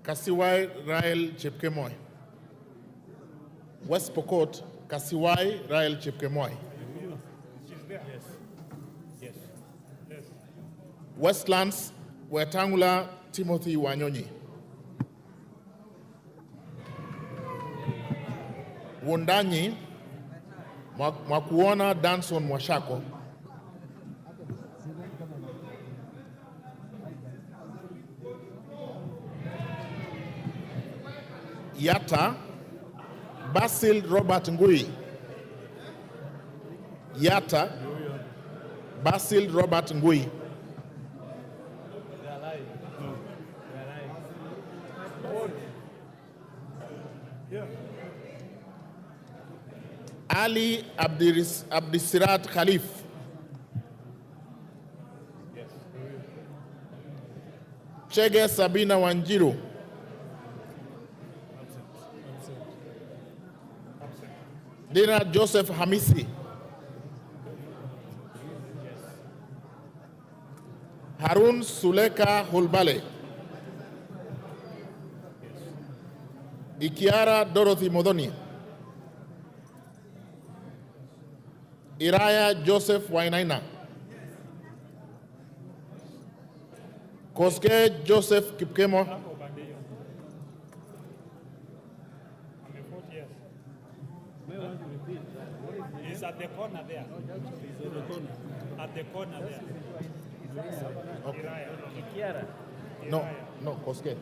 Kasiwai Rael Chepkemoi. West Pokot, Kasiwai Rael Chepkemoi. She's there. Yes. Yes. Yes. Westlands, Wetangula Timothy Wanyonyi. Wundanyi, Mwakuona Danson Mwashako. Yata Basil Robert Ngui. Yata Basil Robert Ngui. Ali Abdisirat Khalif. Chege Sabina Wanjiru. Dina Joseph Hamisi. Harun Suleka Hulbale. Ikiara Dorothy Modoni. Iraya Joseph Wainaina. Koske Joseph Kipkemo. He's at the corner there. At the corner there. Okay. No, Koske.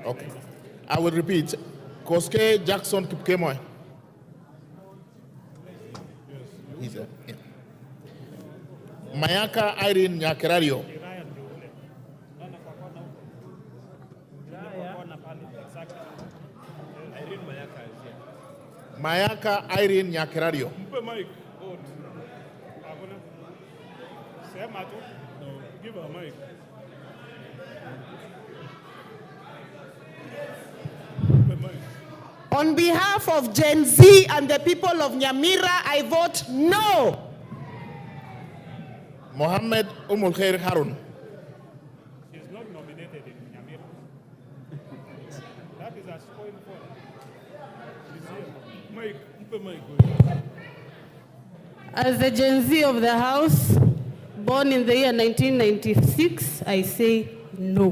Okay. I will repeat. Koske Jackson Kipkemo. He's there. Yeah. Mayaka Irene Nyakerario. Mayaka Irene Nyakerario. Mpe mic. Vote. Sema tu. No, give her mic. On behalf of Gen Z and the people of Nyamira, I vote no. Mohammed Umul Khair Harun. She's not nominated in Nyamira. That is a spoil for her. She's here. Mic. Mpe mic. As the Gen Z of the House, born in the year 1996, I say no.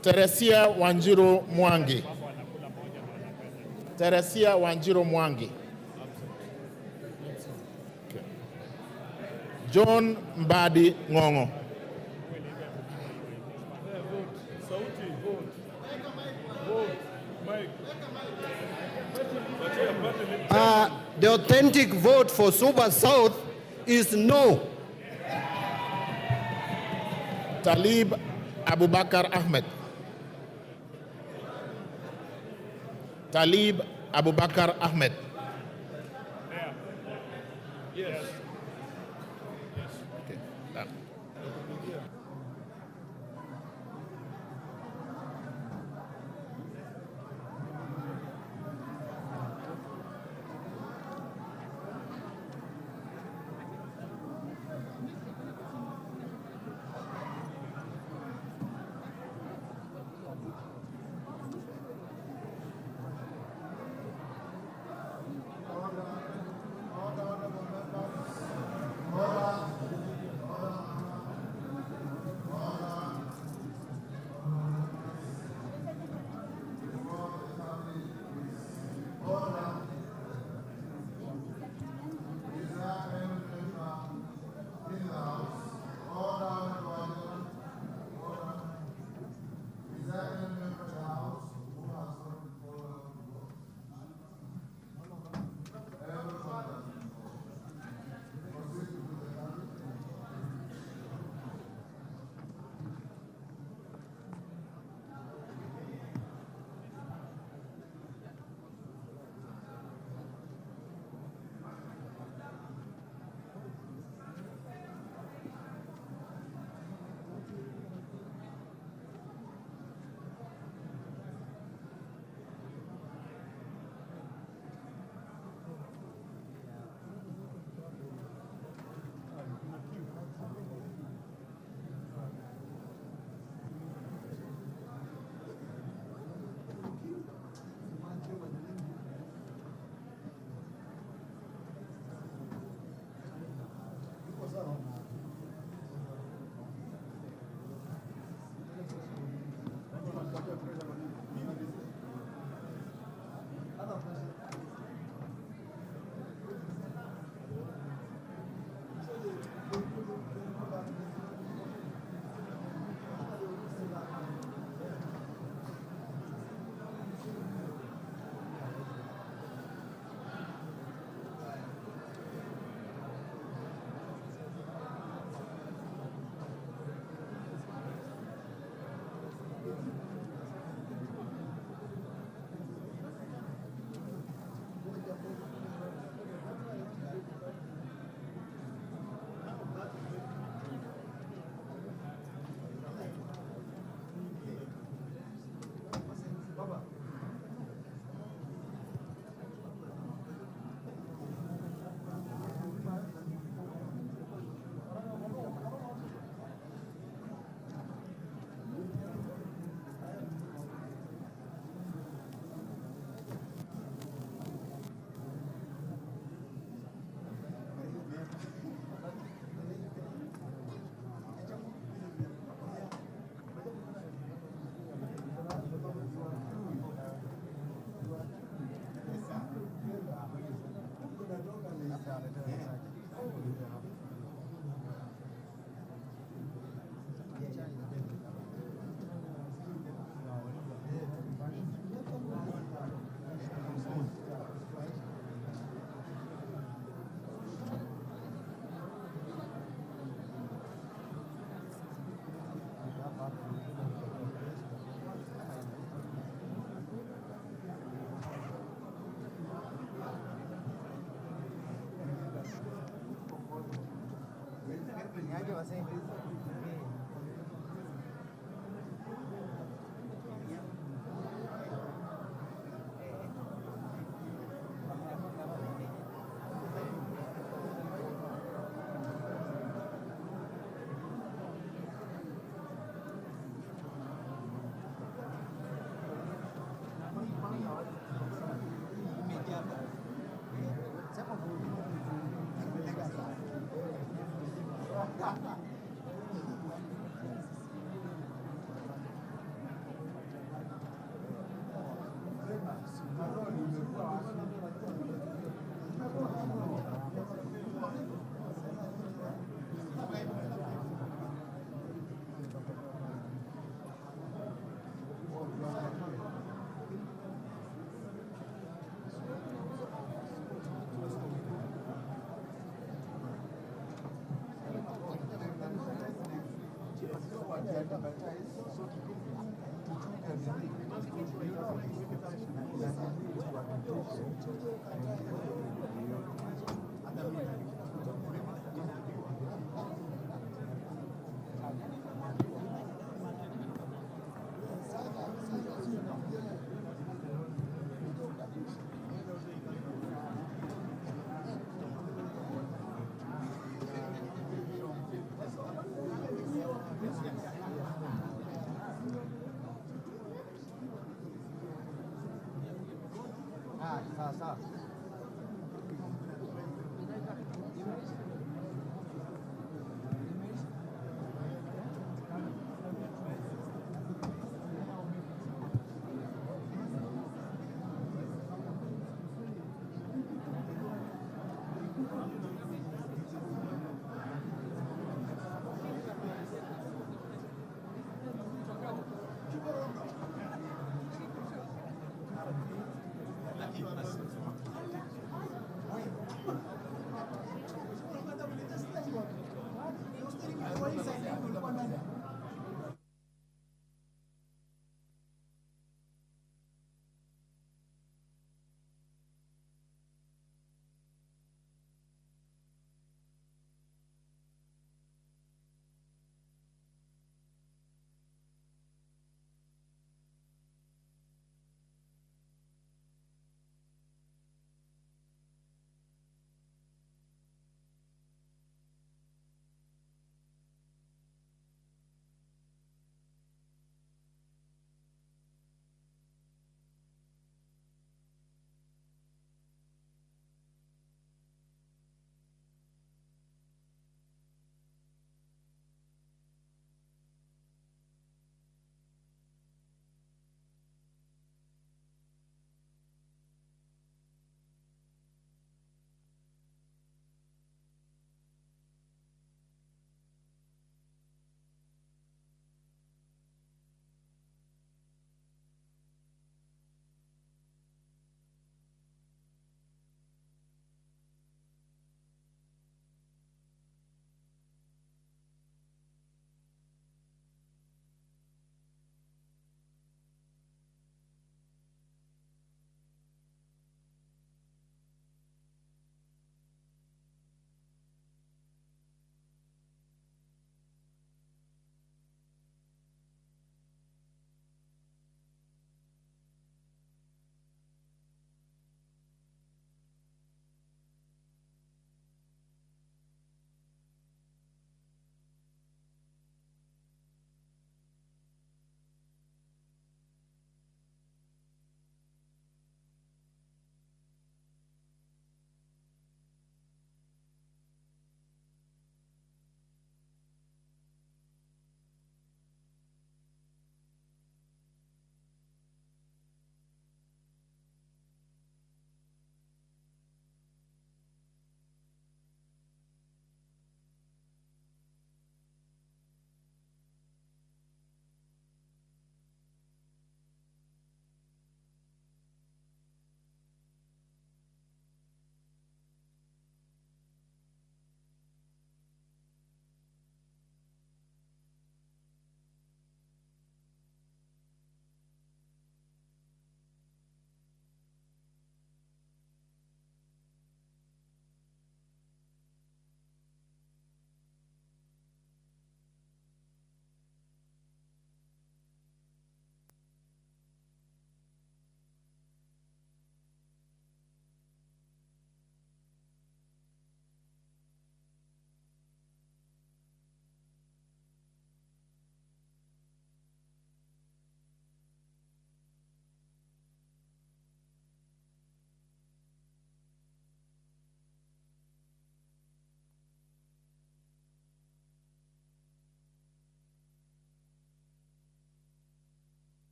Teresia Wanjiru Mwangi. Teresia Wanjiru Mwangi. Okay. John Mbadi Ngongo. The authentic vote for Suba South is no. Talib Abubakar Ahmed. Talib Abubakar Ahmed. Yes. Okay. Done.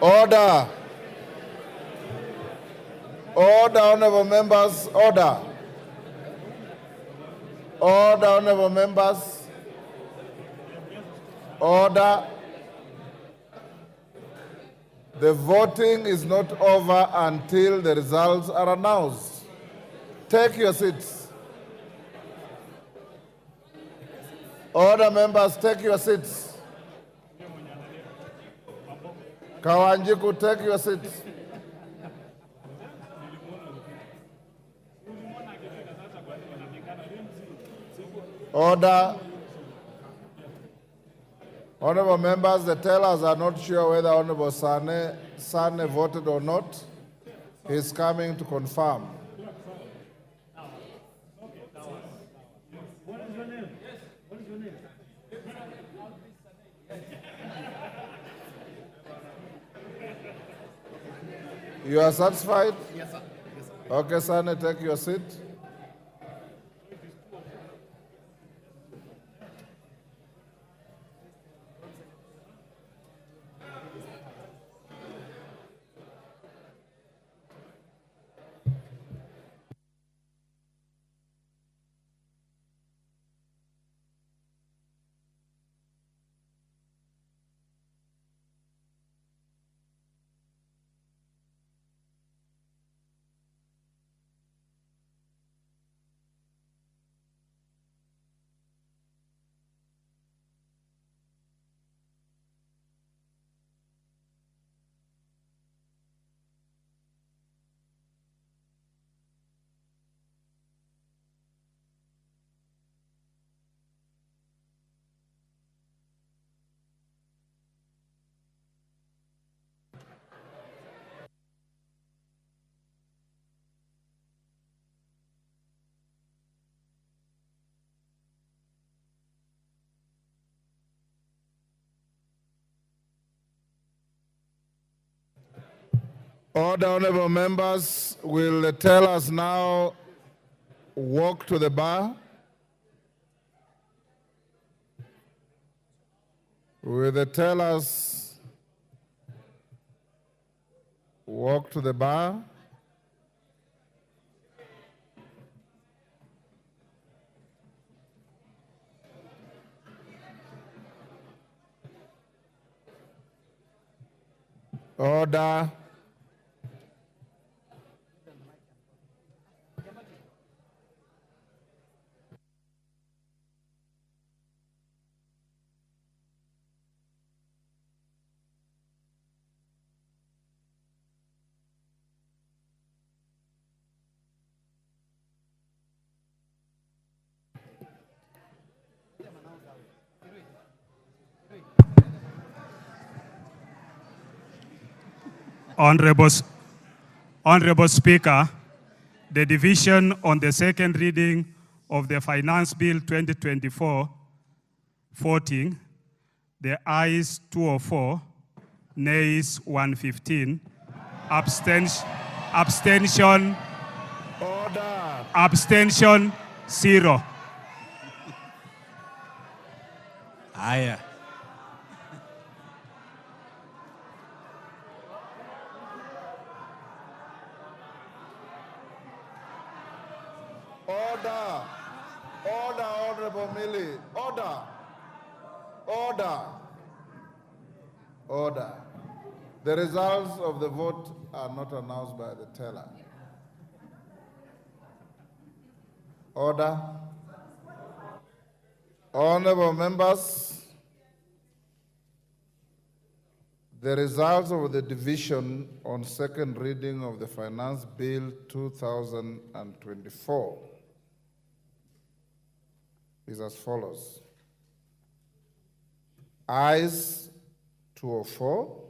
Order. Order, honorable members, order. Order, honorable members. Order. The voting is not over until the results are announced. Take your seats. Order, members, take your seats. Kawanjiku, take your seats. Order. Honorable members, the tellers are not sure whether Honorable Sane voted or not. He's coming to confirm. You are satisfied? Yes, sir. Yes, sir. Okay, Sane, take your seat. Order, honorable members, will the tellers now walk to the bar? Will the tellers walk to the bar? Order. Honorable Speaker, the division on the second reading of the Finance Bill 2024 voting, the ayes 204, nays 115, abstention, Order. abstention 0. Aye. Order. Order, Honorable Millie. Order. Order. Order. The results of the vote are not announced by the teller. Order. Honorable members, the results of the division on second reading of the Finance Bill 2024 is as follows. Ayes 204,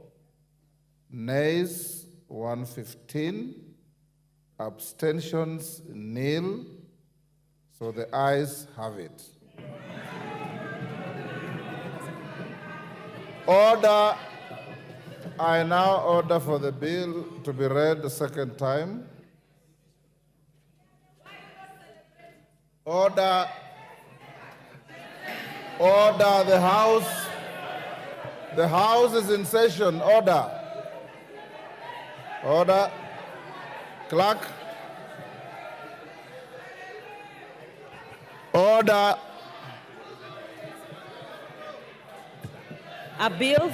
nays 115, abstentions nil, so the ayes have it. Order. I now order for the bill to be read the second time. Order. Order, the House is in session. Order. Order. Clerk. Order. A bill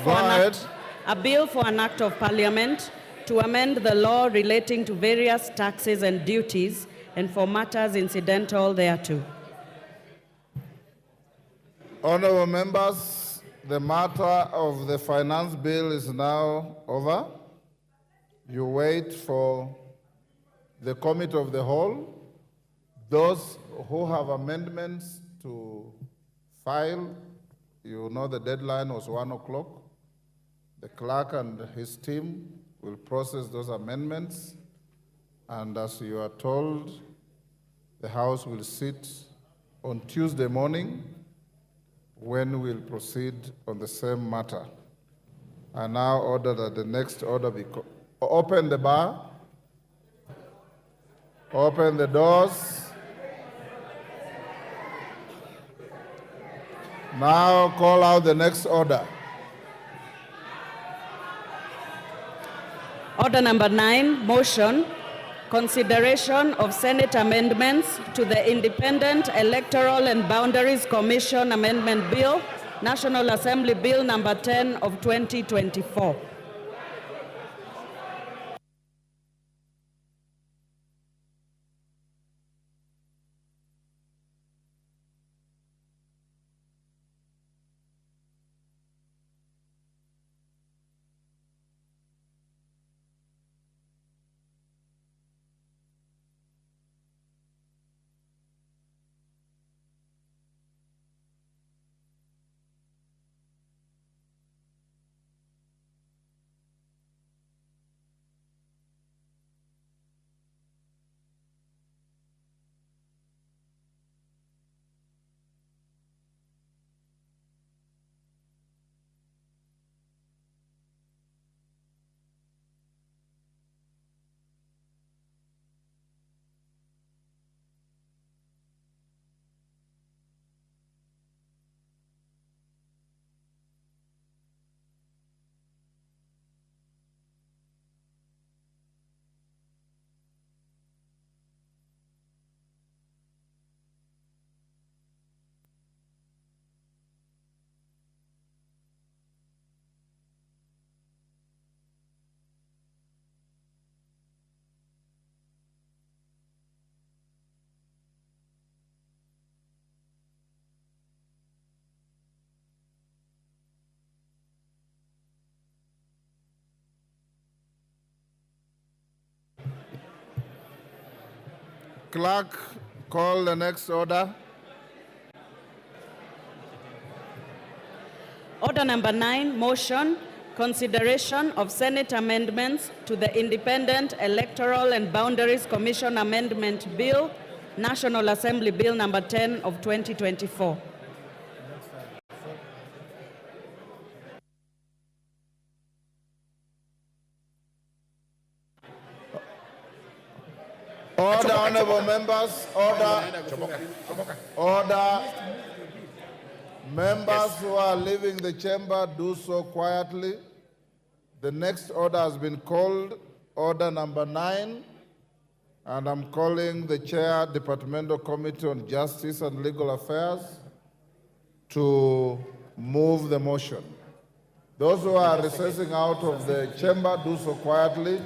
for an act of parliament to amend the law relating to various taxes and duties and for matters incidental thereto. Honorable members, the matter of the finance bill is now over. You wait for the committee of the whole. Those who have amendments to file, you know the deadline was 1 o'clock. The clerk and his team will process those amendments. And as you are told, the House will sit on Tuesday morning when we'll proceed on the same matter. I now order that the next order be open the bar, open the doors. Now call out the next order. Order number 9, motion, consideration of Senate amendments to the Independent Electoral and Boundaries Commission Amendment Bill, National Assembly Bill number 10 of 2024. Clerk, call the next order. Order number 9, motion, consideration of Senate amendments to the Independent Electoral and Boundaries Commission Amendment Bill, National Assembly Bill number 10 of 2024. Order, honorable members, order. Order. Members who are leaving the chamber, do so quietly. The next order has been called, order number 9, and I'm calling the Chair, Departmental Committee on Justice and Legal Affairs to move the motion. Those who are recessing out of the chamber, do so quietly.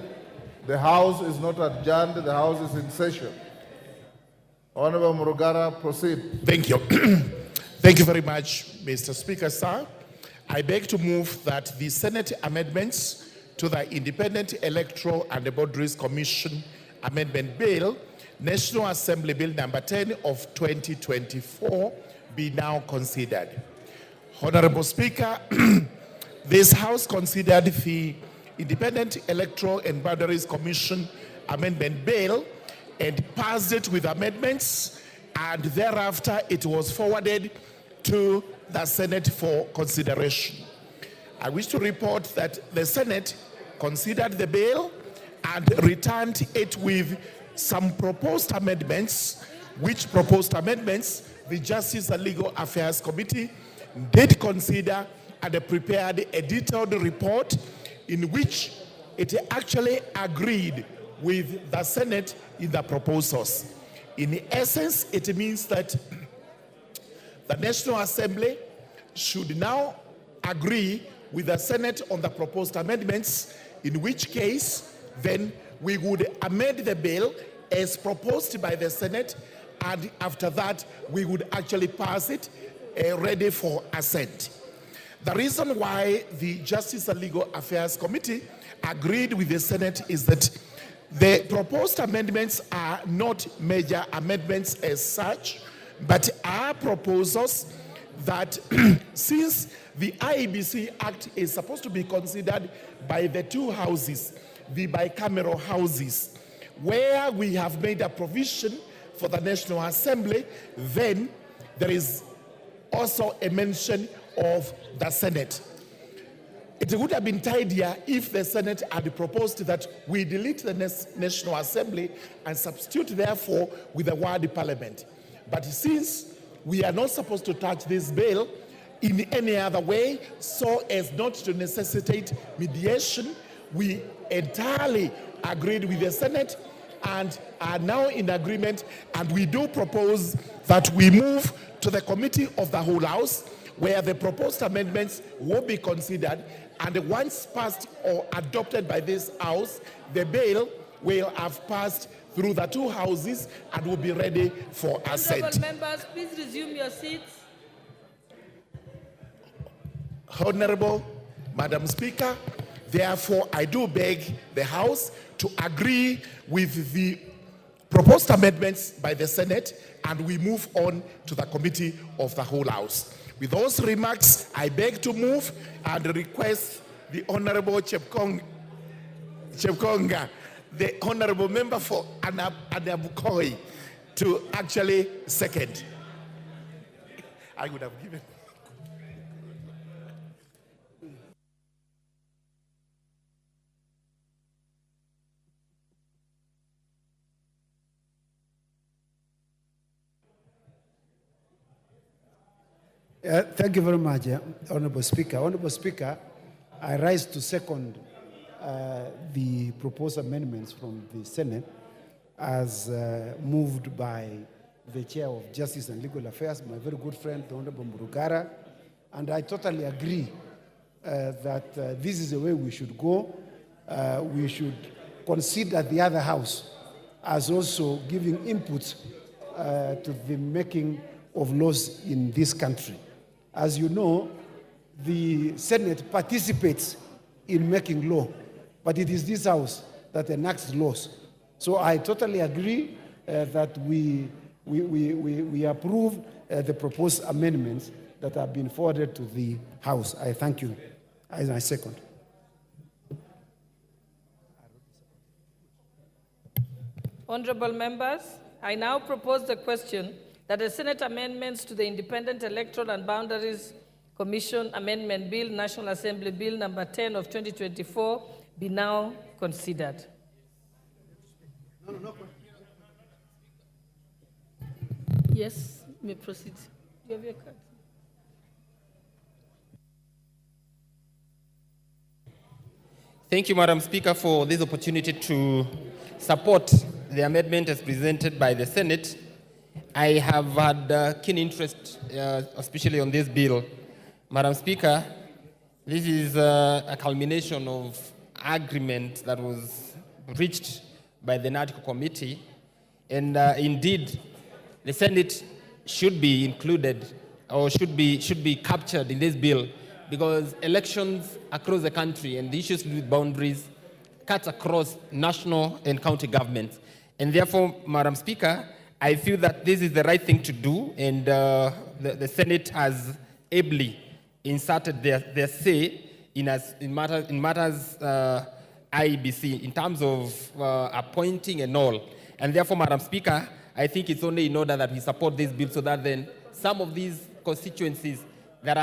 The House is not adjourned, the House is in session. Honorable Murugara, proceed. Thank you. Thank you very much, Mr. Speaker, sir. I beg to move that the Senate amendments to the Independent Electoral and Boundaries Commission Amendment Bill, National Assembly Bill number 10 of 2024, be now considered. Honorable Speaker, this House considered the Independent Electoral and Boundaries Commission Amendment Bill and passed it with amendments, and thereafter it was forwarded to the Senate for consideration. I wish to report that the Senate considered the bill and returned it with some proposed amendments, which proposed amendments the Justice and Legal Affairs Committee did consider and prepared a detailed report in which it actually agreed with the Senate in the proposals. In essence, it means that the National Assembly should now agree with the Senate on the proposed amendments, in which case then we would amend the bill as proposed by the Senate, and after that we would actually pass it ready for assent. The reason why the Justice and Legal Affairs Committee agreed with the Senate is that the proposed amendments are not major amendments as such, but are proposals that since the IEBC Act is supposed to be considered by the two houses, the bicameral houses, where we have made a provision for the National Assembly, then there is also a mention of the Senate. It would have been tidier if the Senate had proposed that we delete the National Assembly and substitute therefore with the word Parliament. But since we are not supposed to touch this bill in any other way so as not to necessitate mediation, we entirely agreed with the Senate and are now in agreement, and we do propose that we move to the Committee of the Whole House, where the proposed amendments will be considered, and once passed or adopted by this House, the bill will have passed through the two houses and will be ready for assent. Honorable members, please resume your seats. Honorable Madam Speaker, therefore I do beg the House to agree with the proposed amendments by the Senate, and we move on to the Committee of the Whole House. With those remarks, I beg to move and request the Honorable Chepkonga, the Honorable Member for Anabukoi, to actually second. I would have given. Thank you very much, Honorable Speaker. Honorable Speaker, I rise to second the proposed amendments from the Senate as moved by the Chair of Justice and Legal Affairs, my very good friend, the Honorable Murugara, and I totally agree that this is the way we should go. We should consider the other house as also giving input to the making of laws in this country. As you know, the Senate participates in making law, but it is this House that enacts laws. So I totally agree that we approve the proposed amendments that have been forwarded to the House. I thank you. I second. Honorable members, I now propose the question that the Senate amendments to the Independent Electoral and Boundaries Commission Amendment Bill, National Assembly Bill number 10 of 2024, be now considered. Yes, you may proceed. Do you have your card? Thank you, Madam Speaker, for this opportunity to support the amendment as presented by the Senate. I have had keen interest, especially on this bill. Madam Speaker, this is a culmination of agreement that was reached by the NADCO committee, and indeed, the Senate should be included or should be captured in this bill, because elections across the country and the issues with boundaries cut across national and county governments. And therefore, Madam Speaker, I feel that this is the right thing to do, and the Senate has ably inserted their say in matters IEBC in terms of appointing and all. And therefore, Madam Speaker, I think it's only in order that we support this bill so that then some of these constituencies that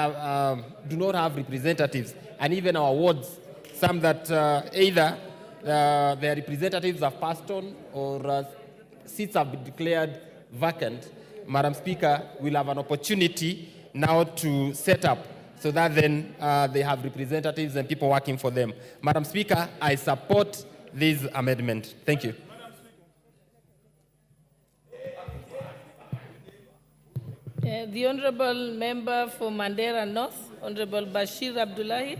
do not have representatives, and even our wards, some that either their representatives have passed on or seats have been declared vacant, Madam Speaker, will have an opportunity now to set up so that then they have representatives and people working for them. Madam Speaker, I support this amendment. Thank you. The Honourable Member for Mandera North, Honourable Bashir Abdullahi.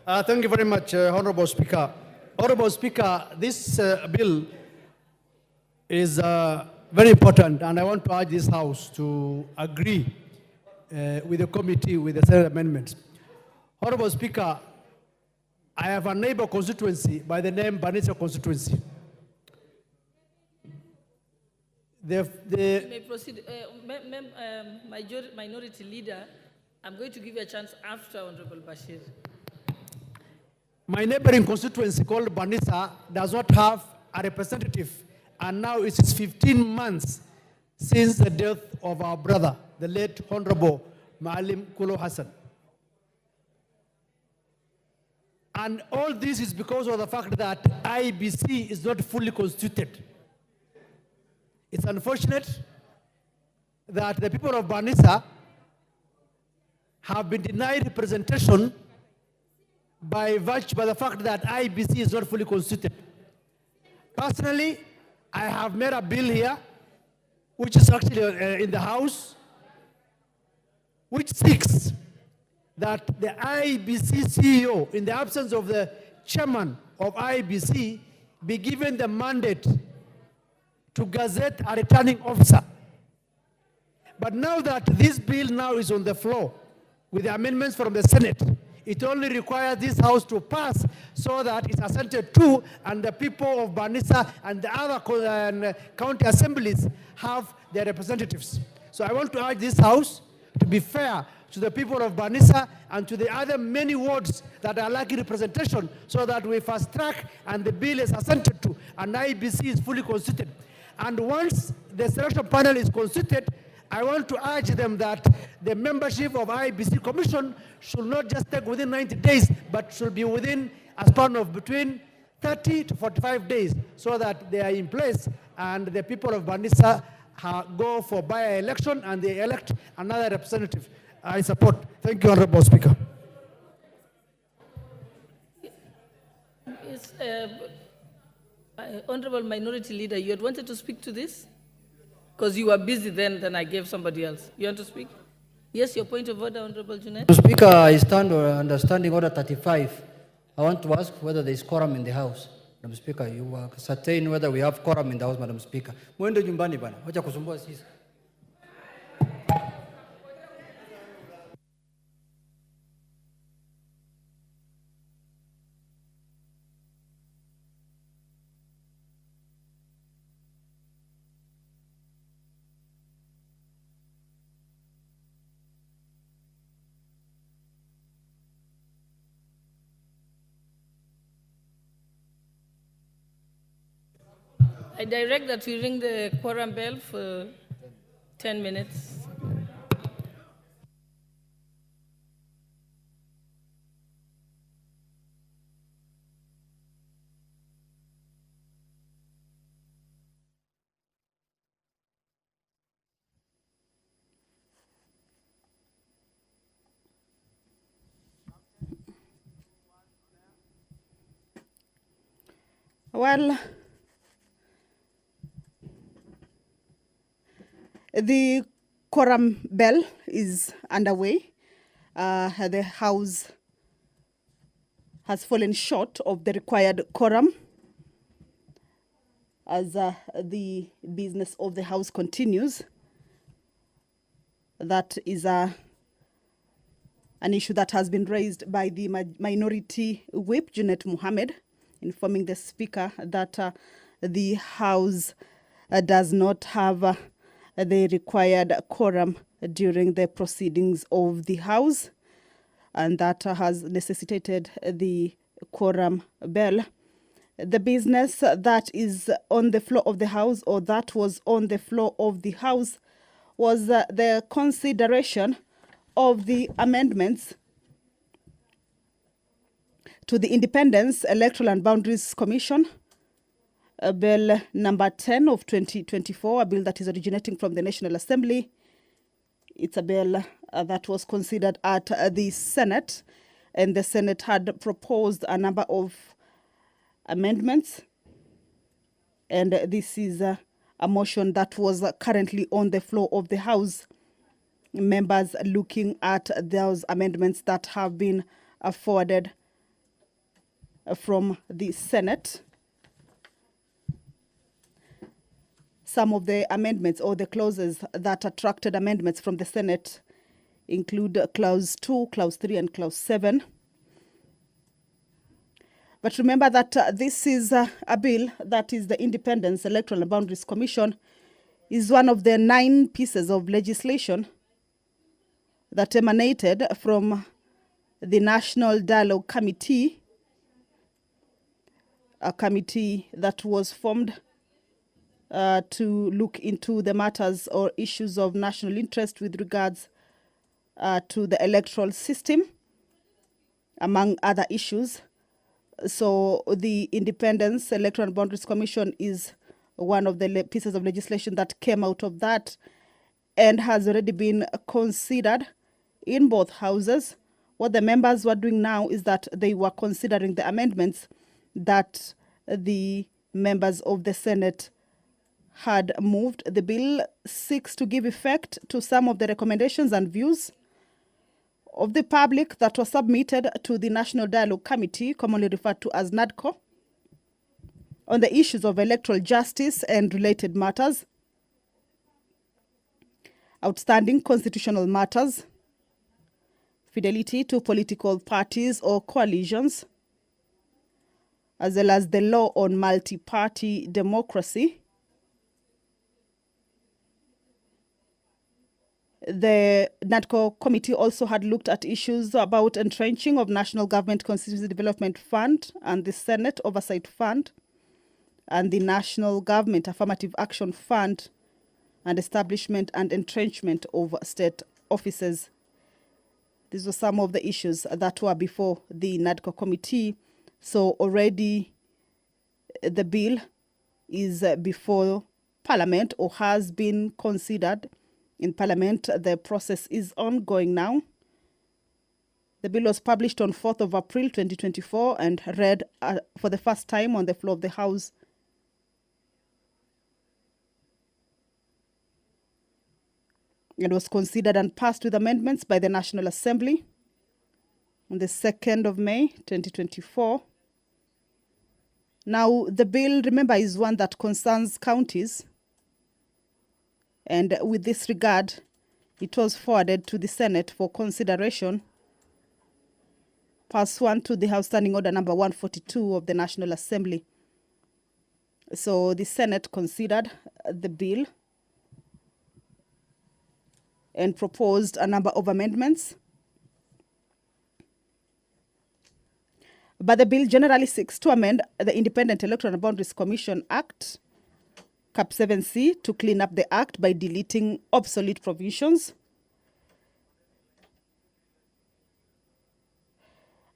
Thank you very much, Honourable Speaker. Honourable Speaker, this bill is very important, and I want to urge this House to agree with the committee with the Senate amendments. Honourable Speaker, I have a neighbor constituency by the name Banisa constituency. You may proceed. Minority Leader, I'm going to give you a chance after Honourable Bashir. My neighboring constituency called Banisa does not have a representative, and now it is 15 months since the death of our brother, the late Honorable Maalim Kulo Hassan. And all this is because of the fact that IEBC is not fully constituted. It's unfortunate that the people of Banisa have been denied representation by the fact that IEBC is not fully constituted. Personally, I have made a bill here, which is actually in the House, which seeks that the IEBC CEO, in the absence of the chairman of IEBC, be given the mandate to gazette a returning officer. But now that this bill now is on the floor with the amendments from the Senate, it only requires this House to pass so that it's assented to, and the people of Banisa and the other county assemblies have their representatives. So I want to urge this House to be fair to the people of Banisa and to the other many wards that are lacking representation, so that we fast track and the bill is assented to and IEBC is fully constituted. And once the selection panel is constituted, I want to urge them that the membership of IEBC Commission should not just take within 90 days, but should be within a span of between 30 to 45 days, so that they are in place and the people of Banisa go for by-election and they elect another representative. I support. Thank you, Honourable Speaker. Yes, Honourable Minority Leader, you had wanted to speak to this? Because you were busy then I gave somebody else. You want to speak? Yes, your point of order, Honourable Junaid. Speaker, I stand understanding Order 35. I want to ask whether there is quorum in the House. Madam Speaker, you are certain whether we have quorum in the House, Madam Speaker. Mwende nyumbani bana. Wacha kusumbua sisi. I direct that we ring the quorum bell for 10 minutes. Well, the quorum bell is underway. The House has fallen short of the required quorum as the business of the House continues. That is an issue that has been raised by the Minority Whip, Junet Mohammed, informing the Speaker that the House does not have the required quorum during the proceedings of the House, and that has necessitated the quorum bell. The business that is on the floor of the House, or that was on the floor of the House, was the consideration of the amendments to the Independence, Electoral and Boundaries Commission, Bill number 10 of 2024, a bill that is originating from the National Assembly, It's a bill that was considered at the Senate, and the Senate had proposed a number of amendments. And this is a motion that was currently on the floor of the House. Members looking at those amendments that have been forwarded from the Senate. Some of the amendments or the clauses that attracted amendments from the Senate include Clause 2, Clause 3, and Clause 7. But remember that this is a bill that is the Independence Electoral and Boundaries Commission is one of the 9 pieces of legislation that emanated from the National Dialogue Committee, a committee that was formed to look into the matters or issues of national interest with regards to the electoral system, among other issues. So the Independence Electoral and Boundaries Commission is one of the pieces of legislation that came out of that and has already been considered in both houses. What the members were doing now is that they were considering the amendments that the members of the Senate had moved. The bill seeks to give effect to some of the recommendations and views of the public that was submitted to the National Dialogue Committee, commonly referred to as NADCO, on the issues of electoral justice and related matters, outstanding constitutional matters, fidelity to political parties or coalitions, as well as the law on multi-party democracy. The NADCO committee also had looked at issues about entrenching of National Government Constituency Development Fund and the Senate Oversight Fund and the National Government Affirmative Action Fund and establishment and entrenchment of state offices. These were some of the issues that were before the NADCO committee. So already the bill is before Parliament or has been considered in Parliament. The process is ongoing now. The bill was published on 4th of April 2024 and read for the first time on the floor of the House. It was considered and passed with amendments by the National Assembly on the 2nd of May 2024. Now, the bill, remember, is one that concerns counties. And with this regard, it was forwarded to the Senate for consideration pursuant to the House Standing Order number 142 of the National Assembly. So the Senate considered the bill and proposed a number of amendments. But the bill generally seeks to amend the Independent Electoral and Boundaries Commission Act, Cap 7C, to clean up the Act by deleting obsolete provisions,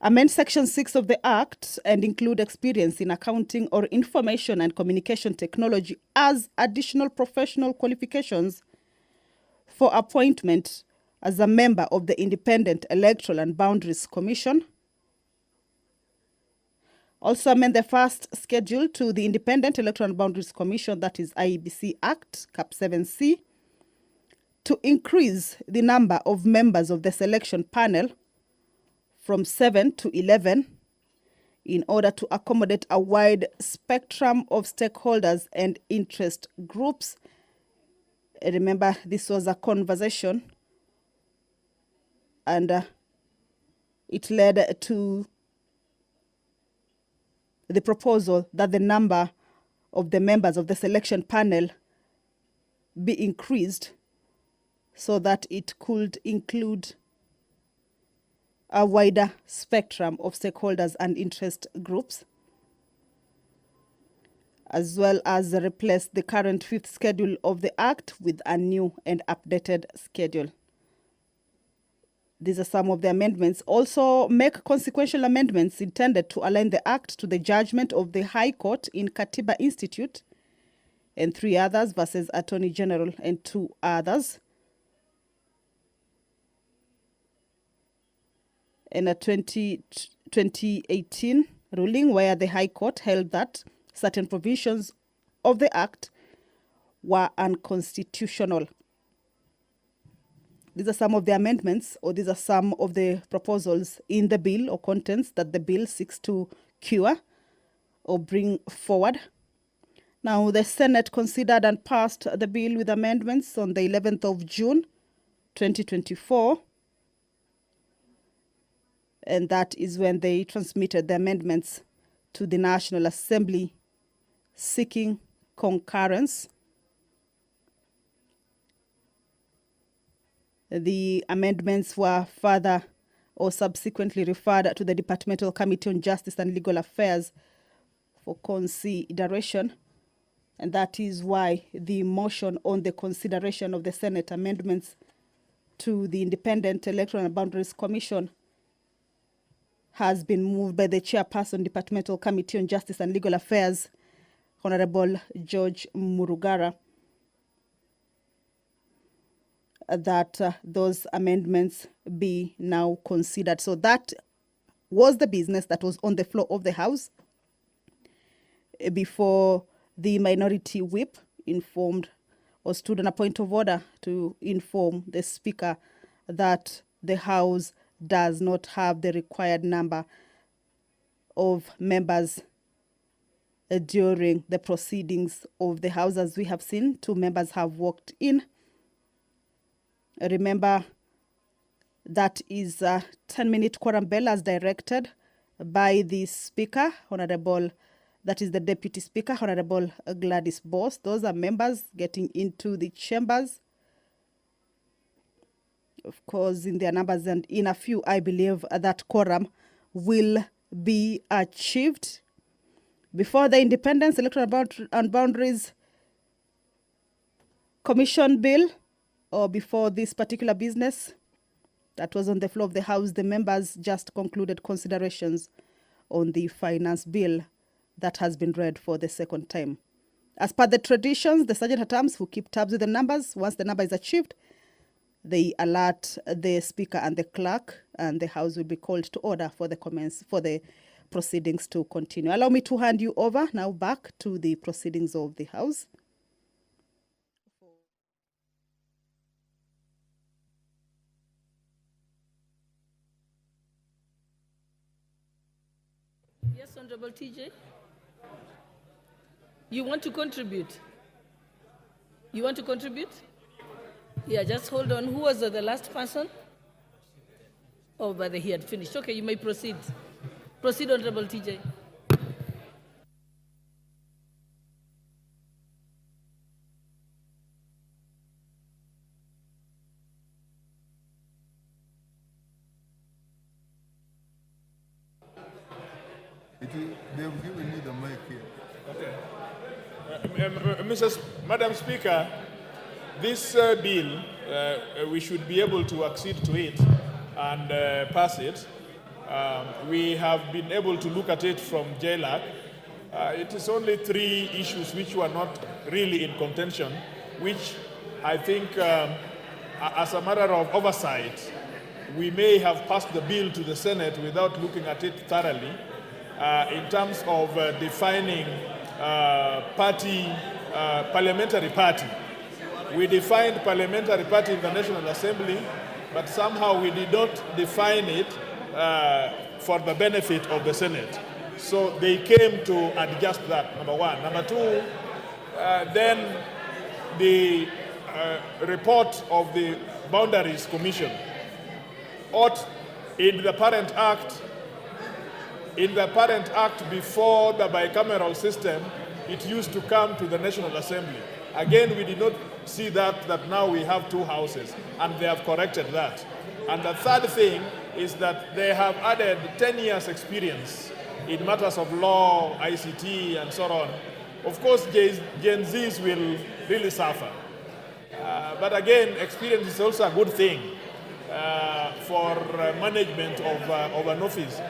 amend Section 6 of the Act and include experience in accounting or information and communication technology as additional professional qualifications for appointment as a member of the Independent Electoral and Boundaries Commission. Also amend the first schedule to the Independent Electoral and Boundaries Commission, that is IEBC Act, Cap 7C, to increase the number of members of the selection panel from 7 to 11 in order to accommodate a wide spectrum of stakeholders and interest groups. Remember, this was a conversation and it led to the proposal that the number of the members of the selection panel be increased so that it could include a wider spectrum of stakeholders and interest groups, as well as replace the current 5th schedule of the Act with a new and updated schedule. These are some of the amendments. Also make consequential amendments intended to align the Act to the judgment of the High Court in Katiba Institute and 3 others versus Attorney General and 2 others. in a 2018 ruling where the High Court held that certain provisions of the Act were unconstitutional. These are some of the amendments, or these are some of the proposals in the bill or contents that the bill seeks to cure or bring forward. Now, the Senate considered and passed the bill with amendments on the 11th of June, 2024. And that is when they transmitted the amendments to the National Assembly seeking concurrence. The amendments were further or subsequently referred to the Departmental Committee on Justice and Legal Affairs for consideration. And that is why the motion on the consideration of the Senate amendments to the Independent Electoral and Boundaries Commission has been moved by the Chairperson, Departmental Committee on Justice and Legal Affairs, Honorable George Murugara, that those amendments be now considered. So that was the business that was on the floor of the House before the minority whip informed or stood on a point of order to inform the Speaker that the House does not have the required number of members during the proceedings of the House. As we have seen, 2 members have walked in. Remember, that is a 10-minute quorum bell as directed by the Speaker, that is the Deputy Speaker, Honorable Gladys Boss. Those are members getting into the chambers, of course, in their numbers, and in a few, I believe that quorum will be achieved before the Independence, Electoral and Boundaries Commission bill, or before this particular business that was on the floor of the House. The members just concluded considerations on the finance bill that has been read for the second time. As per the traditions, the sergeant-at-arms who keep tabs with the numbers, once the number is achieved, they alert the Speaker and the clerk, and the House will be called to order for the proceedings to continue. Allow me to hand you over now back to the proceedings of the House. Yes, Honorable TJ. You want to contribute? You want to contribute? Yeah, just hold on. Who was the last person? Oh, but he had finished. Okay, you may proceed. Proceed, Honorable TJ. They've given me the mic here. Okay. Madam Speaker, this bill, we should be able to accede to it and pass it. We have been able to look at it from JLAC. It is only 3 issues which were not really in contention, which I think, as a matter of oversight, we may have passed the bill to the Senate without looking at it thoroughly. In terms of defining parliamentary party. We defined parliamentary party in the National Assembly, but somehow we did not define it for the benefit of the Senate. So they came to adjust that, number 1. Number 2, then the report of the Boundaries Commission ought in the parent act. In the parent act before the bicameral system, it used to come to the National Assembly. Again, we did not see that now we have 2 houses, and they have corrected that. And the third thing is that they have added 10 years experience in matters of law, ICT, and so on. Of course, Gen Zs will really suffer. But again, experience is also a good thing for management of an office.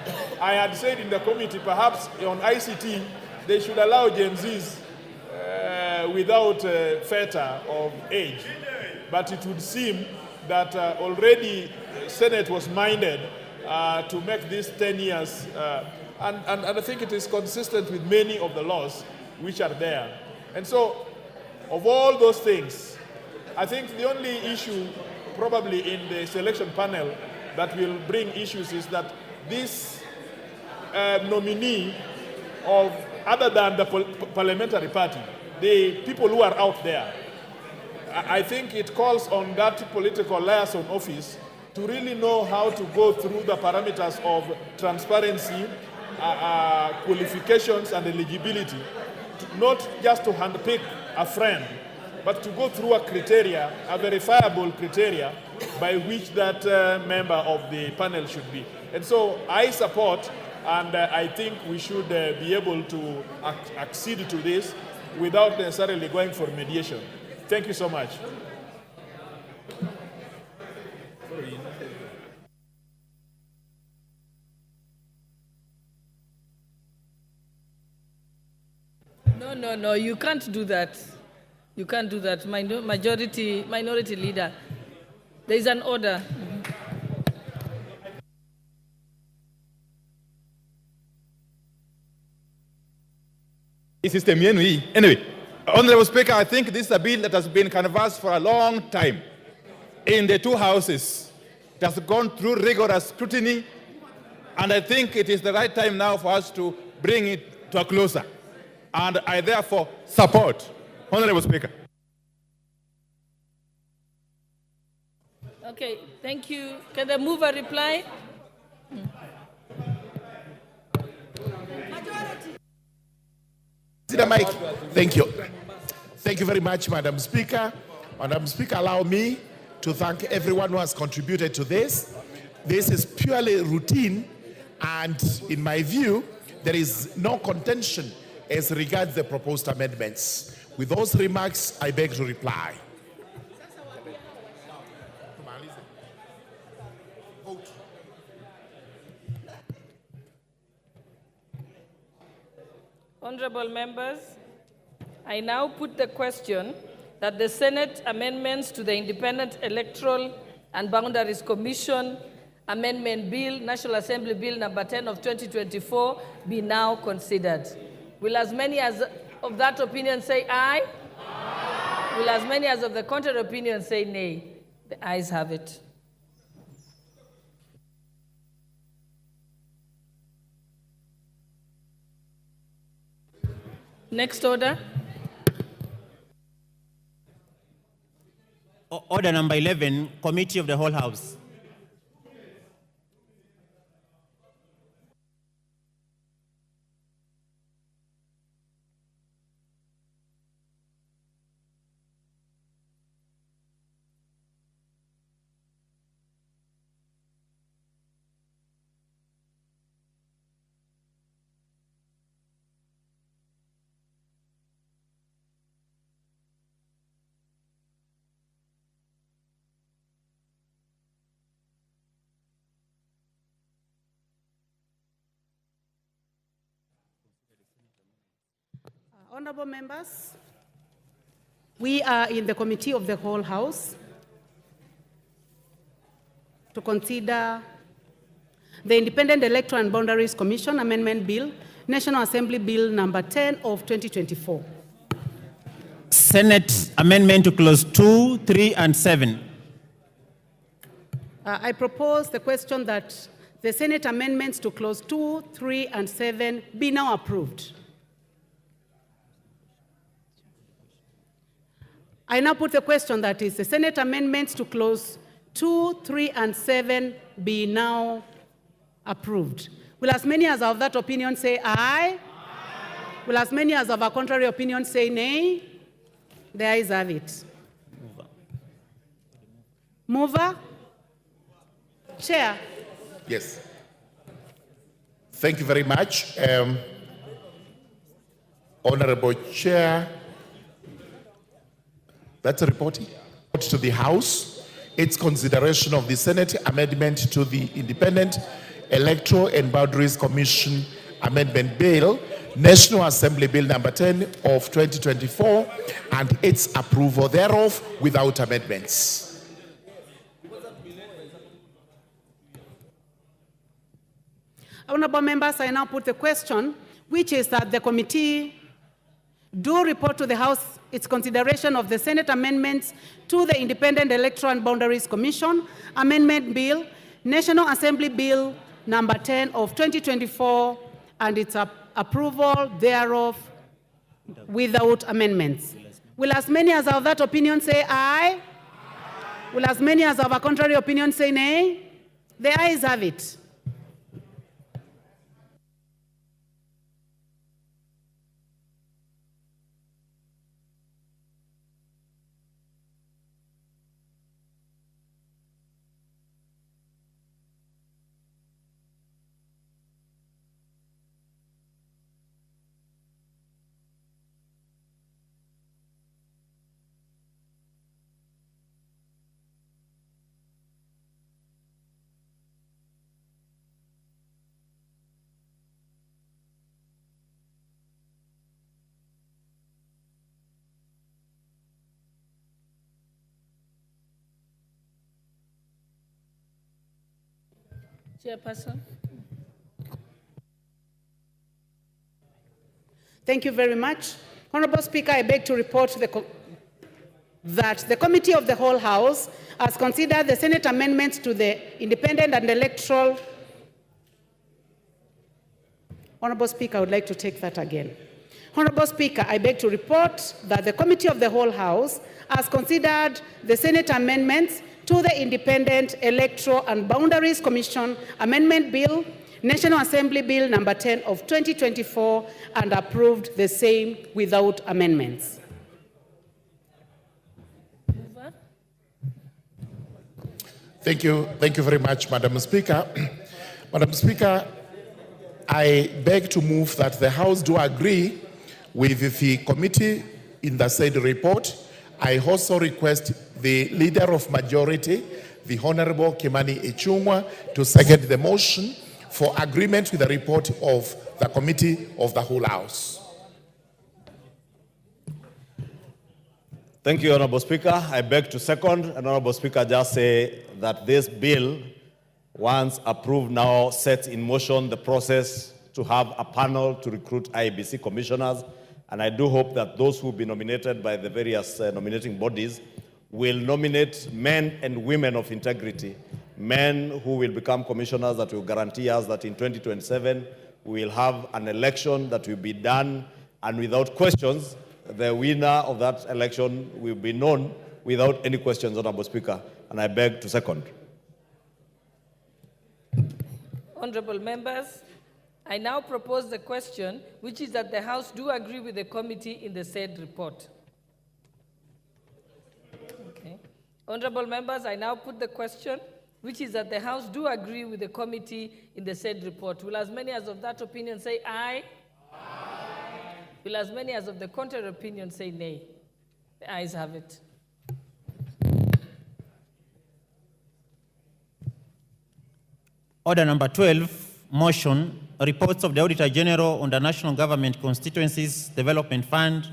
I had said in the committee, perhaps on ICT, they should allow Gen Zs without fetter of age. But it would seem that already Senate was minded to make this 10 years. And I think it is consistent with many of the laws which are there. And so, of all those things, I think the only issue probably in the selection panel that will bring issues is that this nominee of other than the parliamentary party, the people who are out there, I think it calls on that political liaison office to really know how to go through the parameters of transparency, qualifications and eligibility, not just to handpick a friend, but to go through a criteria, a verifiable criteria by which that member of the panel should be. And so I support, and I think we should be able to accede to this without necessarily going for mediation. Thank you so much. No, you can't do that. You can't do that. Minority leader. There is an order. System anyway, Honorable Speaker, I think this is a bill that has been canvassed for a long time in the two houses. It has gone through rigorous scrutiny, and I think it is the right time now for us to bring it to a closer. And I therefore support. Honorable Speaker. Okay, thank you. Can the mover reply? Thank you. Thank you very much, Madam Speaker. Madam Speaker, allow me to thank everyone who has contributed to this. This is purely routine, and in my view, there is no contention as regards the proposed amendments. With those remarks, I beg to reply. Honorable members, I now put the question that the Senate amendments to the Independent Electoral and Boundaries Commission Amendment Bill, National Assembly Bill number 10 of 2024, be now considered. Will as many as of that opinion say aye? Aye. Will as many as of the contrary opinion say nay? The ayes have it. Next order. Order number 11, Committee of the Whole House. Honorable members, we are in the Committee of the Whole House to consider the Independent Electoral and Boundaries Commission Amendment Bill, National Assembly Bill number 10 of 2024. Senate amendment to clause 2, 3, and 7. I propose the question that the Senate amendments to clause 2, 3, and 7 be now approved. I now put the question that is the Senate amendments to clause 2, 3, and 7 be now approved. Will as many as of that opinion say aye? Aye. Will as many as of a contrary opinion say nay? The ayes have it. Mover? Chair? Yes. Thank you very much. Honorable Chair, that's a report to the House. Its consideration of the Senate amendment to the Independent Electoral and Boundaries Commission Amendment Bill, National Assembly Bill number 10 of 2024, and its approval thereof without amendments. Honorable members, I now put the question, which is that the committee do report to the House its consideration of the Senate amendments to the Independent Electoral and Boundaries Commission Amendment Bill, National Assembly Bill number 10 of 2024, and its approval thereof without amendments. Will as many as are of that opinion say aye? Will as many as are of a contrary opinion say nay? The ayes have it. Chairperson. Thank you very much. Honorable Speaker, I beg to report that the Committee of the Whole House has considered the Senate amendments to the Independent and Electoral. Honorable Speaker, I would like to take that again. Honorable Speaker, I beg to report that the Committee of the Whole House has considered the Senate amendments to the Independent Electoral and Boundaries Commission Amendment Bill, National Assembly Bill number 10 of 2024, and approved the same without amendments. Thank you very much, Madam Speaker. Madam Speaker, I beg to move that the House do agree with the committee in the said report. I also request the Leader of Majority, the Honorable Kimani Ichung'wa, to second the motion for agreement with the report of the Committee of the Whole House. Thank you, Honorable Speaker. I beg to second. And Honorable Speaker, just say that this bill, once approved, now sets in motion the process to have a panel to recruit IEBC commissioners. And I do hope that those who will be nominated by the various nominating bodies will nominate men and women of integrity, men who will become commissioners that will guarantee us that in 2027 we will have an election that will be done, and without questions, the winner of that election will be known without any questions, Honorable Speaker. And I beg to second. Honorable members, I now propose the question, which is that the House do agree with the committee in the said report. Okay. Honorable members, I now put the question, which is that the House do agree with the committee in the said report. Will as many as of that opinion say aye? Aye. Will as many as of the contrary opinion say nay? The ayes have it. Order number 12, motion, reports of the Auditor General on the National Government Constituencies Development Fund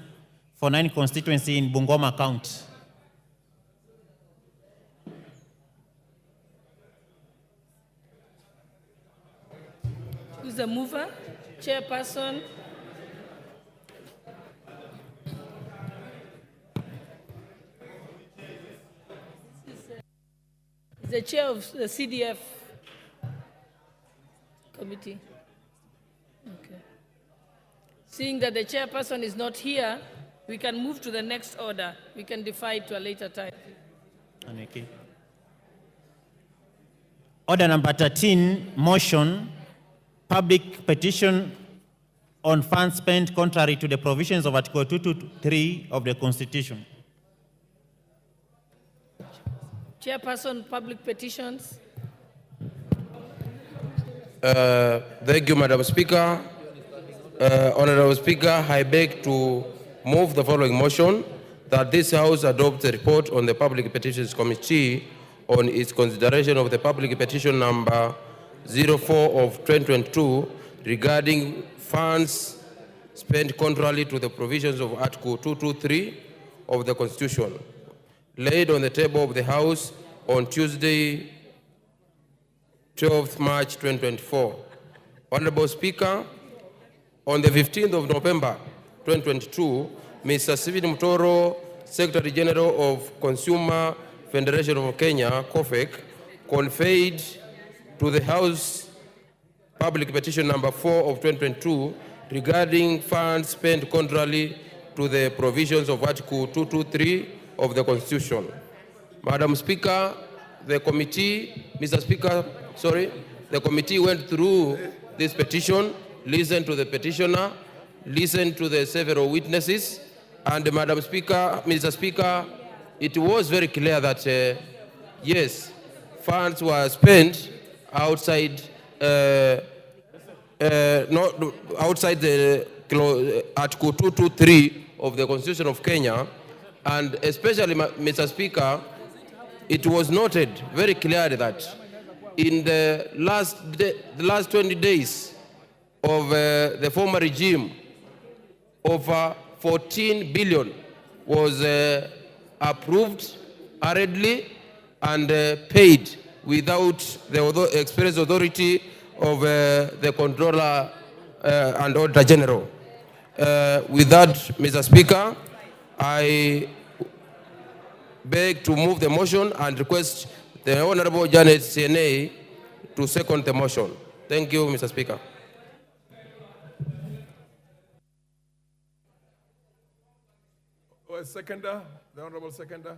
for 9 constituencies in Bungoma County. Who's the mover? Chairperson. Is the chair of the CDF committee. Okay. Seeing that the chairperson is not here, we can move to the next order. We can defer it to a later time. Okay. Order number 13, motion, public petition on funds spent contrary to the provisions of Article 223 of the Constitution. Chairperson, public petitions. Thank you, Madam Speaker. Honorable Speaker, I beg to move the following motion, that this House adopt a report on the Public Petitions Committee on its consideration of the public petition number 04 of 2022 regarding funds spent contrary to the provisions of Article 223 of the Constitution, laid on the table of the House on Tuesday, 12th March 2024. Honorable Speaker, on the 15th of November 2022, Mr. Stephen Mutoro, Secretary General of Consumer Federation of Kenya, COFEC, conveyed to the House Public Petition number 4 of 2022 regarding funds spent contrary to the provisions of Article 223 of the Constitution. Madam Speaker, the committee went through this petition, listened to the petitioner, listened to the several witnesses, and Madam Speaker, Mr. Speaker, it was very clear that yes, funds were spent outside not outside the Article 223 of the Constitution of Kenya, and especially, Mr. Speaker, it was noted very clearly that in the last 20 days of the former regime, over 14 billion was approved hurriedly and paid without the express authority of the Controller and Auditor General. With that, Mr. Speaker, I beg to move the motion and request the Honorable Janet CNA to second the motion. Thank you, Mr. Speaker. Seconder, the Honorable Seconder.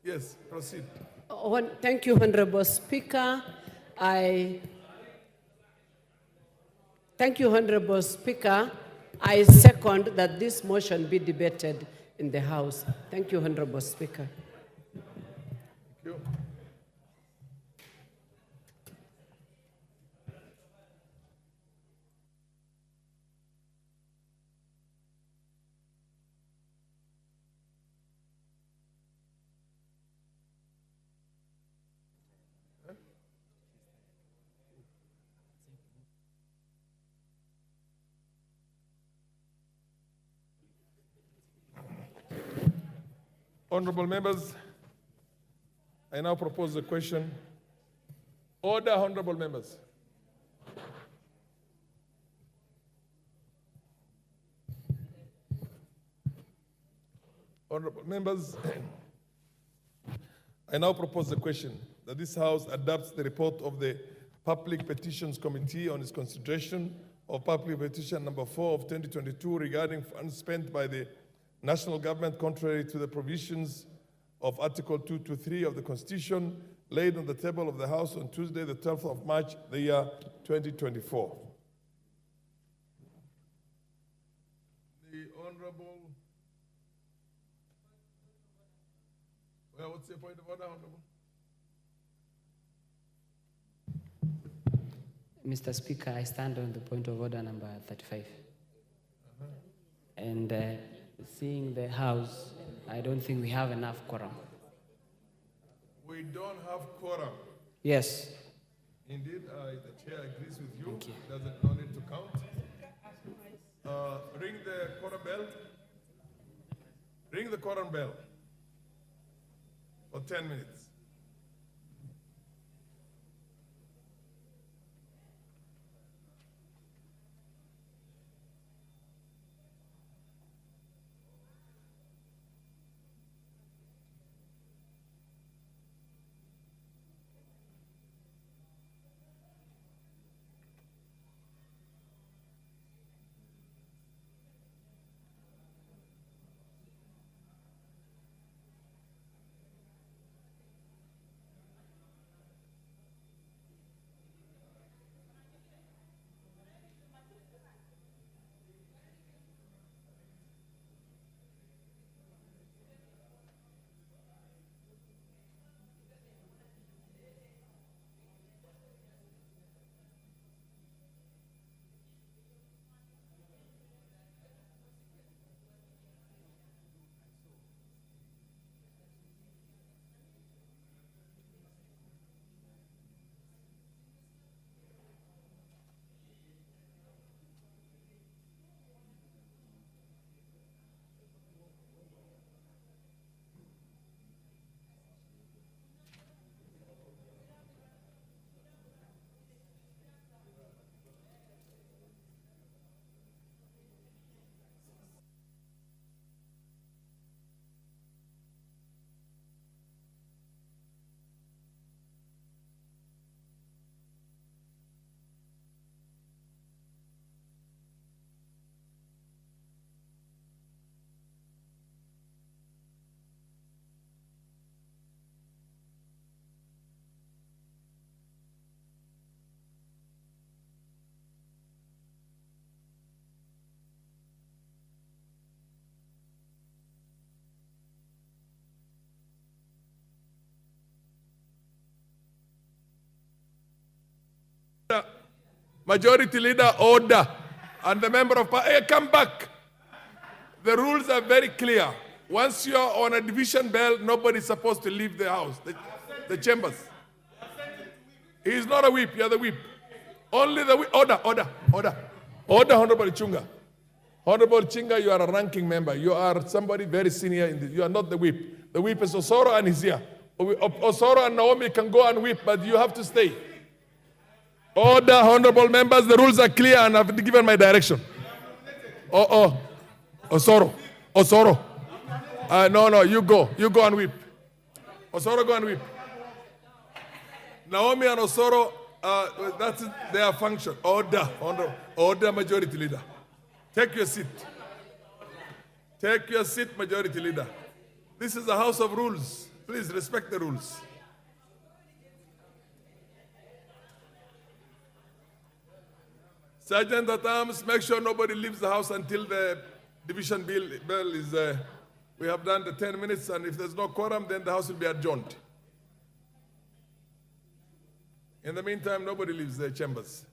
Yes, proceed. Thank you, Honorable Speaker. Thank you, Honorable Speaker. I second that this motion be debated in the House. Thank you, Honorable Speaker. Thank you. Honorable members, I now propose the question. Order, honorable members. Honorable members, I now propose the question that this House adopts the report of the Public Petitions Committee on its consideration of Public Petition number 4 of 2022 regarding funds spent by the national government contrary to the provisions of Article 223 of the Constitution, laid on the table of the House on Tuesday, the 12th of March, the year 2024. The Honorable, well, what's your point of order, Honorable? Mr. Speaker, I stand on the point of order number 35. And seeing the House, I don't think we have enough quorum. We don't have quorum. Yes. Indeed, the chair agrees with you. Thank you. Doesn't no need to count. Ring the quorum bell. Ring the quorum bell for 10 minutes. Majority Leader, order. And the member of Parliament, hey, come back. The rules are very clear. Once you are on a division bell, nobody is supposed to leave the house, the chambers. He is not a whip, you are the whip. Only the whip. Order. Order, Honorable Chunga. Honorable Chinga, you are a ranking member. You are somebody very senior in this. You are not the whip. The whip is Osoro and he's here. Osoro and Naomi can go and whip, but you have to stay. Order, honorable members. The rules are clear and I've given my direction. Osoro. No, you go. You go and whip. Osoro, go and whip. Naomi and Osoro, that's their function. Order, Majority Leader. Take your seat. Take your seat, Majority Leader. This is a house of rules. Please respect the rules. Sergeant at Arms, make sure nobody leaves the house until the division bell is, we have done the 10 minutes, and if there's no quorum, then the house will be adjourned. In the meantime, nobody leaves their chambers.